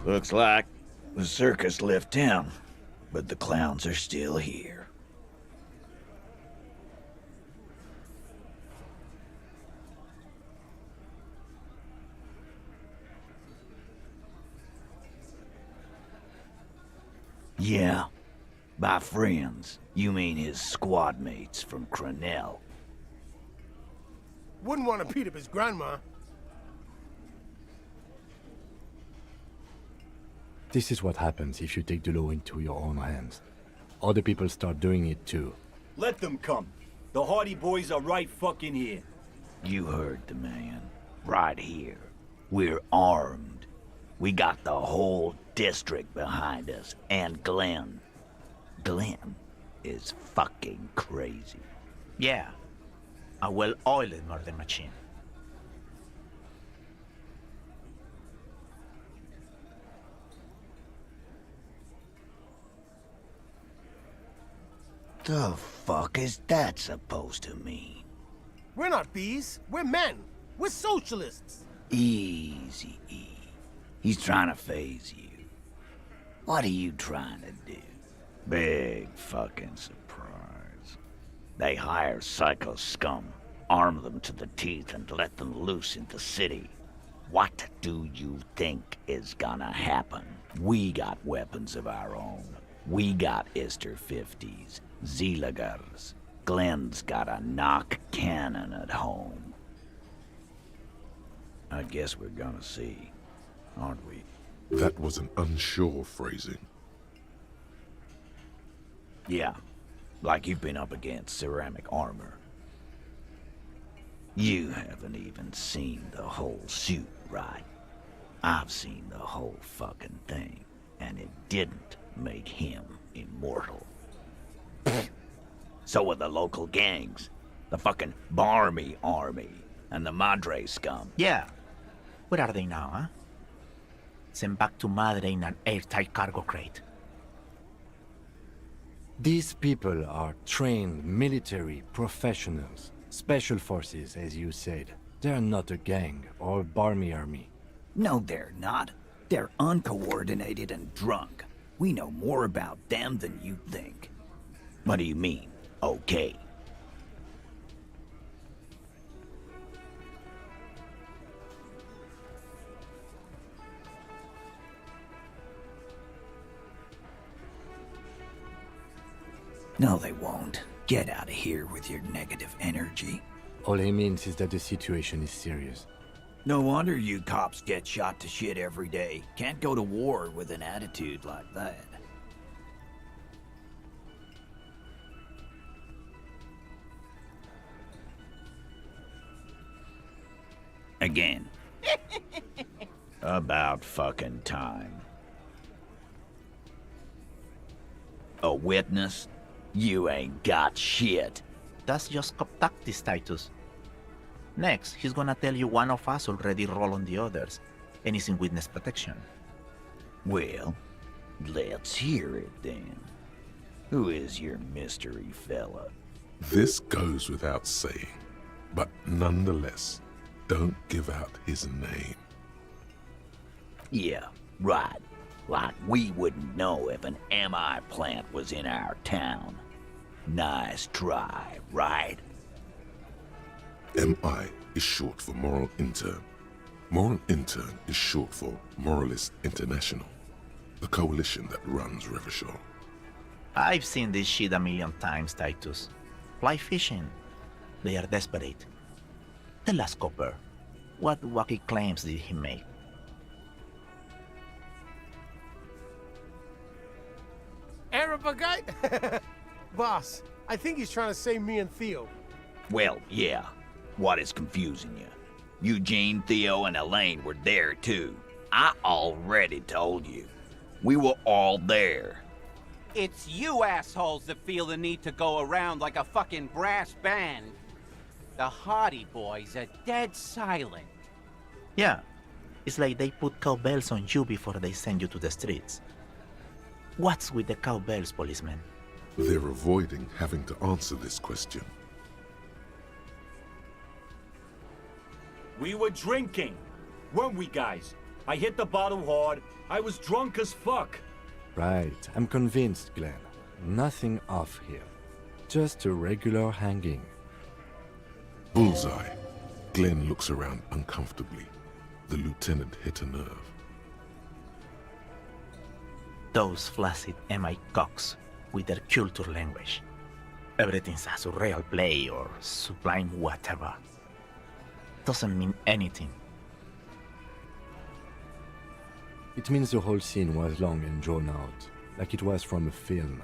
Looks like the circus left town, but the clowns are still here. Yeah, by friends, you mean his squad mates from Cronell. Wouldn't want to beat up his grandma. This is what happens if you take the law into your own hands. Other people start doing it too. Let them come. The Hardy Boys are right fucking here. You heard the man. Right here. We're armed. We got the whole district behind us, and Glenn. Glenn is fucking crazy. Yeah. A well-oiled murder machine. The fuck is that supposed to mean? We're not bees. We're men. We're socialists. Easy, E. He's trying to phase you. What are you trying to do? Big fucking surprise. They hire psycho scum, arm them to the teeth, and let them loose in the city. What do you think is gonna happen? We got weapons of our own. We got Ister 50s, Zeelagers. Glenn's got a knock cannon at home. I guess we're gonna see, aren't we? That was an unsure phrasing. Yeah, like you've been up against ceramic armor. You haven't even seen the whole suit, right? I've seen the whole fucking thing, and it didn't make him immortal. So are the local gangs, the fucking Barmy army, and the Madre scum. Yeah. Where are they now, huh? Sent back to Madre in an airtight cargo crate. These people are trained military professionals, special forces, as you said. They're not a gang or Barmy army. No, they're not. They're uncoordinated and drunk. We know more about them than you think. What do you mean, okay? No, they won't. Get out of here with your negative energy. All he means is that the situation is serious. No wonder you cops get shot to shit every day. Can't go to war with an attitude like that. Again. About fucking time. A witness? You ain't got shit. That's just cop tactics, Titus. Next, he's gonna tell you one of us already rolled on the others, and is in witness protection. Well, let's hear it then. Who is your mystery fella? This goes without saying, but nonetheless, don't give out his name. Yeah, right. Like we wouldn't know if an MI plant was in our town. Nice try, right? MI is short for Moral Intern. Moral Intern is short for Moralist International, the coalition that runs Revachol. I've seen this shit a million times, Titus. Fly fishing. They are desperate. Tell us, Copper, what wacky claims did he make? Arab guy? Boss, I think he's trying to save me and Theo. Well, yeah. What is confusing you? Eugene, Theo, and Elaine were there too. I already told you. We were all there. It's you assholes that feel the need to go around like a fucking brass band. The Hardy Boys are dead silent. Yeah, it's like they put cowbells on you before they send you to the streets. What's with the cowbells, policeman? They're avoiding having to answer this question. We were drinking, weren't we, guys? I hit the bottle hard. I was drunk as fuck. Right, I'm convinced, Glenn. Nothing off here. Just a regular hanging. Bullseye. Glenn looks around uncomfortably. The lieutenant hit a nerve. Those flaccid MI cocks with their culture language. Everything's a surreal play or sublime whatever. Doesn't mean anything. It means the whole scene was long and drawn out, like it was from a film.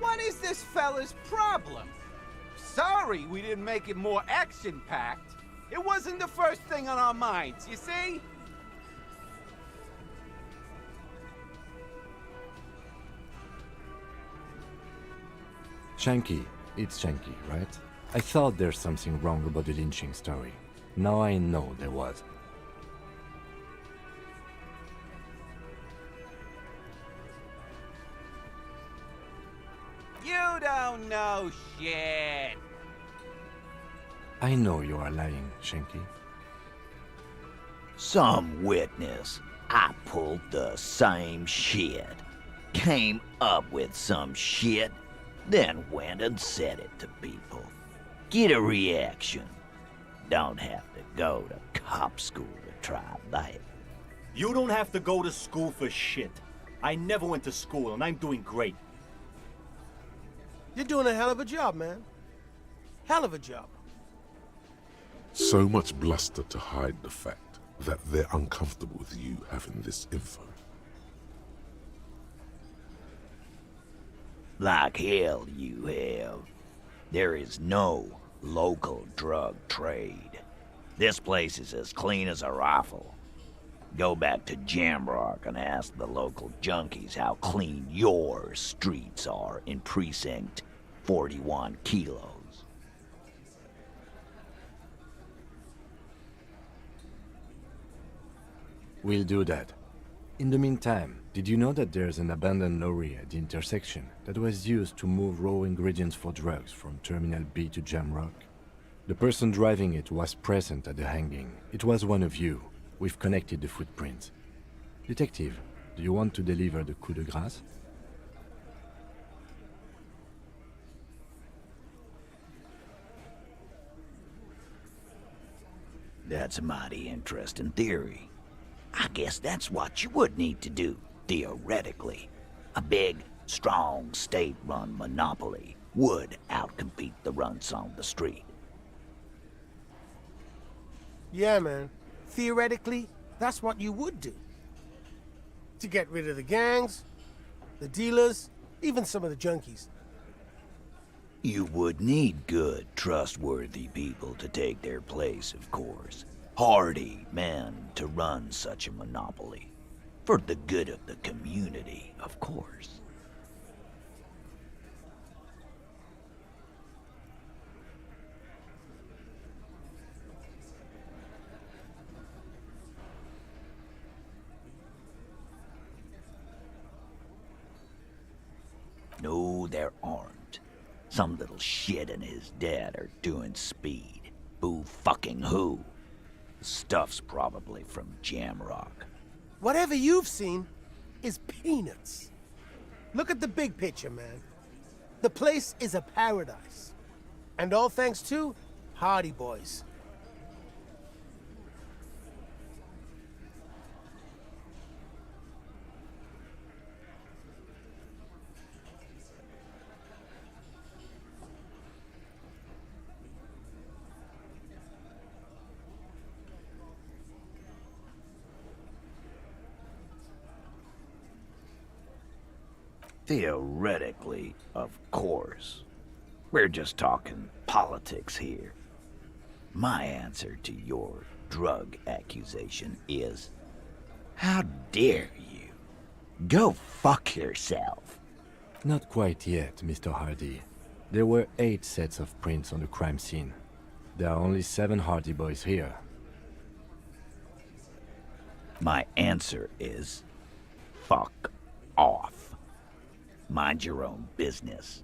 What is this fella's problem? Sorry we didn't make it more action-packed. It wasn't the first thing on our minds, you see? Shanky. It's Shanky, right? I thought there's something wrong about the lynching story. Now I know there was. You don't know shit. I know you are lying, Shanky. Some witness. I pulled the same shit. Came up with some shit, then went and said it to people. Get a reaction. Don't have to go to cop school to try that. You don't have to go to school for shit. I never went to school, and I'm doing great. You're doing a hell of a job, man. Hell of a job. So much bluster to hide the fact that they're uncomfortable with you having this info. Like hell you have. There is no local drug trade. This place is as clean as a rifle. Go back to Jamrock and ask the local junkies how clean your streets are in Precinct 41 Kilos. We'll do that. In the meantime, did you know that there's an abandoned lorry at the intersection that was used to move raw ingredients for drugs from Terminal B to Jamrock? The person driving it was present at the hanging. It was one of you. We've connected the footprints. Detective, do you want to deliver the coup de grâce? That's a mighty interesting theory. I guess that's what you would need to do, theoretically. A big, strong, state-run monopoly would outcompete the runts on the street. Yeah, man. Theoretically, that's what you would do. To get rid of the gangs, the dealers, even some of the junkies. You would need good, trustworthy people to take their place, of course. Hardy men to run such a monopoly. For the good of the community, of course. No, there aren't. Some little shit and his dad are doing speed. Who fucking who? The stuff's probably from Jamrock. Whatever you've seen is peanuts. Look at the big picture, man. The place is a paradise. And all thanks to Hardy Boys. Theoretically, of course. We're just talking politics here. My answer to your drug accusation is, how dare you? Go fuck yourself. Not quite yet, Mr. Hardy. There were 8 sets of prints on the crime scene. There are only 7 Hardy Boys here. My answer is, fuck off. Mind your own business.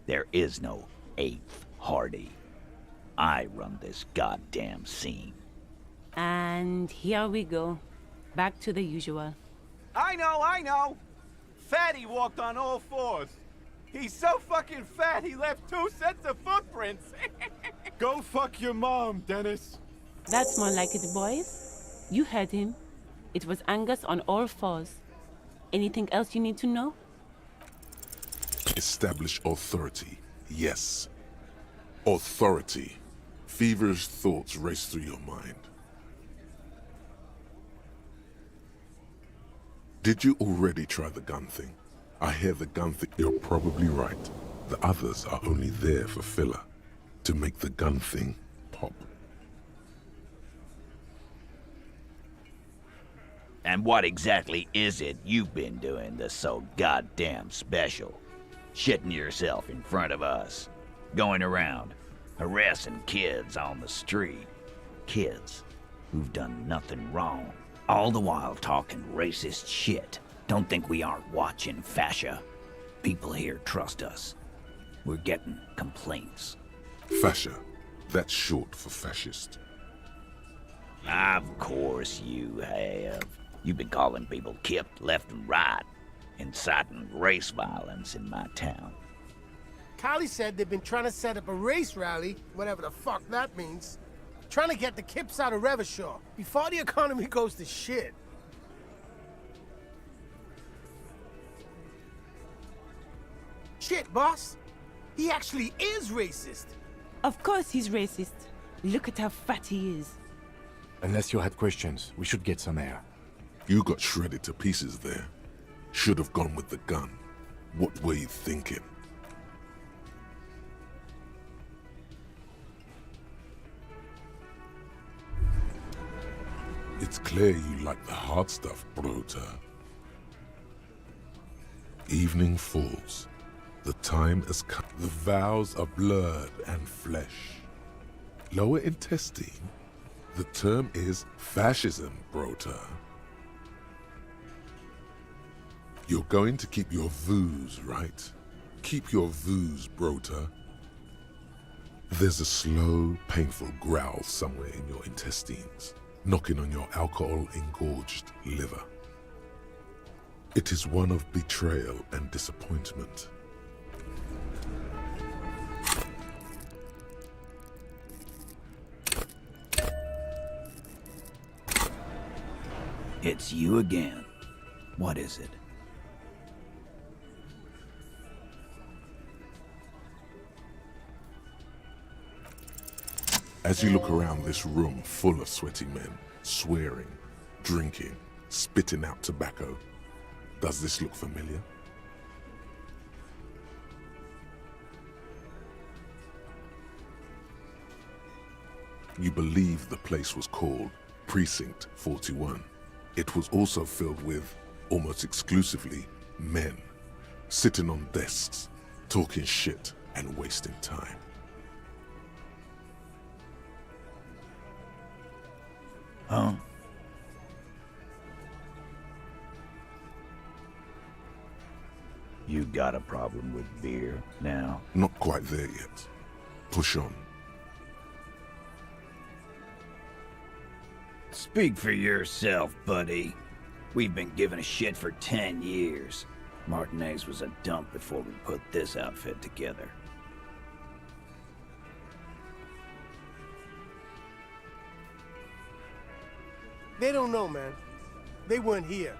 There is no 8th Hardy. I run this goddamn scene. And here we go. Back to the usual. I know! Fatty walked on all 4s. He's so fucking fat he left 2 sets of footprints. Go fuck your mom, Dennis. That's more like it, boys. You heard him. It was Angus on all 4s. Anything else you need to know? Establish authority. Yes. Authority. Feverish thoughts race through your mind. Did you already try the gun thing? I hear the gun thing. You're probably right. The others are only there for filler. To make the gun thing pop. And what exactly is it you've been doing that's so goddamn special? Shitting yourself in front of us. Going around, harassing kids on the street. Kids who've done nothing wrong. All the while talking racist shit. Don't think we aren't watching, Fascia. People here trust us. We're getting complaints. Fascia. That's short for fascist. Of course you have. You've been calling people kipped left and right, inciting race violence in my town. Kylie said they've been trying to set up a race rally, whatever the fuck that means. Trying to get the kips out of Revachol before the economy goes to shit. Shit, boss. He actually is racist. Of course he's racist. Look at how fat he is. Unless you had questions, we should get some air. You got shredded to pieces there. Should have gone with the gun. What were you thinking? It's clear you like the hard stuff, Brota. Evening falls. The time has come. The vows are blurred and flesh. Lower intestine. The term is fascism, Brota. You're going to keep your views, right? Keep your views, Brota. There's a slow, painful growl somewhere in your intestines, knocking on your alcohol-engorged liver. It is one of betrayal and disappointment. It's you again. What is it? As you look around this room full of sweaty men, swearing, drinking, spitting out tobacco, does this look familiar? You believe the place was called Precinct 41. It was also filled with, almost exclusively, men, sitting on desks, talking shit and wasting time. Huh? You got a problem with beer now? Not quite there yet. Push on. Speak for yourself, buddy. We've been giving a shit for 10 years. Martinez was a dump before we put this outfit together. They don't know, man. They weren't here.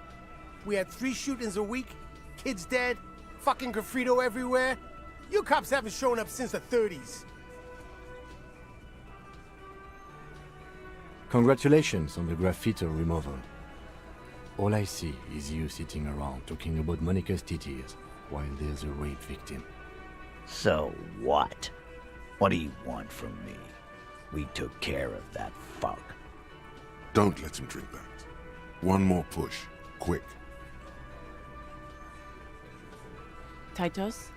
We had 3 shootings a week, kids dead, fucking graffito everywhere. You cops haven't shown up since the 30s. Congratulations on the graffito removal. All I see is you sitting around talking about Monica's titties while there's a rape victim. So what? What do you want from me? We took care of that fuck. Don't let him drink that. One more push, quick. Titus?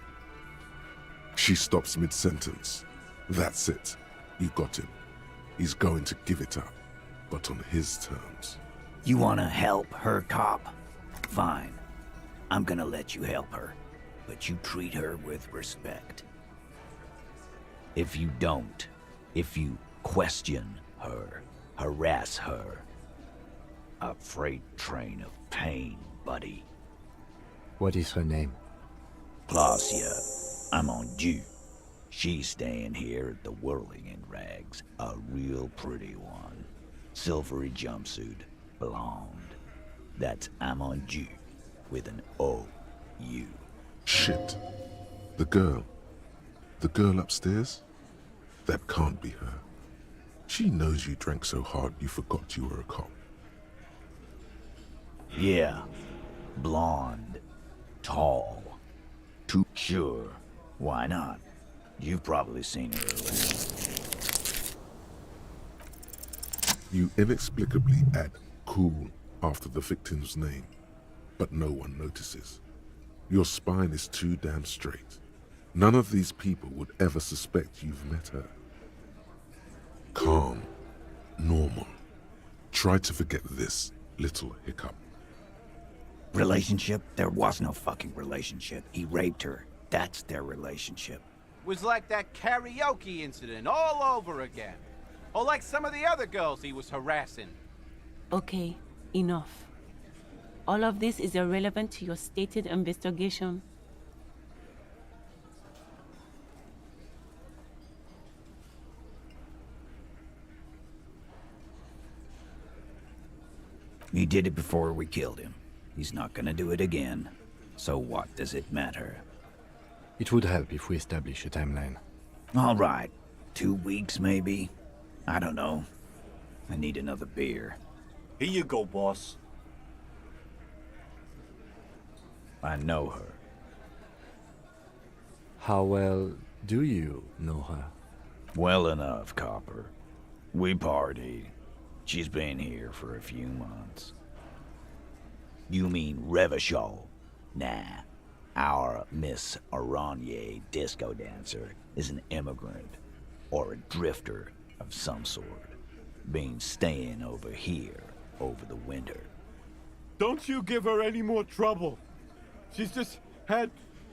She stops mid-sentence. That's it. You got him. He's going to give it up, but on his terms. You wanna help her cop? Fine. I'm gonna let you help her, but you treat her with respect. If you don't, if you question her, harass her, a freight train of pain, buddy. What is her name? Placia, I'm on due. She's staying here at the Whirling in Rags, a real pretty one. Silvery jumpsuit, blonde. That's Amonju, with an O-U. Shit. The girl. The girl upstairs? That can't be her. She knows you drank so hard you forgot you were a cop. Yeah. Blonde. Tall. Too sure. Why not? You've probably seen her around. You inexplicably add cool after the victim's name, but no one notices. Your spine is too damn straight. None of these people would ever suspect you've met her. Calm. Normal. Try to forget this little hiccup. Relationship? There was no fucking relationship. He raped her. That's their relationship. Was like that karaoke incident all over again. Or like some of the other girls he was harassing. Okay, enough. All of this is irrelevant to your stated investigation. He did it before we killed him. He's not gonna do it again. So what does it matter? It would help if we establish a timeline. All right. 2 weeks, maybe? I don't know. I need another beer. Here you go, boss. I know her. How well do you know her? Well enough, Copper. We partied. She's been here for a few months. You mean Revachol? Nah. Our Miss Aranye disco dancer is an immigrant, or a drifter of some sort, been staying over here over the winter. Don't you give her any more trouble. She's just had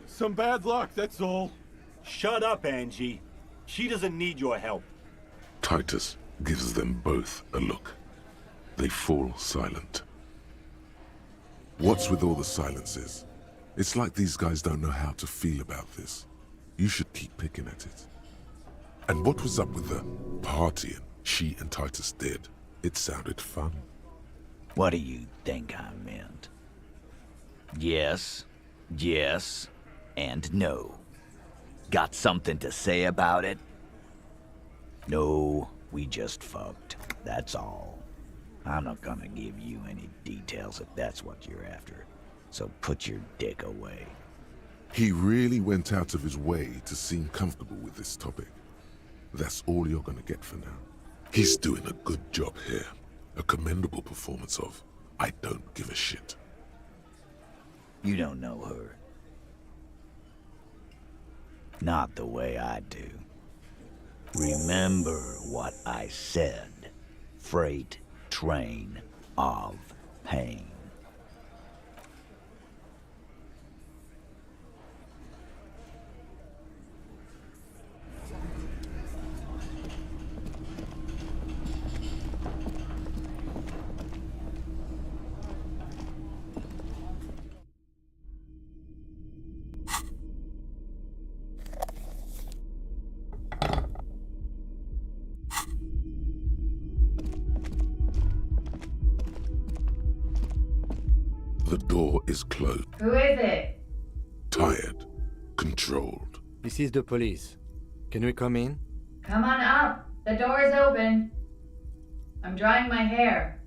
some bad luck, that's all. Shut up, Angie. She doesn't need your help. Titus gives them both a look. They fall silent. What's with all the silences? It's like these guys don't know how to feel about this. You should keep picking at it. And what was up with the partying she and Titus did? It sounded fun. What do you think I meant? Yes, yes, and no. Got something to say about it? No, we just fucked. That's all. I'm not gonna give you any details if that's what you're after. So put your dick away. He really went out of his way to seem comfortable with this topic. That's all you're gonna get for now. He's doing a good job here. A commendable performance of, I don't give a shit. You don't know her. Not the way I do. Remember what I said. Freight train of pain. The door is closed. Who is it? Tired. Controlled. This is the police. Can we come in? Come on up. The door is open. I'm drying my hair.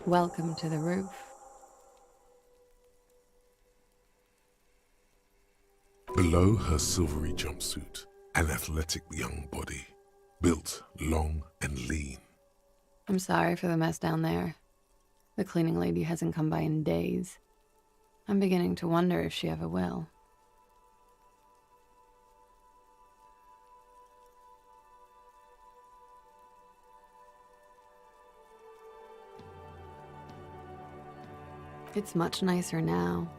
Welcome to the roof. Below her silvery jumpsuit, an athletic young body, built long and lean. I'm sorry for the mess down there. The cleaning lady hasn't come by in days. I'm beginning to wonder if she ever will. It's much nicer now.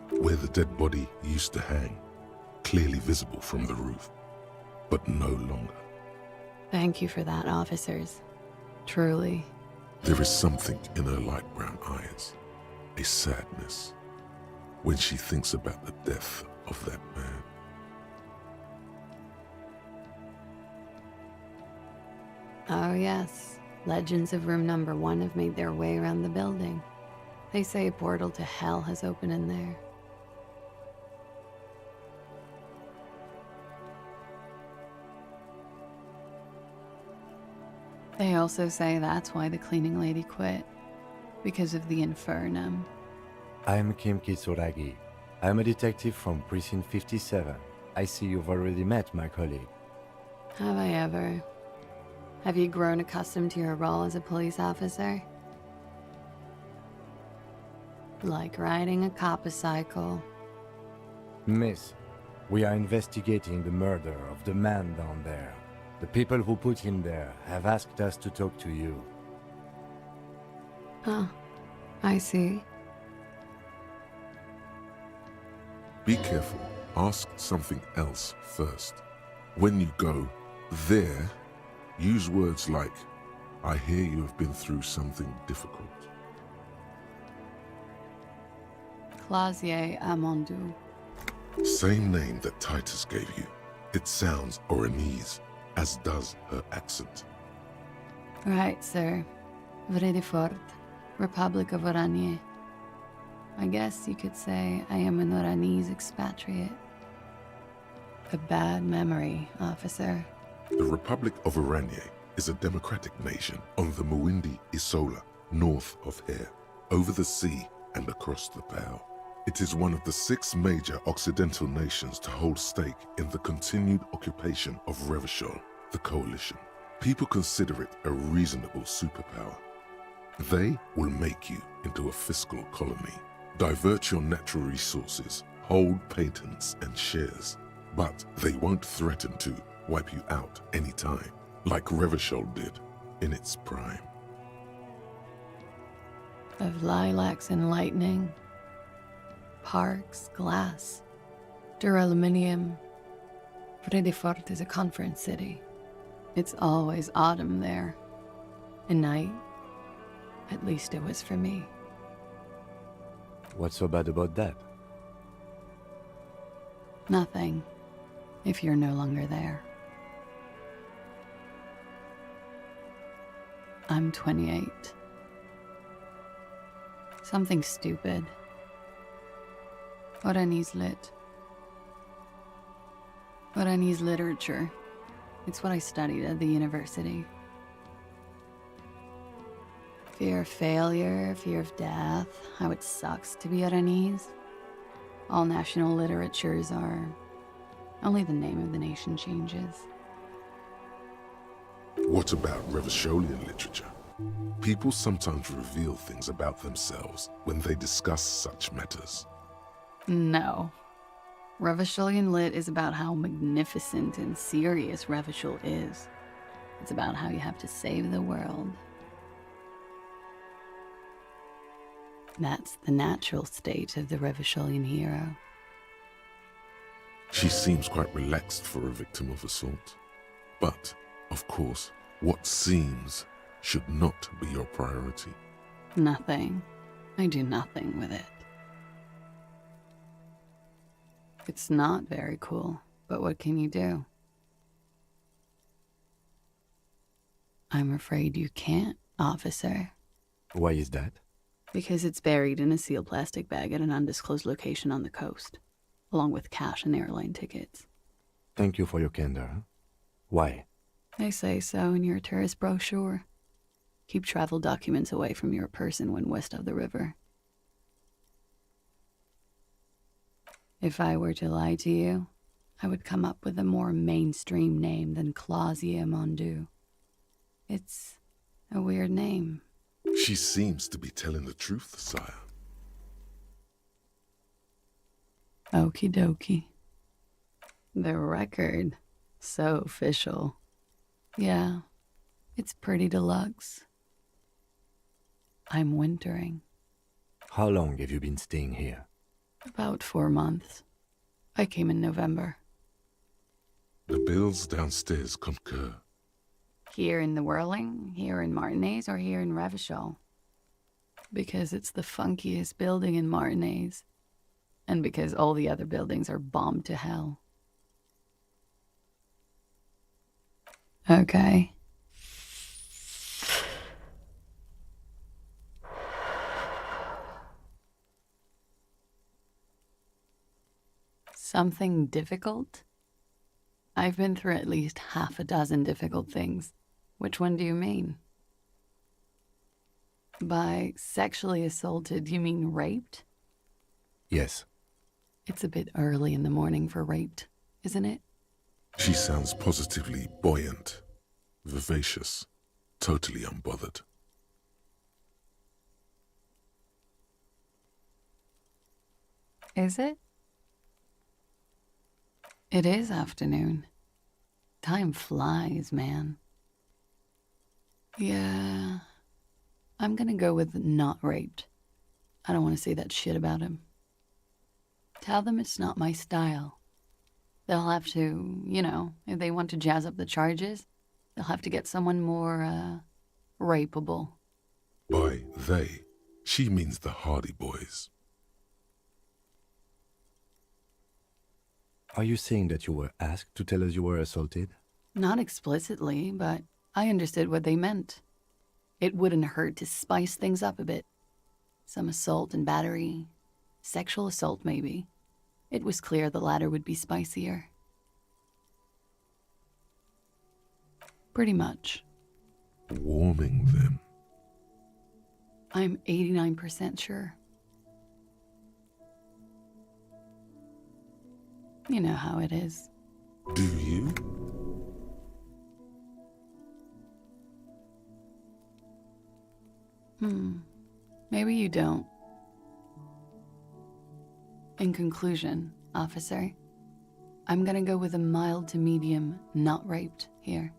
Where the dead body used to hang, clearly visible from the roof, but no longer. Thank you for that, officers. Truly. There is something in her light brown eyes, a sadness, when she thinks about the death of that man. Oh yes, legends of room number 1 have made their way around the building. They say a portal to hell has opened in there. They also say that's why the cleaning lady quit, because of the infernum. I'm Kim Kitsuragi. I'm a detective from Precinct 57. I see you've already met my colleague. Have I ever? Have you grown accustomed to your role as a police officer? Like riding a copper-cycle. Miss, we are investigating the murder of the man down there. The people who put him there have asked us to talk to you. Oh, I see. Be careful. Ask something else first. When you go there, use words like, I hear you have been through something difficult. Clausier Amandou. Same name that Titus gave you. It sounds Oranese, as does her accent. Right, sir. Vrai de Fort, Republic of Oranje. I guess you could say I am an Oranese expatriate. A bad memory, officer. The Republic of Oranje is a democratic nation on the Muindi Isola, north of here, over the sea and across the Pale. It is one of the 6 major Occidental nations to hold stake in the continued occupation of Revachol, the coalition. People consider it a reasonable superpower. They will make you into a fiscal colony, divert your natural resources, hold patents and shares, but they won't threaten to wipe you out anytime, like Revachol did in its prime. Of lilacs and lightning, parks, glass, duraluminium. Vrai de Fort is a conference city. It's always autumn there. And night. At least it was for me. What's so bad about that? Nothing, if you're no longer there. I'm 28. Something stupid. Oranese lit. Oranese literature. It's what I studied at the university. Fear of failure, fear of death, how it sucks to be Oranese. All national literatures are... only the name of the nation changes. What about Revacholian literature? People sometimes reveal things about themselves when they discuss such matters. No. Revacholian lit is about how magnificent and serious Revachol is. It's about how you have to save the world. That's the natural state of the Revacholian hero. She seems quite relaxed for a victim of assault. But, of course, what seems should not be your priority. Nothing. I do nothing with it. It's not very cool, but what can you do? I'm afraid you can't, officer. Why is that? Because it's buried in a sealed plastic bag at an undisclosed location on the coast, along with cash and airline tickets. Thank you for your candor. Why? They say so in your tourist brochure. Keep travel documents away from your person when west of the river. If I were to lie to you, I would come up with a more mainstream name than Clausia Mondu. It's a weird name. She seems to be telling the truth, sire. Okie dokie. The record. So official. Yeah, it's pretty deluxe. I'm wintering. How long have you been staying here? About 4 months. I came in November. The bills downstairs concur. Here in the Whirling, here in Martinez, or here in Revachol? Because it's the funkiest building in Martinez. And because all the other buildings are bombed to hell. Okay. Something difficult? I've been through at least half a dozen difficult things. Which one do you mean? By sexually assaulted, you mean raped? Yes. It's a bit early in the morning for raped, isn't it? She sounds positively buoyant, vivacious, totally unbothered. Is it? It is afternoon. Time flies, man. Yeah, I'm gonna go with not raped. I don't want to say that shit about him. Tell them it's not my style. They'll have to, if they want to jazz up the charges, they'll have to get someone more, rapeable. By they, she means the Hardy Boys. Are you saying that you were asked to tell us you were assaulted? Not explicitly, but I understood what they meant. It wouldn't hurt to spice things up a bit. Some assault and battery. Sexual assault, maybe. It was clear the latter would be spicier. Pretty much. Warming them. I'm 89% sure. You know how it is. Do you? Maybe you don't. In conclusion, officer, I'm gonna go with a mild to medium not raped here.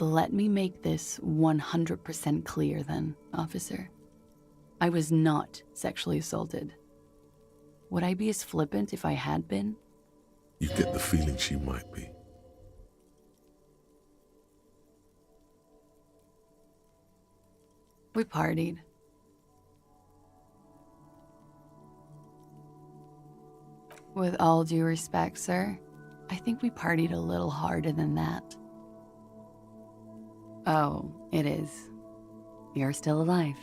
Let me make this 100% clear then, officer. I was not sexually assaulted. Would I be as flippant if I had been? You get the feeling she might be. We partied. With all due respect, sir, I think we partied a little harder than that. Oh, it is. You're still alive.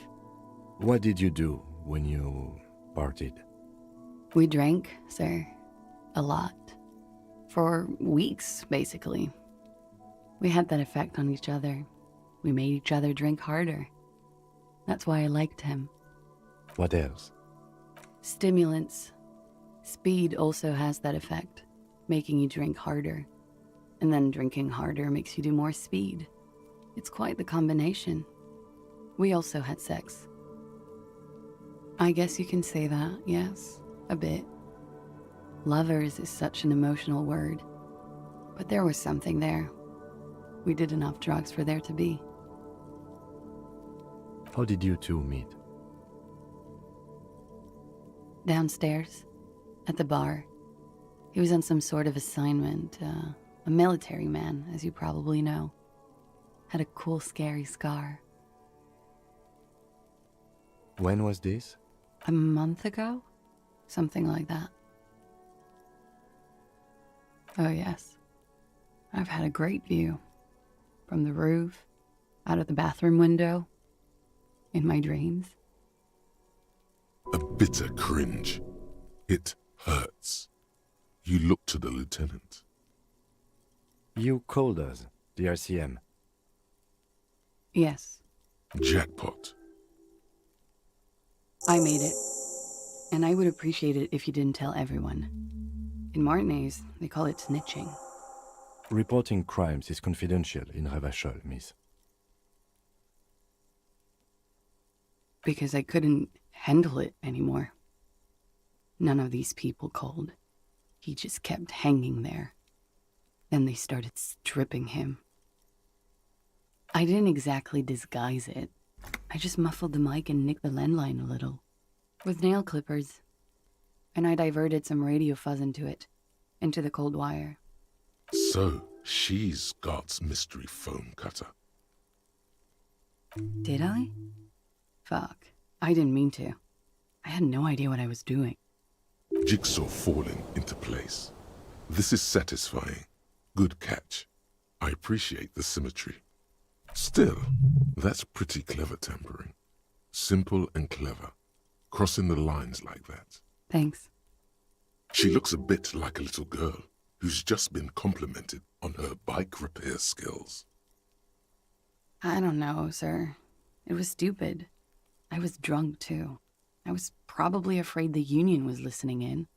What did you do when you partied? We drank, sir. A lot. For weeks, basically. We had that effect on each other. We made each other drink harder. That's why I liked him. What else? Stimulants. Speed also has that effect, making you drink harder. And then drinking harder makes you do more speed. It's quite the combination. We also had sex. I guess you can say that, yes, a bit. Lovers is such an emotional word. But there was something there. We did enough drugs for there to be. How did you two meet? Downstairs, at the bar. He was on some sort of assignment, a military man, as you probably know. Had a cool, scary scar. When was this? A month ago? Something like that. Oh yes. I've had a great view. From the roof, out of the bathroom window, in my dreams. A bitter cringe. It hurts. You look to the lieutenant. You called us, the RCM. Yes, Jackpot. I made it. And I would appreciate it if you didn't tell everyone. In Martinez, they call it snitching. Reporting crimes is confidential in Revachol, miss. Because I couldn't handle it anymore. None of these people called. He just kept hanging there. Then they started stripping him. I didn't exactly disguise it. I just muffled the mic and nicked the landline a little. With nail clippers. And I diverted some radio fuzz into it. Into the cold wire. So, she's God's mystery foam cutter. Did I? Fuck. I didn't mean to. I had no idea what I was doing. Jigsaw falling into place. This is satisfying. Good catch. I appreciate the symmetry. Still, that's pretty clever tampering. Simple and clever. Crossing the lines like that. Thanks. She looks a bit like a little girl who's just been complimented on her bike repair skills. I don't know, sir. It was stupid. I was drunk, too. I was probably afraid the union was listening in.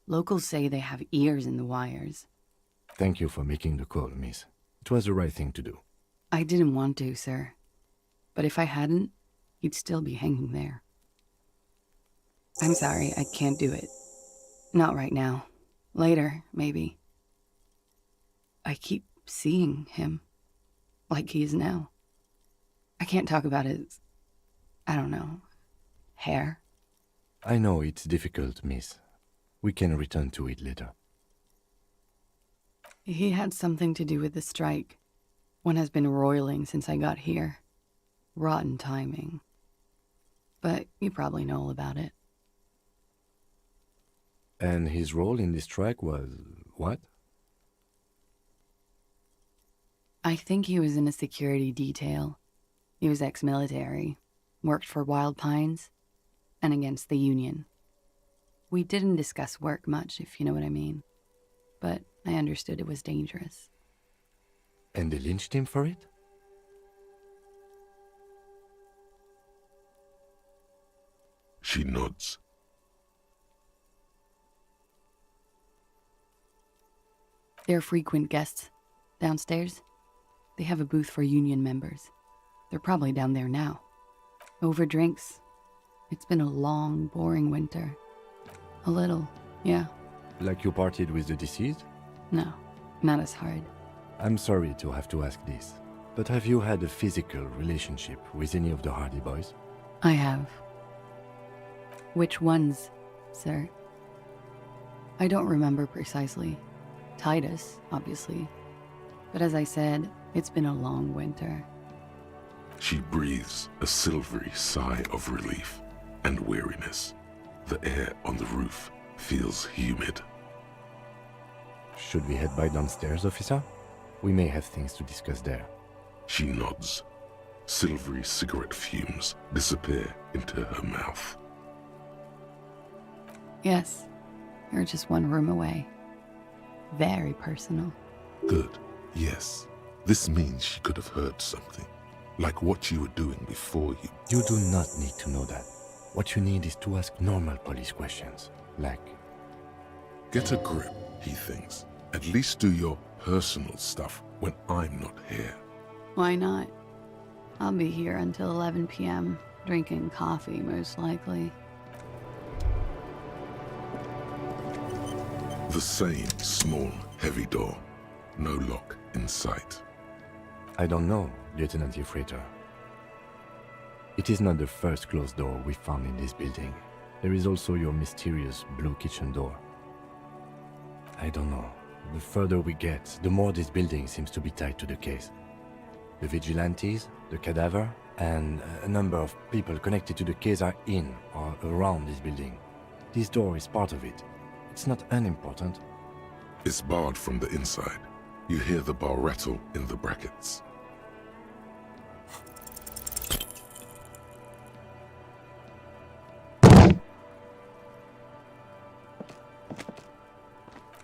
Locals say they have ears in the wires. Thank you for making the call, miss. It was the right thing to do. I didn't want to, sir. But if I hadn't, he'd still be hanging there. I'm sorry, I can't do it. Not right now. Later, maybe. I keep seeing him. Like he is now. I can't talk about his... I don't know... hair. I know it's difficult, miss. We can return to it later. He had something to do with the strike. One has been roiling since I got here. Rotten timing. But you probably know all about it. And his role in this strike was... what? I think he was in a security detail. He was ex-military, worked for Wild Pines, and against the Union. We didn't discuss work much, if you know what I mean. But I understood it was dangerous. And they lynched him for it? She nods. They're frequent guests downstairs. They have a booth for union members. They're probably down there now. Over drinks. It's been a long, boring winter. A little, yeah. Like you partied with the deceased? No, not as hard. I'm sorry to have to ask this, but have you had a physical relationship with any of the Hardy Boys? I have. Which ones, sir? I don't remember precisely. Titus, obviously. But as I said, it's been a long winter. She breathes a silvery sigh of relief and weariness. The air on the roof feels humid. Should we head by downstairs, officer? We may have things to discuss there. She nods. Silvery cigarette fumes disappear into her mouth. Yes, you're just one room away. Very personal. Good. Yes. This means she could have heard something. Like what you were doing before you... You do not need to know that. What you need is to ask normal police questions. Like... Get a grip, he thinks. At least do your personal stuff when I'm not here. Why not? I'll be here until 11 p.m., drinking coffee, most likely. The same small, heavy door. No lock in sight. I don't know, Lieutenant Euphrator. It is not the first closed door we found in this building. There is also your mysterious blue kitchen door. I don't know. The further we get, the more this building seems to be tied to the case. The vigilantes, the cadaver, and a number of people connected to the case are in or around this building. This door is part of it. It's not unimportant. It's barred from the inside. You hear the bar rattle in the brackets.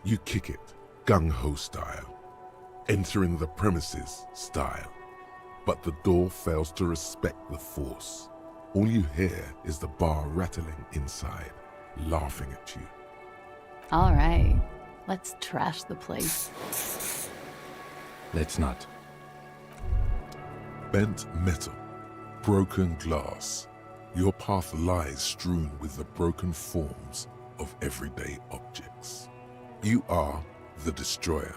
You kick it, gung-ho style, entering the premises style. But the door fails to respect the force. All you hear is the bar rattling inside, laughing at you. All right, let's trash the place. Let's not. Bent metal, broken glass. Your path lies strewn with the broken forms of everyday objects. You are the destroyer,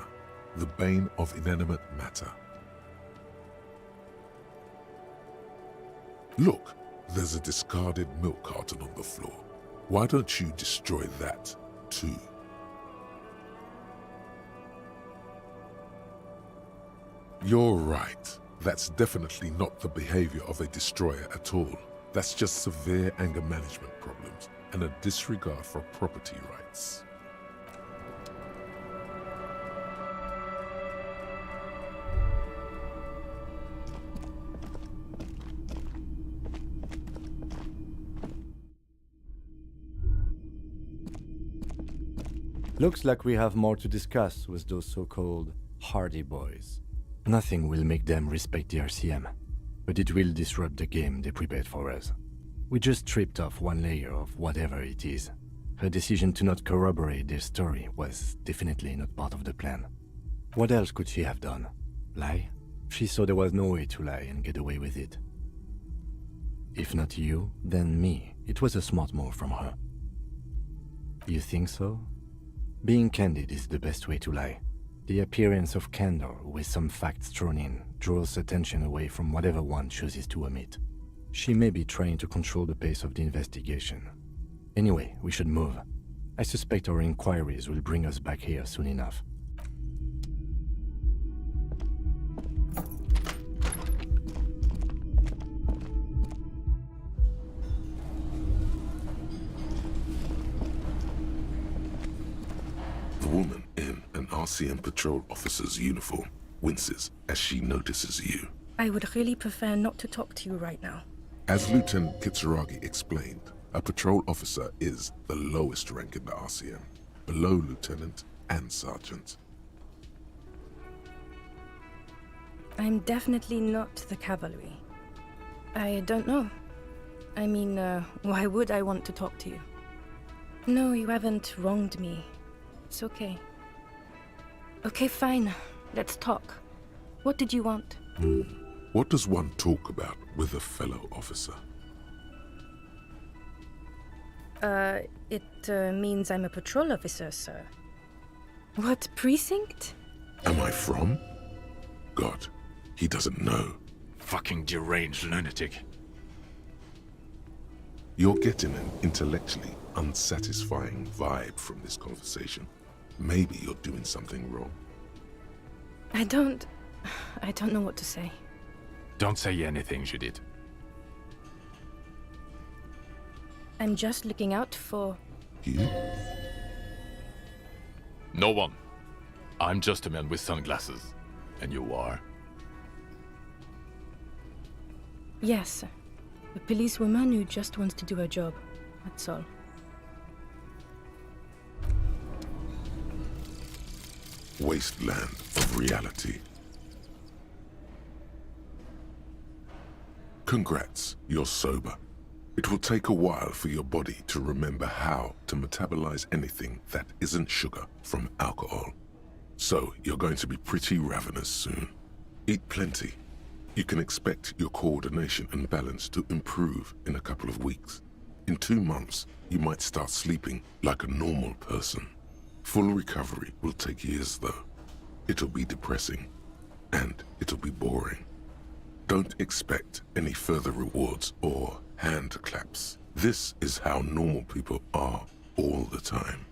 the bane of inanimate matter. Look, there's a discarded milk carton on the floor. Why don't you destroy that too? You're right. That's definitely not the behavior of a destroyer at all. That's just severe anger management problems and a disregard for property rights. Looks like we have more to discuss with those so-called Hardy Boys. Nothing will make them respect the RCM, but it will disrupt the game they prepared for us. We just stripped off one layer of whatever it is. Her decision to not corroborate their story was definitely not part of the plan. What else could she have done? Lie? She saw there was no way to lie and get away with it. If not you, then me. It was a smart move from her. You think so? Being candid is the best way to lie. The appearance of candor with some facts thrown in draws attention away from whatever one chooses to omit. She may be trying to control the pace of the investigation. Anyway, we should move. I suspect our inquiries will bring us back here soon enough. The woman in an RCM patrol officer's uniform winces as she notices you. I would really prefer not to talk to you right now. As Lieutenant Kitsuragi explained, a patrol officer is the lowest rank in the RCM, below lieutenant and sergeant. I'm definitely not the cavalry. I don't know. I mean, why would I want to talk to you? No, you haven't wronged me. It's okay. Okay, fine. Let's talk. What did you want? What does one talk about with a fellow officer? It means I'm a patrol officer, sir. What precinct? Am I from? God, he doesn't know. Fucking deranged lunatic. You're getting an intellectually unsatisfying vibe from this conversation. Maybe you're doing something wrong. I don't know what to say. Don't say anything, Judith. I'm just looking out for... You? No one. I'm just a man with sunglasses. And you are? Yes. A policewoman who just wants to do her job. That's all. Wasteland of reality. Congrats, you're sober. It will take a while for your body to remember how to metabolize anything that isn't sugar from alcohol. So you're going to be pretty ravenous soon. Eat plenty. You can expect your coordination and balance to improve in a couple of weeks. In 2 months, you might start sleeping like a normal person. Full recovery will take years though. It'll be depressing, and it'll be boring. Don't expect any further rewards or hand claps. This is how normal people are all the time.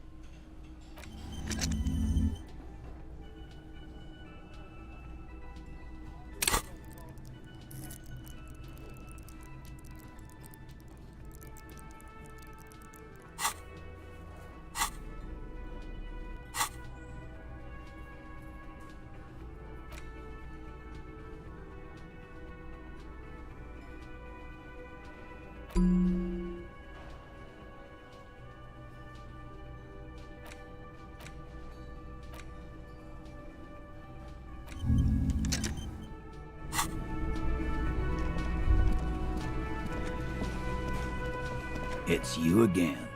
It's you again.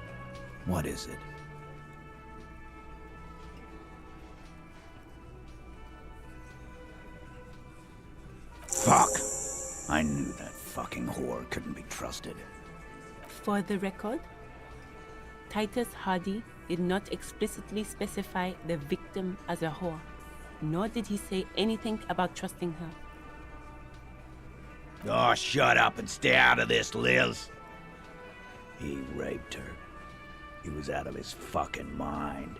What is it? Fuck! I knew that fucking whore couldn't be trusted. For the record, Titus Hardy did not explicitly specify the victim as a whore, nor did he say anything about trusting her. Oh, shut up and stay out of this, Liz. He raped her. He was out of his fucking mind.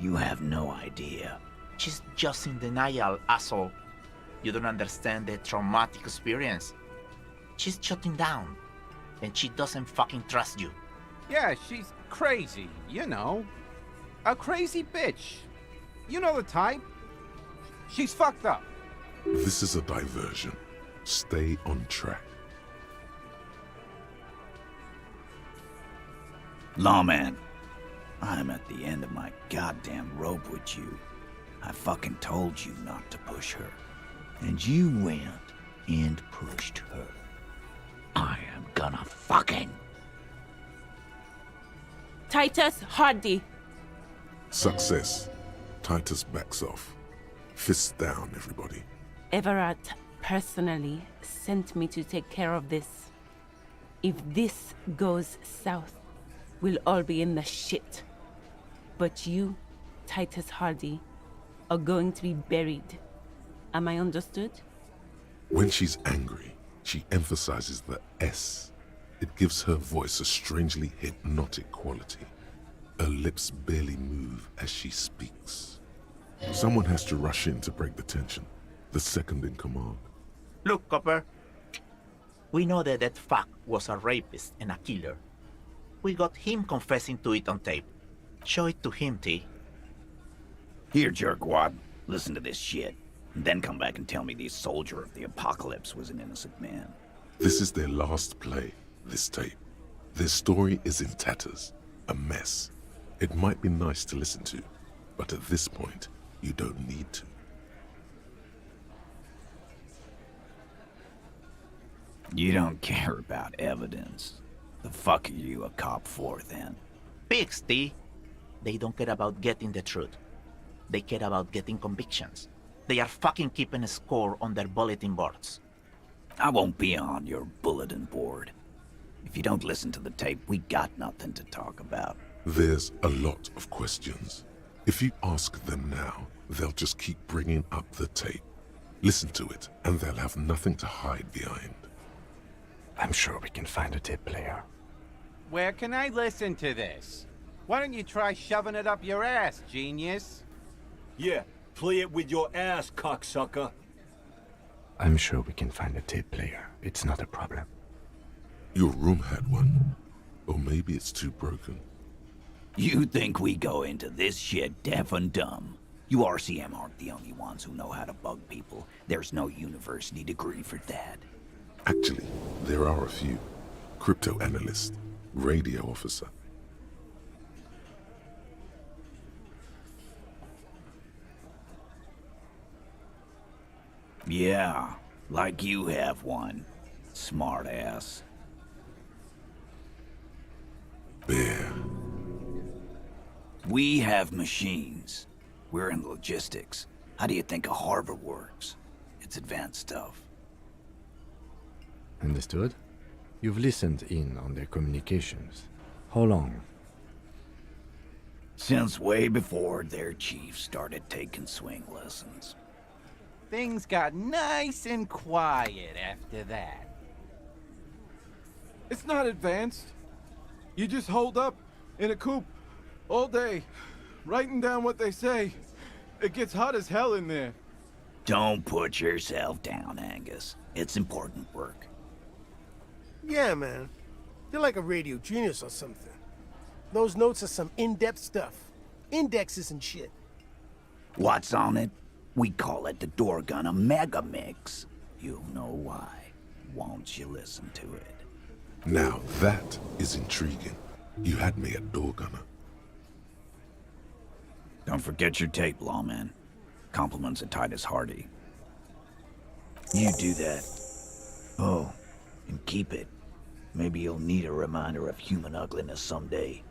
You have no idea. She's just in denial, asshole. You don't understand the traumatic experience. She's shutting down, and she doesn't fucking trust you. Yeah, she's crazy, you know. A crazy bitch. You know the type. She's fucked up. This is a diversion. Stay on track. Lawman, I'm at the end of my goddamn rope with you. I fucking told you not to push her. And you went and pushed her. I am gonna fucking... Titus Hardy! Success. Titus backs off. Fists down, everybody. Everard personally sent me to take care of this. If this goes south, we'll all be in the shit. But you, Titus Hardy, are going to be buried. Am I understood? When she's angry, she emphasizes the S. It gives her voice a strangely hypnotic quality. Her lips barely move as she speaks. Someone has to rush in to break the tension. The second in command. Look, Copper. We know that that fuck was a rapist and a killer. We got him confessing to it on tape. Show it to him, T. Here, jerkwad. Listen to this shit. And then come back and tell me the soldier of the apocalypse was an innocent man. This is their last play, this tape. Their story is in tatters, a mess. It might be nice to listen to, but at this point, you don't need to. You don't care about evidence. The fuck are you a cop for, then? Pigs, T. They don't care about getting the truth. They care about getting convictions. They are fucking keeping a score on their bulletin boards. I won't be on your bulletin board. If you don't listen to the tape, we got nothing to talk about. There's a lot of questions. If you ask them now, they'll just keep bringing up the tape. Listen to it, and they'll have nothing to hide behind. I'm sure we can find a tape player. Where can I listen to this? Why don't you try shoving it up your ass, genius? Yeah, play it with your ass, cocksucker. I'm sure we can find a tape player. It's not a problem. Your room had one. Or maybe it's too broken. You think we go into this shit deaf and dumb? You RCM aren't the only ones who know how to bug people. There's no university degree for that. Actually, there are a few. Crypto analyst, radio officer. Yeah, like you have one. Smart ass. Bear. We have machines. We're in logistics. How do you think a harbor works? It's advanced stuff. Understood? You've listened in on their communications. How long? Since way before their chief started taking swing lessons. Things got nice and quiet after that. It's not advanced. You just hold up in a coop all day, writing down what they say. It gets hot as hell in there. Don't put yourself down, Angus. It's important work. Yeah, man. You're like a radio genius or something. Those notes are some in-depth stuff. Indexes and shit. What's on it? We call it the door gun a mega mix. You'll know why once you listen to it. Now that is intriguing. You had me at door gunner. Don't forget your tape, lawman. Compliments of Titus Hardy. You do that. Oh, and keep it. Maybe you'll need a reminder of human ugliness someday.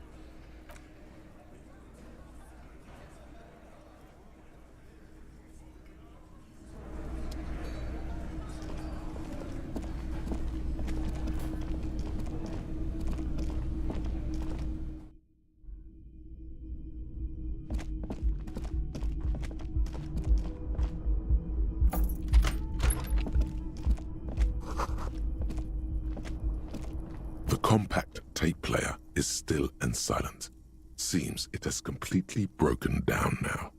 The compact tape player is still and silent. Seems it has completely broken down now.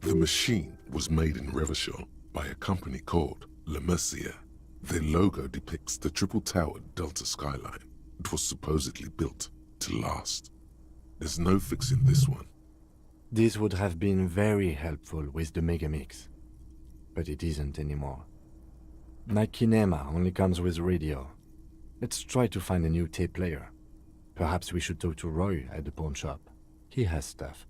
The machine was made in Revachol by a company called elysium. Their logo depicts the triple-towered Delta skyline. It was supposedly built to last. There's no fixing this one. This would have been very helpful with the Megamix, but it isn't anymore. My kinema only comes with radio. Let's try to find a new tape player. Perhaps we should talk to Roy at the pawn shop. He has stuff.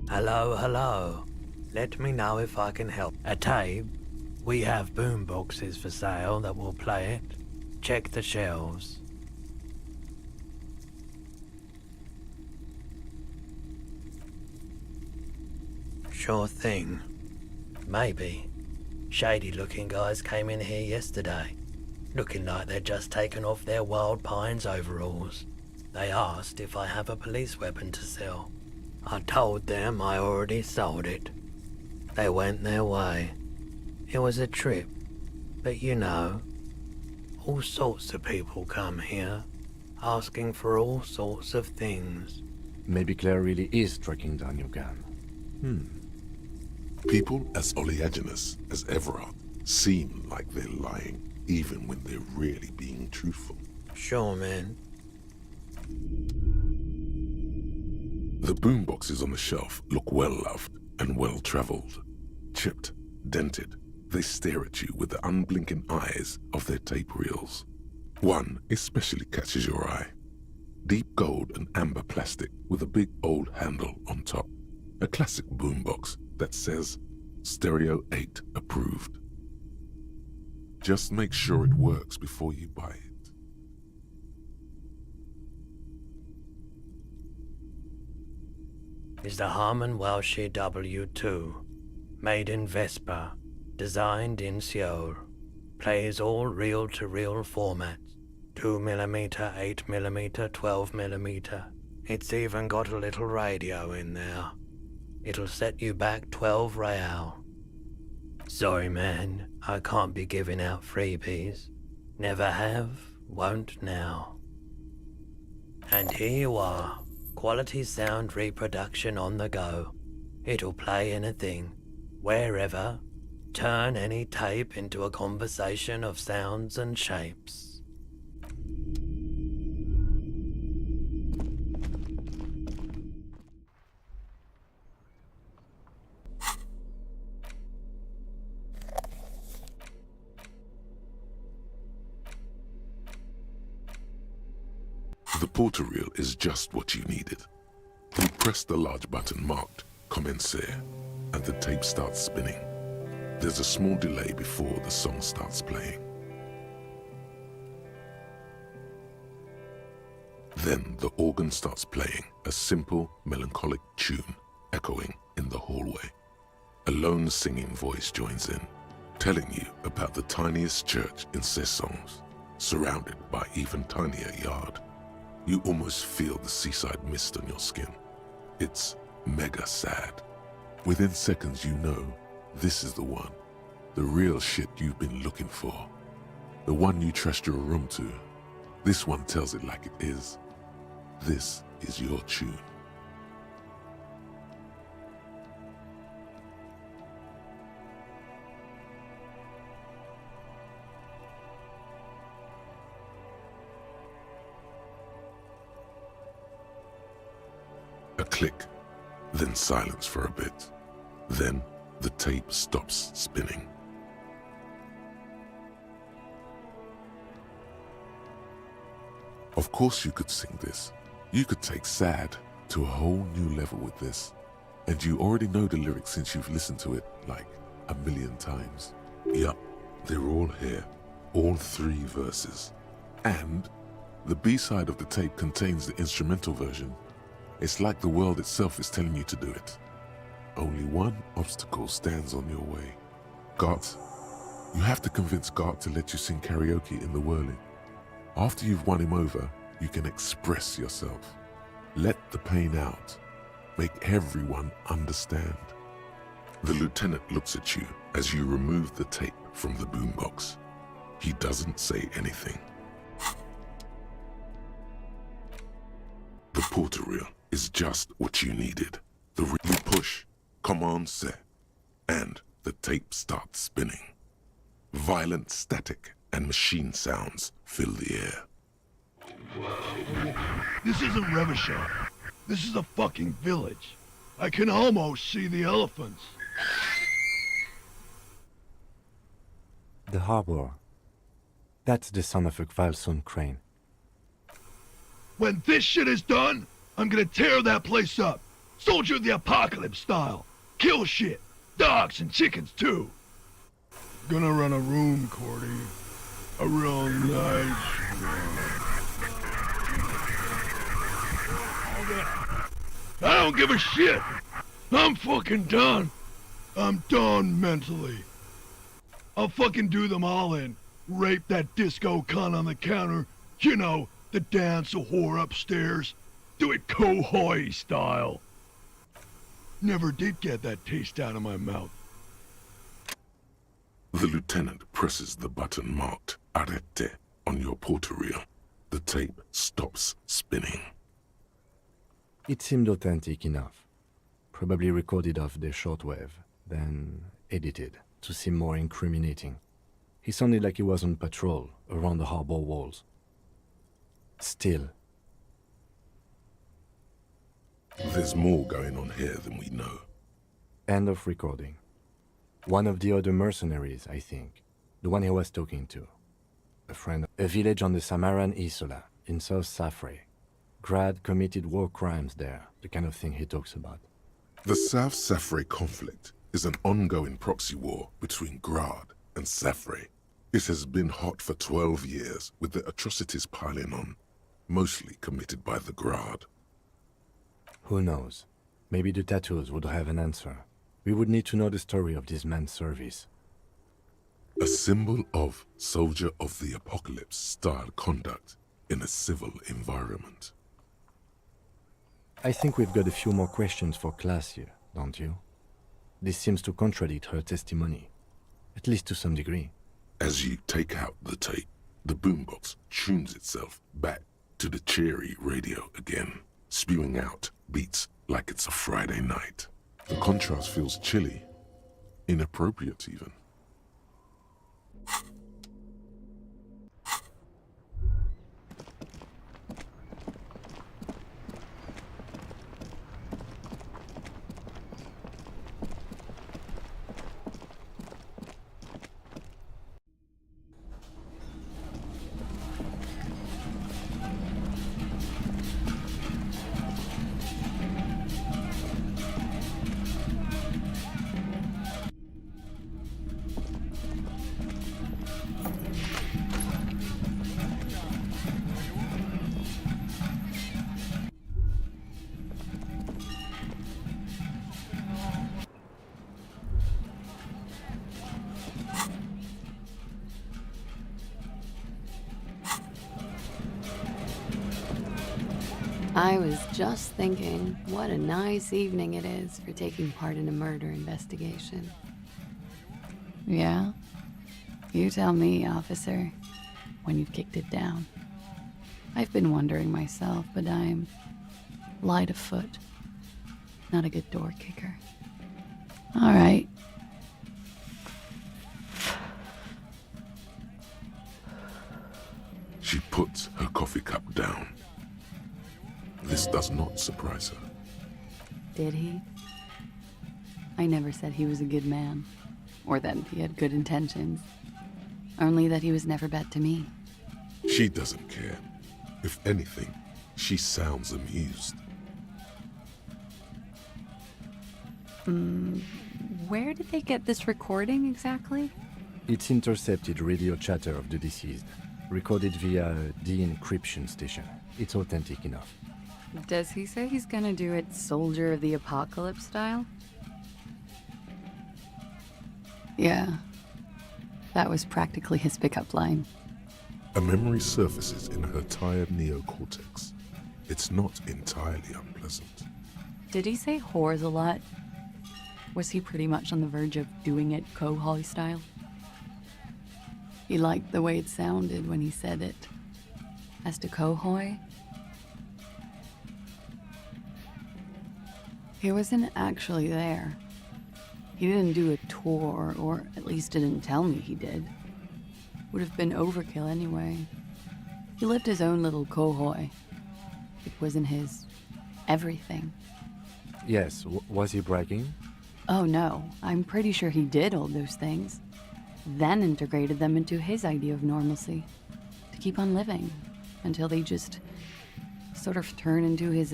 Hello, hello. Let me know if I can help. A tape? We have boom boxes for sale that will play it. Check the shelves. Sure thing. Maybe. Shady-looking guys came in here yesterday, looking like they'd just taken off their Wild Pines overalls. They asked if I have a police weapon to sell. I told them I already sold it. They went their way. It was a trip, but you know, all sorts of people come here, asking for all sorts of things. Maybe Claire really is tracking down your gun. People as oleaginous as Everard seem like they're lying, even when they're really being truthful. Sure, man. The boomboxes on the shelf look well-loved and well-traveled. Chipped, dented, they stare at you with the unblinking eyes of their tape reels. One especially catches your eye. Deep gold and amber plastic with a big old handle on top. A classic boombox that says Stereo 8 approved. Just make sure it works before you buy it. Is the Harman Welsh W2, made in Vespa, designed in Seoul, plays all reel-to-reel formats, 2mm, 8mm, 12mm. It's even got a little radio in there. It'll set you back 12 real. Sorry man, I can't be giving out freebies. Never have, won't now. And here you are. Quality sound reproduction on the go. It'll play anything, wherever, turn any tape into a conversation of sounds and shapes. The porter reel is just what you needed. You press the large button marked Commencer, and the tape starts spinning. There's a small delay before the song starts playing. Then the organ starts playing a simple, melancholic tune echoing in the hallway. A lone singing voice joins in, telling you about the tiniest church in Cessons, surrounded by even tinier yard. You almost feel the seaside mist on your skin. It's mega sad. Within seconds you know this is the one. The real shit you've been looking for. The one you trashed your room to. This one tells it like it is. This is your tune. A click, then silence for a bit. Then the tape stops spinning. Of course you could sing this. You could take sad to a whole new level with this. And you already know the lyrics since you've listened to it like 1,000,000 times. Yup, they're all here. All 3 verses. And the B-side of the tape contains the instrumental version. It's like the world itself is telling you to do it. Only one obstacle stands on your way. Gart, you have to convince Gart to let you sing karaoke in the whirling. After you've won him over, you can express yourself. Let the pain out. Make everyone understand. The lieutenant looks at you as you remove the tape from the boombox. He doesn't say anything. The porter reel is just what you needed. The reel push, command set, and the tape starts spinning. Violent static and machine sounds fill the air. This isn't Revachol. This is a fucking village. I can almost see the elephants. The harbor. That's the son of a Kvalson crane. When this shit is done, I'm gonna tear that place up. Soldier of the Apocalypse style. Kill shit. Dogs and chickens too. Gonna run a room, Cordy. A real nice one. I don't give a shit. I'm fucking done. I'm done mentally. I'll fucking do them all in. Rape that disco cunt on the counter. You know, the dance a whore upstairs. Do it Kohoi style. Never did get that taste out of my mouth. The lieutenant presses the button marked Arrete on your porter reel. The tape stops spinning. It seemed authentic enough. Probably recorded off the shortwave, then edited to seem more incriminating. He sounded like he was on patrol around the harbor walls. Still. There's more going on here than we know. End of recording. One of the other mercenaries, I think. The one he was talking to. A friend. A village on the Samaran Isola, in South Safre. Grad committed war crimes there, the kind of thing he talks about. The South Safre conflict is an ongoing proxy war between Grad and Safre. It has been hot for 12 years, with the atrocities piling on, mostly committed by the Grad. Who knows? Maybe the tattoos would have an answer. We would need to know the story of this man's service. A symbol of soldier of the apocalypse style conduct in a civil environment. I think we've got a few more questions for class here, don't you? This seems to contradict her testimony, at least to some degree. As you take out the tape, the boombox tunes itself back to the cheery radio again, spewing out beats like it's a Friday night. The contrast feels chilly, inappropriate even. I was just thinking, what a nice evening it is for taking part in a murder investigation. Yeah? You tell me, officer, when you've kicked it down. I've been wondering myself, but I'm light of foot. Not a good door kicker. All right. She puts her coffee cup down. This does not surprise her. Did he? I never said he was a good man, or that he had good intentions. Only that he was never bad to me. She doesn't care. If anything, she sounds amused. Where did they get this recording exactly? It's intercepted radio chatter of the deceased, recorded via a de-encryption station. It's authentic enough. Does he say he's gonna do it Soldier of the Apocalypse style? Yeah. That was practically his pickup line. A memory surfaces in her tired neocortex. It's not entirely unpleasant. Did he say whores a lot? Was he pretty much on the verge of doing it Kohoi style? He liked the way it sounded when he said it. As to Kohoi, he wasn't actually there. He didn't do a tour, or at least didn't tell me he did. Would have been overkill anyway. He lived his own little Kohoi. It wasn't his everything. Yes, was he bragging? Oh no, I'm pretty sure he did all those things. Then integrated them into his idea of normalcy. To keep on living. Until they just sort of turn into his,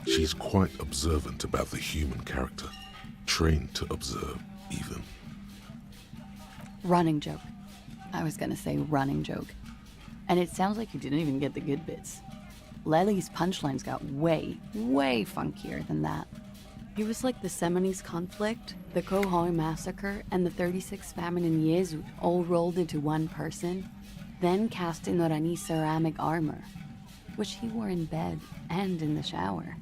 She's quite observant about the human character. Trained to observe, even. running joke. I was gonna say running joke. And it sounds like you didn't even get the good bits. Lely's punchlines got way, way funkier than that. He was like the Seminoles conflict, the Kohoi massacre, and the 36 famine in Yezud all rolled into one person, then cast in Norani ceramic armor, which he wore in bed and in the shower.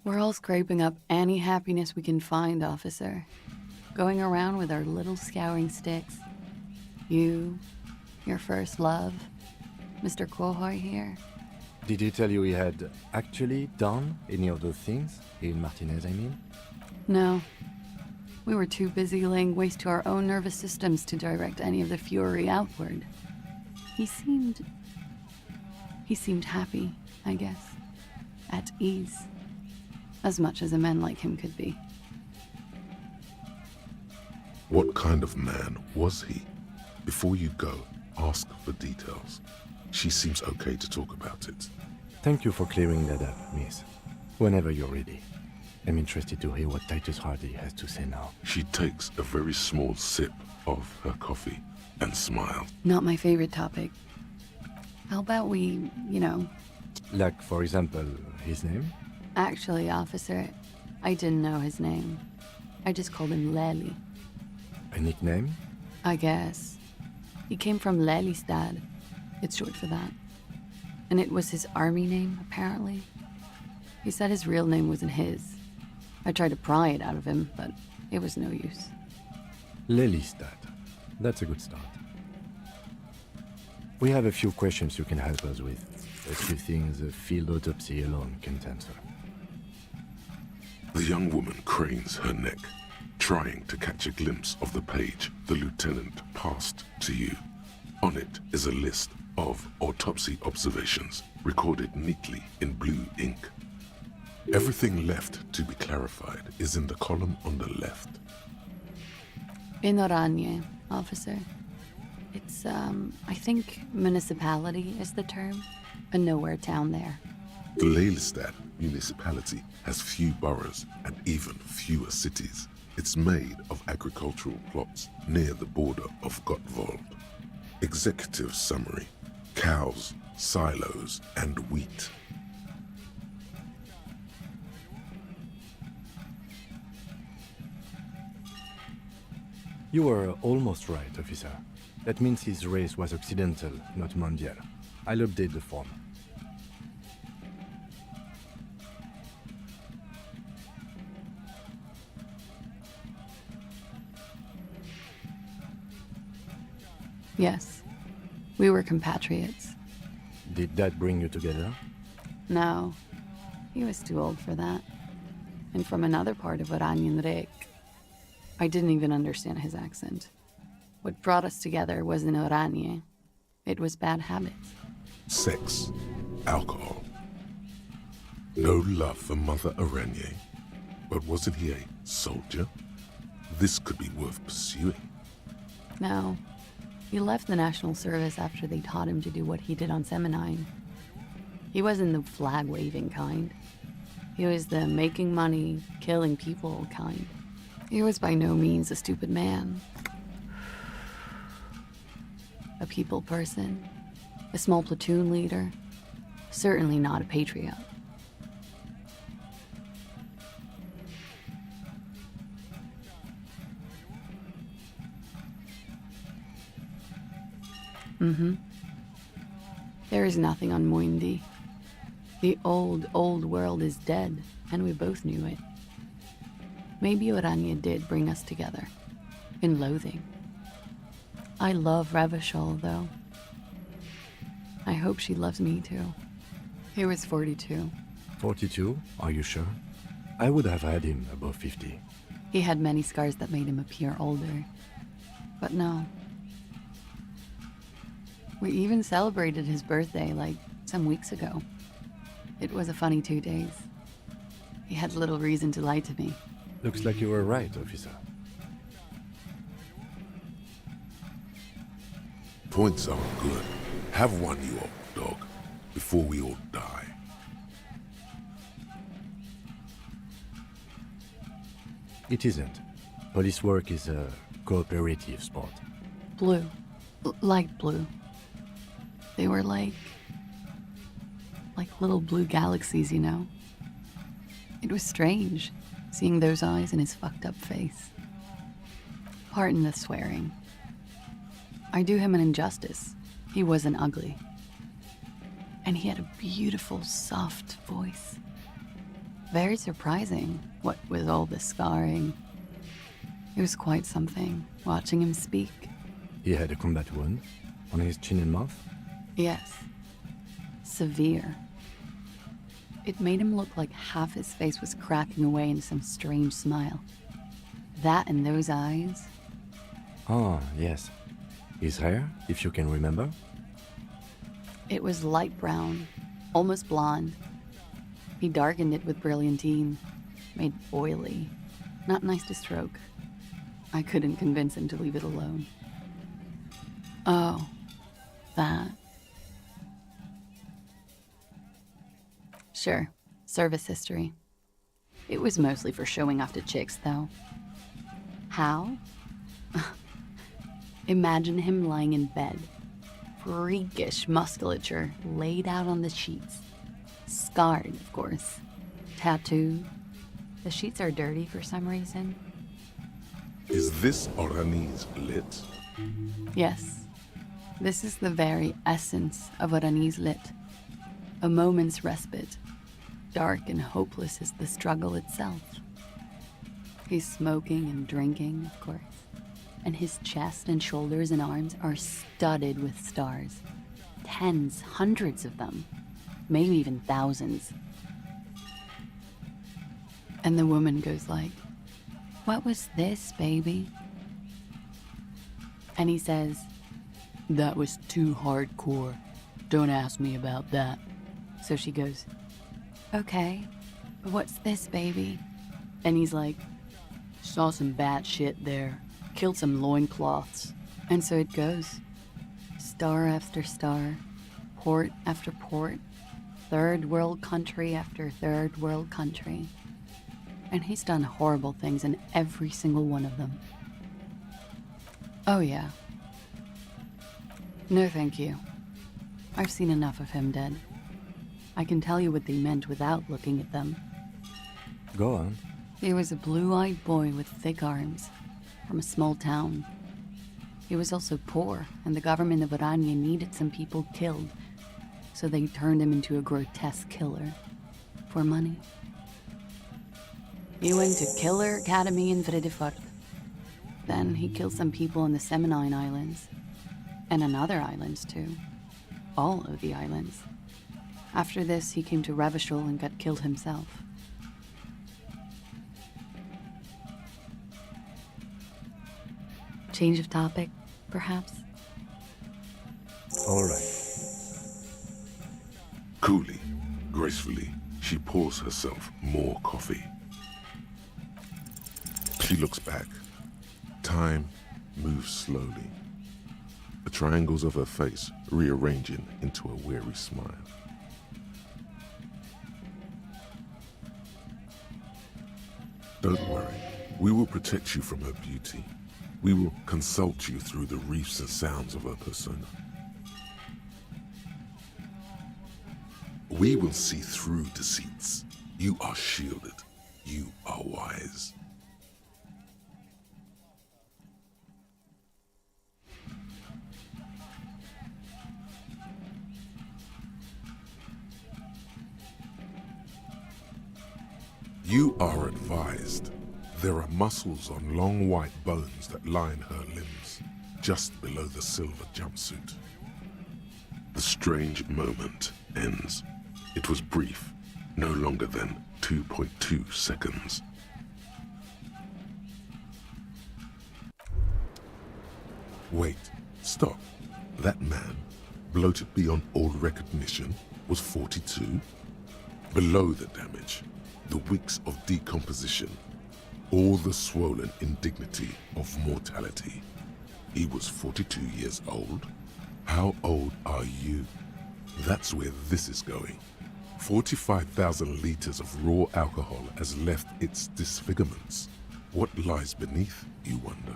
We're all scraping up any happiness we can find, officer. Going around with our little scouring sticks. You, your first love, Mr. Kohoi here. Did he tell you he had actually done any of those things? In Martinez, I mean? No. We were too busy laying waste to our own nervous systems to direct any of the fury outward. He seemed happy, I guess. At ease. As much as a man like him could be. What kind of man was he? Before you go, ask for details. She seems okay to talk about it. Thank you for clearing that up, miss. Whenever you're ready. I'm interested to hear what Titus Hardy has to say now. She takes a very small sip of her coffee and smiles. Not my favorite topic. How about we, Like, for example, his name? Actually, officer, I didn't know his name. I just called him Lely. A nickname? I guess. He came from Lelystad. It's short for that. And it was his army name, apparently. He said his real name wasn't his. I tried to pry it out of him, but it was no use. Lelystad. That's a good start. We have a few questions you can help us with. A few things a field autopsy alone can't answer. The young woman cranes her neck, trying to catch a glimpse of the page the lieutenant passed to you. On it is a list of autopsy observations, recorded neatly in blue ink. Everything left to be clarified is in the column on the left. In Oranje, officer. It's, I think municipality is the term. A nowhere town there. The Lelystad municipality has few boroughs and even fewer cities. It's made of agricultural plots near the border of Gottwald. Executive summary: cows, silos, and wheat. You were almost right, officer. That means his race was occidental, not mondial. I'll update the form. Yes, we were compatriots. Did that bring you together? No, he was too old for that. And from another part of Oranien Rek. I didn't even understand his accent. What brought us together wasn't Oranje. It was bad habits. Sex, alcohol. No love for Mother Aranye. But wasn't he a soldier? This could be worth pursuing. No, he left the National Service after they taught him to do what he did on Seminine. He wasn't the flag-waving kind. He was the making money, killing people kind. He was by no means a stupid man. A people person, a small platoon leader, certainly not a patriot. There is nothing on Muindi. The old world is dead, and we both knew it. Maybe Oranje did bring us together, in loathing. I love Revachol, though. I hope she loves me, too. He was 42. 42? Are you sure? I would have had him above 50. He had many scars that made him appear older. But no. We even celebrated his birthday, like, some weeks ago. It was a funny 2 days. He had little reason to lie to me. Looks like you were right, officer. Points aren't good. Have one, you old dog, before we all die. It isn't. Police work is a cooperative sport. Blue. Light blue. They were like little blue galaxies, you know? It was strange, seeing those eyes in his fucked up face. Pardon the swearing. I do him an injustice. He wasn't ugly. And he had a beautiful, soft voice. Very surprising, what with all the scarring. It was quite something, watching him speak. He had a combat wound on his chin and mouth? Yes. Severe. It made him look like half his face was cracking away in some strange smile. That and those eyes. Oh, yes. His hair, if you can remember? It was light brown, almost blonde. He darkened it with brilliantine, made oily. Not nice to stroke. I couldn't convince him to leave it alone. Oh, that. Sure, service history. It was mostly for showing off to chicks, though. How? Imagine him lying in bed. Freakish musculature laid out on the sheets. Scarred, of course. Tattooed. The sheets are dirty for some reason. Is this Orani's lit? Yes. This is the very essence of Orani's lit. A moment's respite. Dark and hopeless as the struggle itself. He's smoking and drinking, of course. And his chest and shoulders and arms are studded with stars. Tens, hundreds of them. Maybe even thousands. And the woman goes like, "What was this, baby?" And he says, "That was too hardcore. Don't ask me about that." So she goes, "Okay, what's this, baby?" And he's like, "Saw some bad shit there. Killed some loincloths." And so it goes. Star after star, port after port, third world country after third world country. And he's done horrible things in every single one of them. Oh yeah. No thank you. I've seen enough of him dead. I can tell you what they meant without looking at them. Go on. He was a blue-eyed boy with thick arms, from a small town. He was also poor, and the government of Oranje needed some people killed, so they turned him into a grotesque killer. For money. He went to Killer Academy in Vredefort. Then he killed some people in the Seminine Islands. And on other islands, too. All of the islands. After this, he came to Revachol and got killed himself. Change of topic, perhaps? All right. Coolly, gracefully, she pours herself more coffee. She looks back. Time moves slowly. The triangles of her face rearranging into a weary smile. Don't worry, we will protect you from her beauty. We will consult you through the reefs and sounds of her persona. We will see through deceits. You are shielded. You are wise. You are advised. There are muscles on long white bones that line her limbs, just below the silver jumpsuit. The strange moment ends. It was brief, no longer than 2.2 seconds. Wait, stop. That man, bloated beyond all recognition, was 42? Below the damage, the wicks of decomposition, all the swollen indignity of mortality. He was 42 years old? How old are you? That's where this is going. 45,000 liters of raw alcohol has left its disfigurements. What lies beneath, you wonder?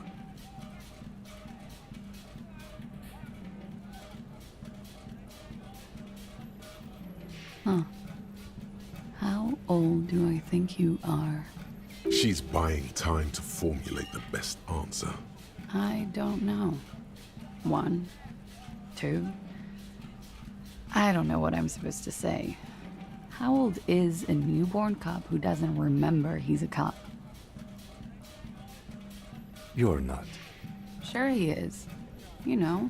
Huh. How old do I think you are? She's buying time to formulate the best answer. I don't know. 1, 2. I don't know what I'm supposed to say. How old is a newborn cop who doesn't remember he's a cop? You're not. Sure he is. You know,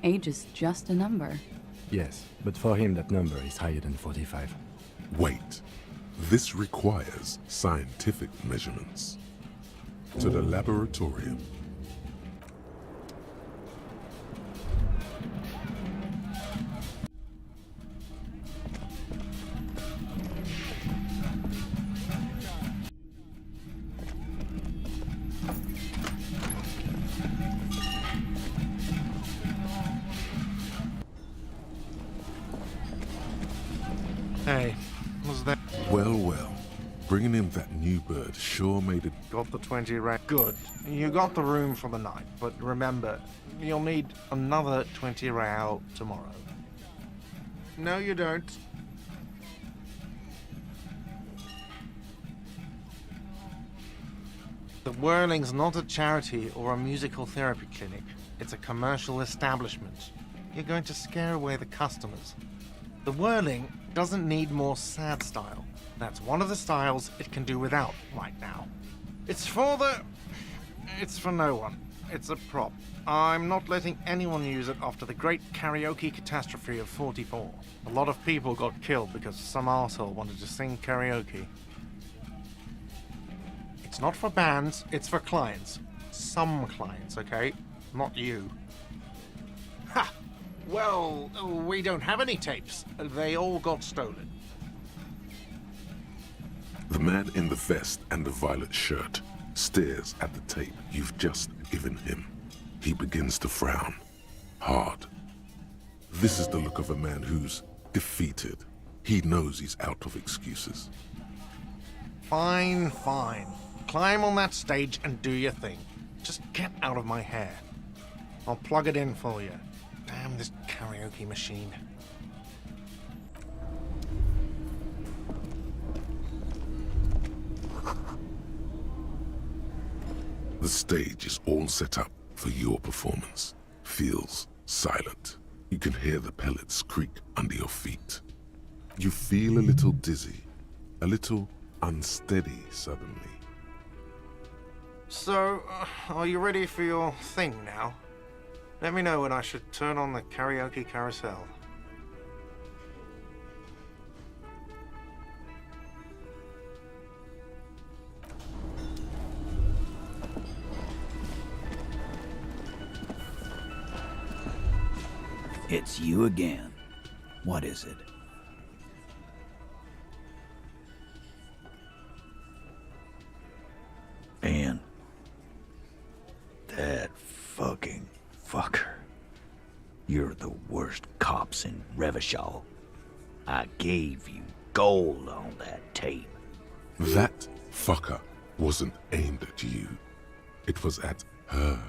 age is just a number. Yes, but for him that number is higher than 45. Wait. This requires scientific measurements. To the laboratorium. Hey, was that... Well, well. Bringing in that new bird sure made it... Got the 20 rand. Good. You got the room for the night, but remember, you'll need another 20 real tomorrow. No, you don't. The Whirling's not a charity or a musical therapy clinic. It's a commercial establishment. You're going to scare away the customers. The Whirling doesn't need more sad style. That's one of the styles it can do without right now. It's for no one. It's a prop. I'm not letting anyone use it after the great karaoke catastrophe of 44. A lot of people got killed because some arsehole wanted to sing karaoke. It's not for bands, it's for clients. Some clients, okay? Not you. Ha! Well, we don't have any tapes. They all got stolen. The man in the vest and the violet shirt stares at the tape you've just given him. He begins to frown. Hard. This is the look of a man who's defeated. He knows he's out of excuses. Fine, fine. Climb on that stage and do your thing. Just get out of my hair. I'll plug it in for you. Damn this karaoke machine. The stage is all set up for your performance. Feels silent. You can hear the pellets creak under your feet. You feel a little dizzy, a little unsteady suddenly. So, are you ready for your thing now? Let me know when I should turn on the karaoke carousel. It's you again. What is it? And that fucking fucker. You're the worst cops in Revachol. I gave you gold on that tape. That fucker wasn't aimed at you. It was at her.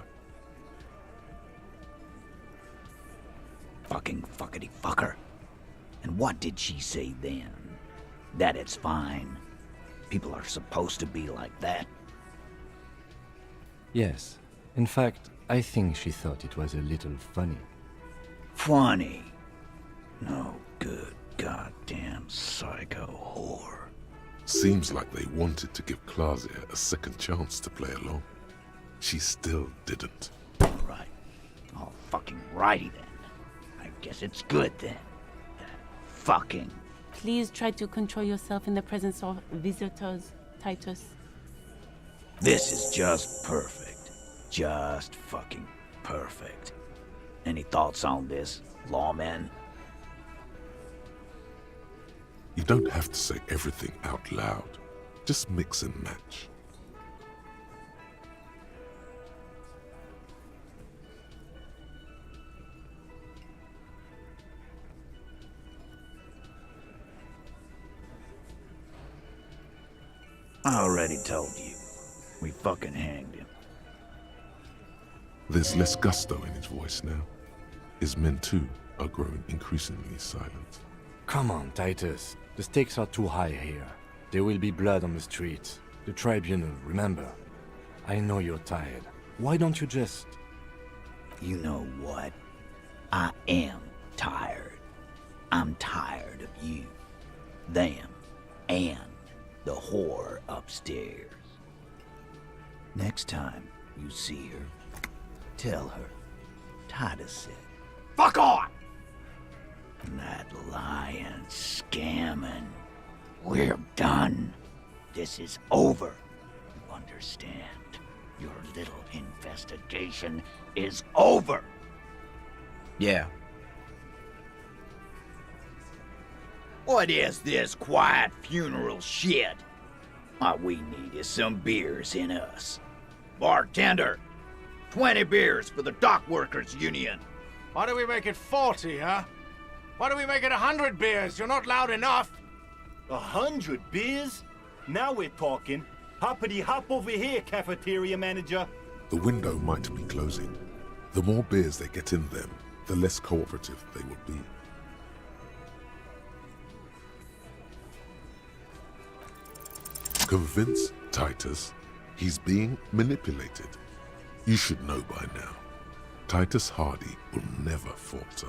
Fucking fuckity fucker. And what did she say then? That it's fine. People are supposed to be like that. Yes. In fact, I think she thought it was a little funny. Funny? No good goddamn psycho whore. Seems like they wanted to give Claudia a second chance to play along. She still didn't. Right. All fucking righty then. I guess it's good then. Fucking. Please try to control yourself in the presence of visitors, Titus. This is just perfect. Just fucking perfect. Any thoughts on this, lawman? You don't have to say everything out loud. Just mix and match. I already told you. We fucking hanged him. There's less gusto in his voice now. His men too are growing increasingly silent. Come on, Titus. The stakes are too high here. There will be blood on the streets. The tribunal, remember. I know you're tired. Why don't you just... You know what? I am tired. I'm tired of you, them, and the whore upstairs. Next time you see her, tell her Titus said, "Fuck on!" That lying, scamming. We're done. This is over. You understand? Your little investigation is over. Yeah. What is this quiet funeral shit? All we need is some beers in us. Bartender, 20 beers for the Dock Workers Union. Why do we make it 40, huh? Why do we make it 100 beers? You're not loud enough. 100 beers? Now we're talking. Hoppity hop over here, cafeteria manager. The window might be closing. The more beers they get in them, the less cooperative they will be. Convince Titus he's being manipulated. You should know by now. Titus Hardy will never falter.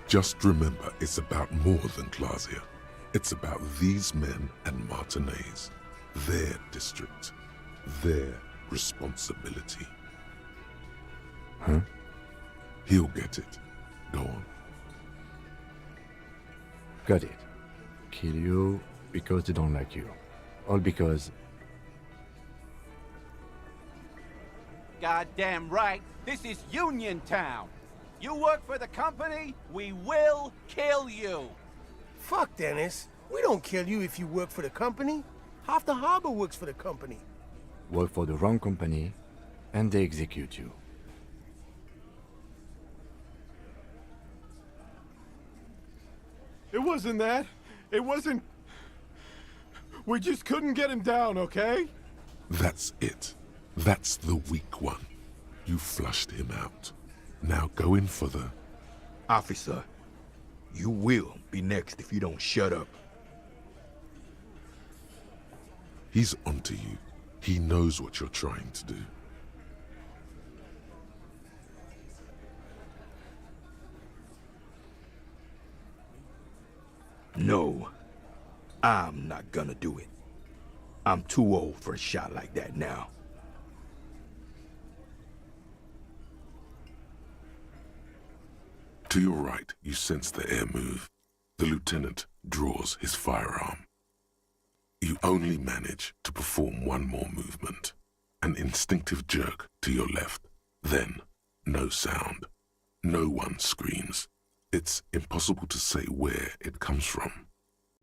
Just remember, it's about more than Claudia. It's about these men and Martinez, their district, their responsibility. Huh? He'll get it. Go on. Got it. Kill you because they don't like you. All because... Goddamn right. This is Union Town. You work for the company, we will kill you. Fuck, Dennis. We don't kill you if you work for the company. Half the harbor works for the company. Work for the wrong company, and they execute you. It wasn't that. It wasn't... We just couldn't get him down, okay? That's it. That's the weak one. You flushed him out. Now go in for the... Officer, you will be next if you don't shut up. He's onto you. He knows what you're trying to do. No, I'm not gonna do it. I'm too old for a shot like that now. To your right, you sense the air move. The lieutenant draws his firearm. You only manage to perform one more movement. An instinctive jerk to your left. Then, no sound. No one screams. It's impossible to say where it comes from.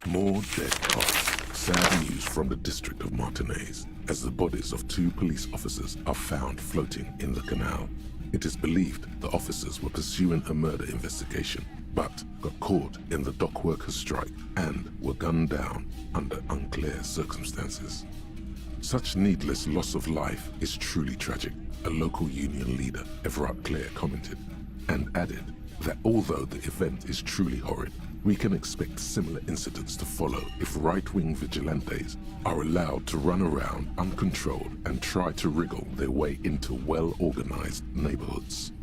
More dead cops, sad news from the district of Martinez, as the bodies of 2 police officers are found floating in the canal. It is believed the officers were pursuing a murder investigation, but got caught in the dock workers' strike and were gunned down under unclear circumstances. Such needless loss of life is truly tragic, a local union leader, Everard Clare, commented, and added that although the event is truly horrid, we can expect similar incidents to follow if right-wing vigilantes are allowed to run around uncontrolled and try to wriggle their way into well-organized neighborhoods.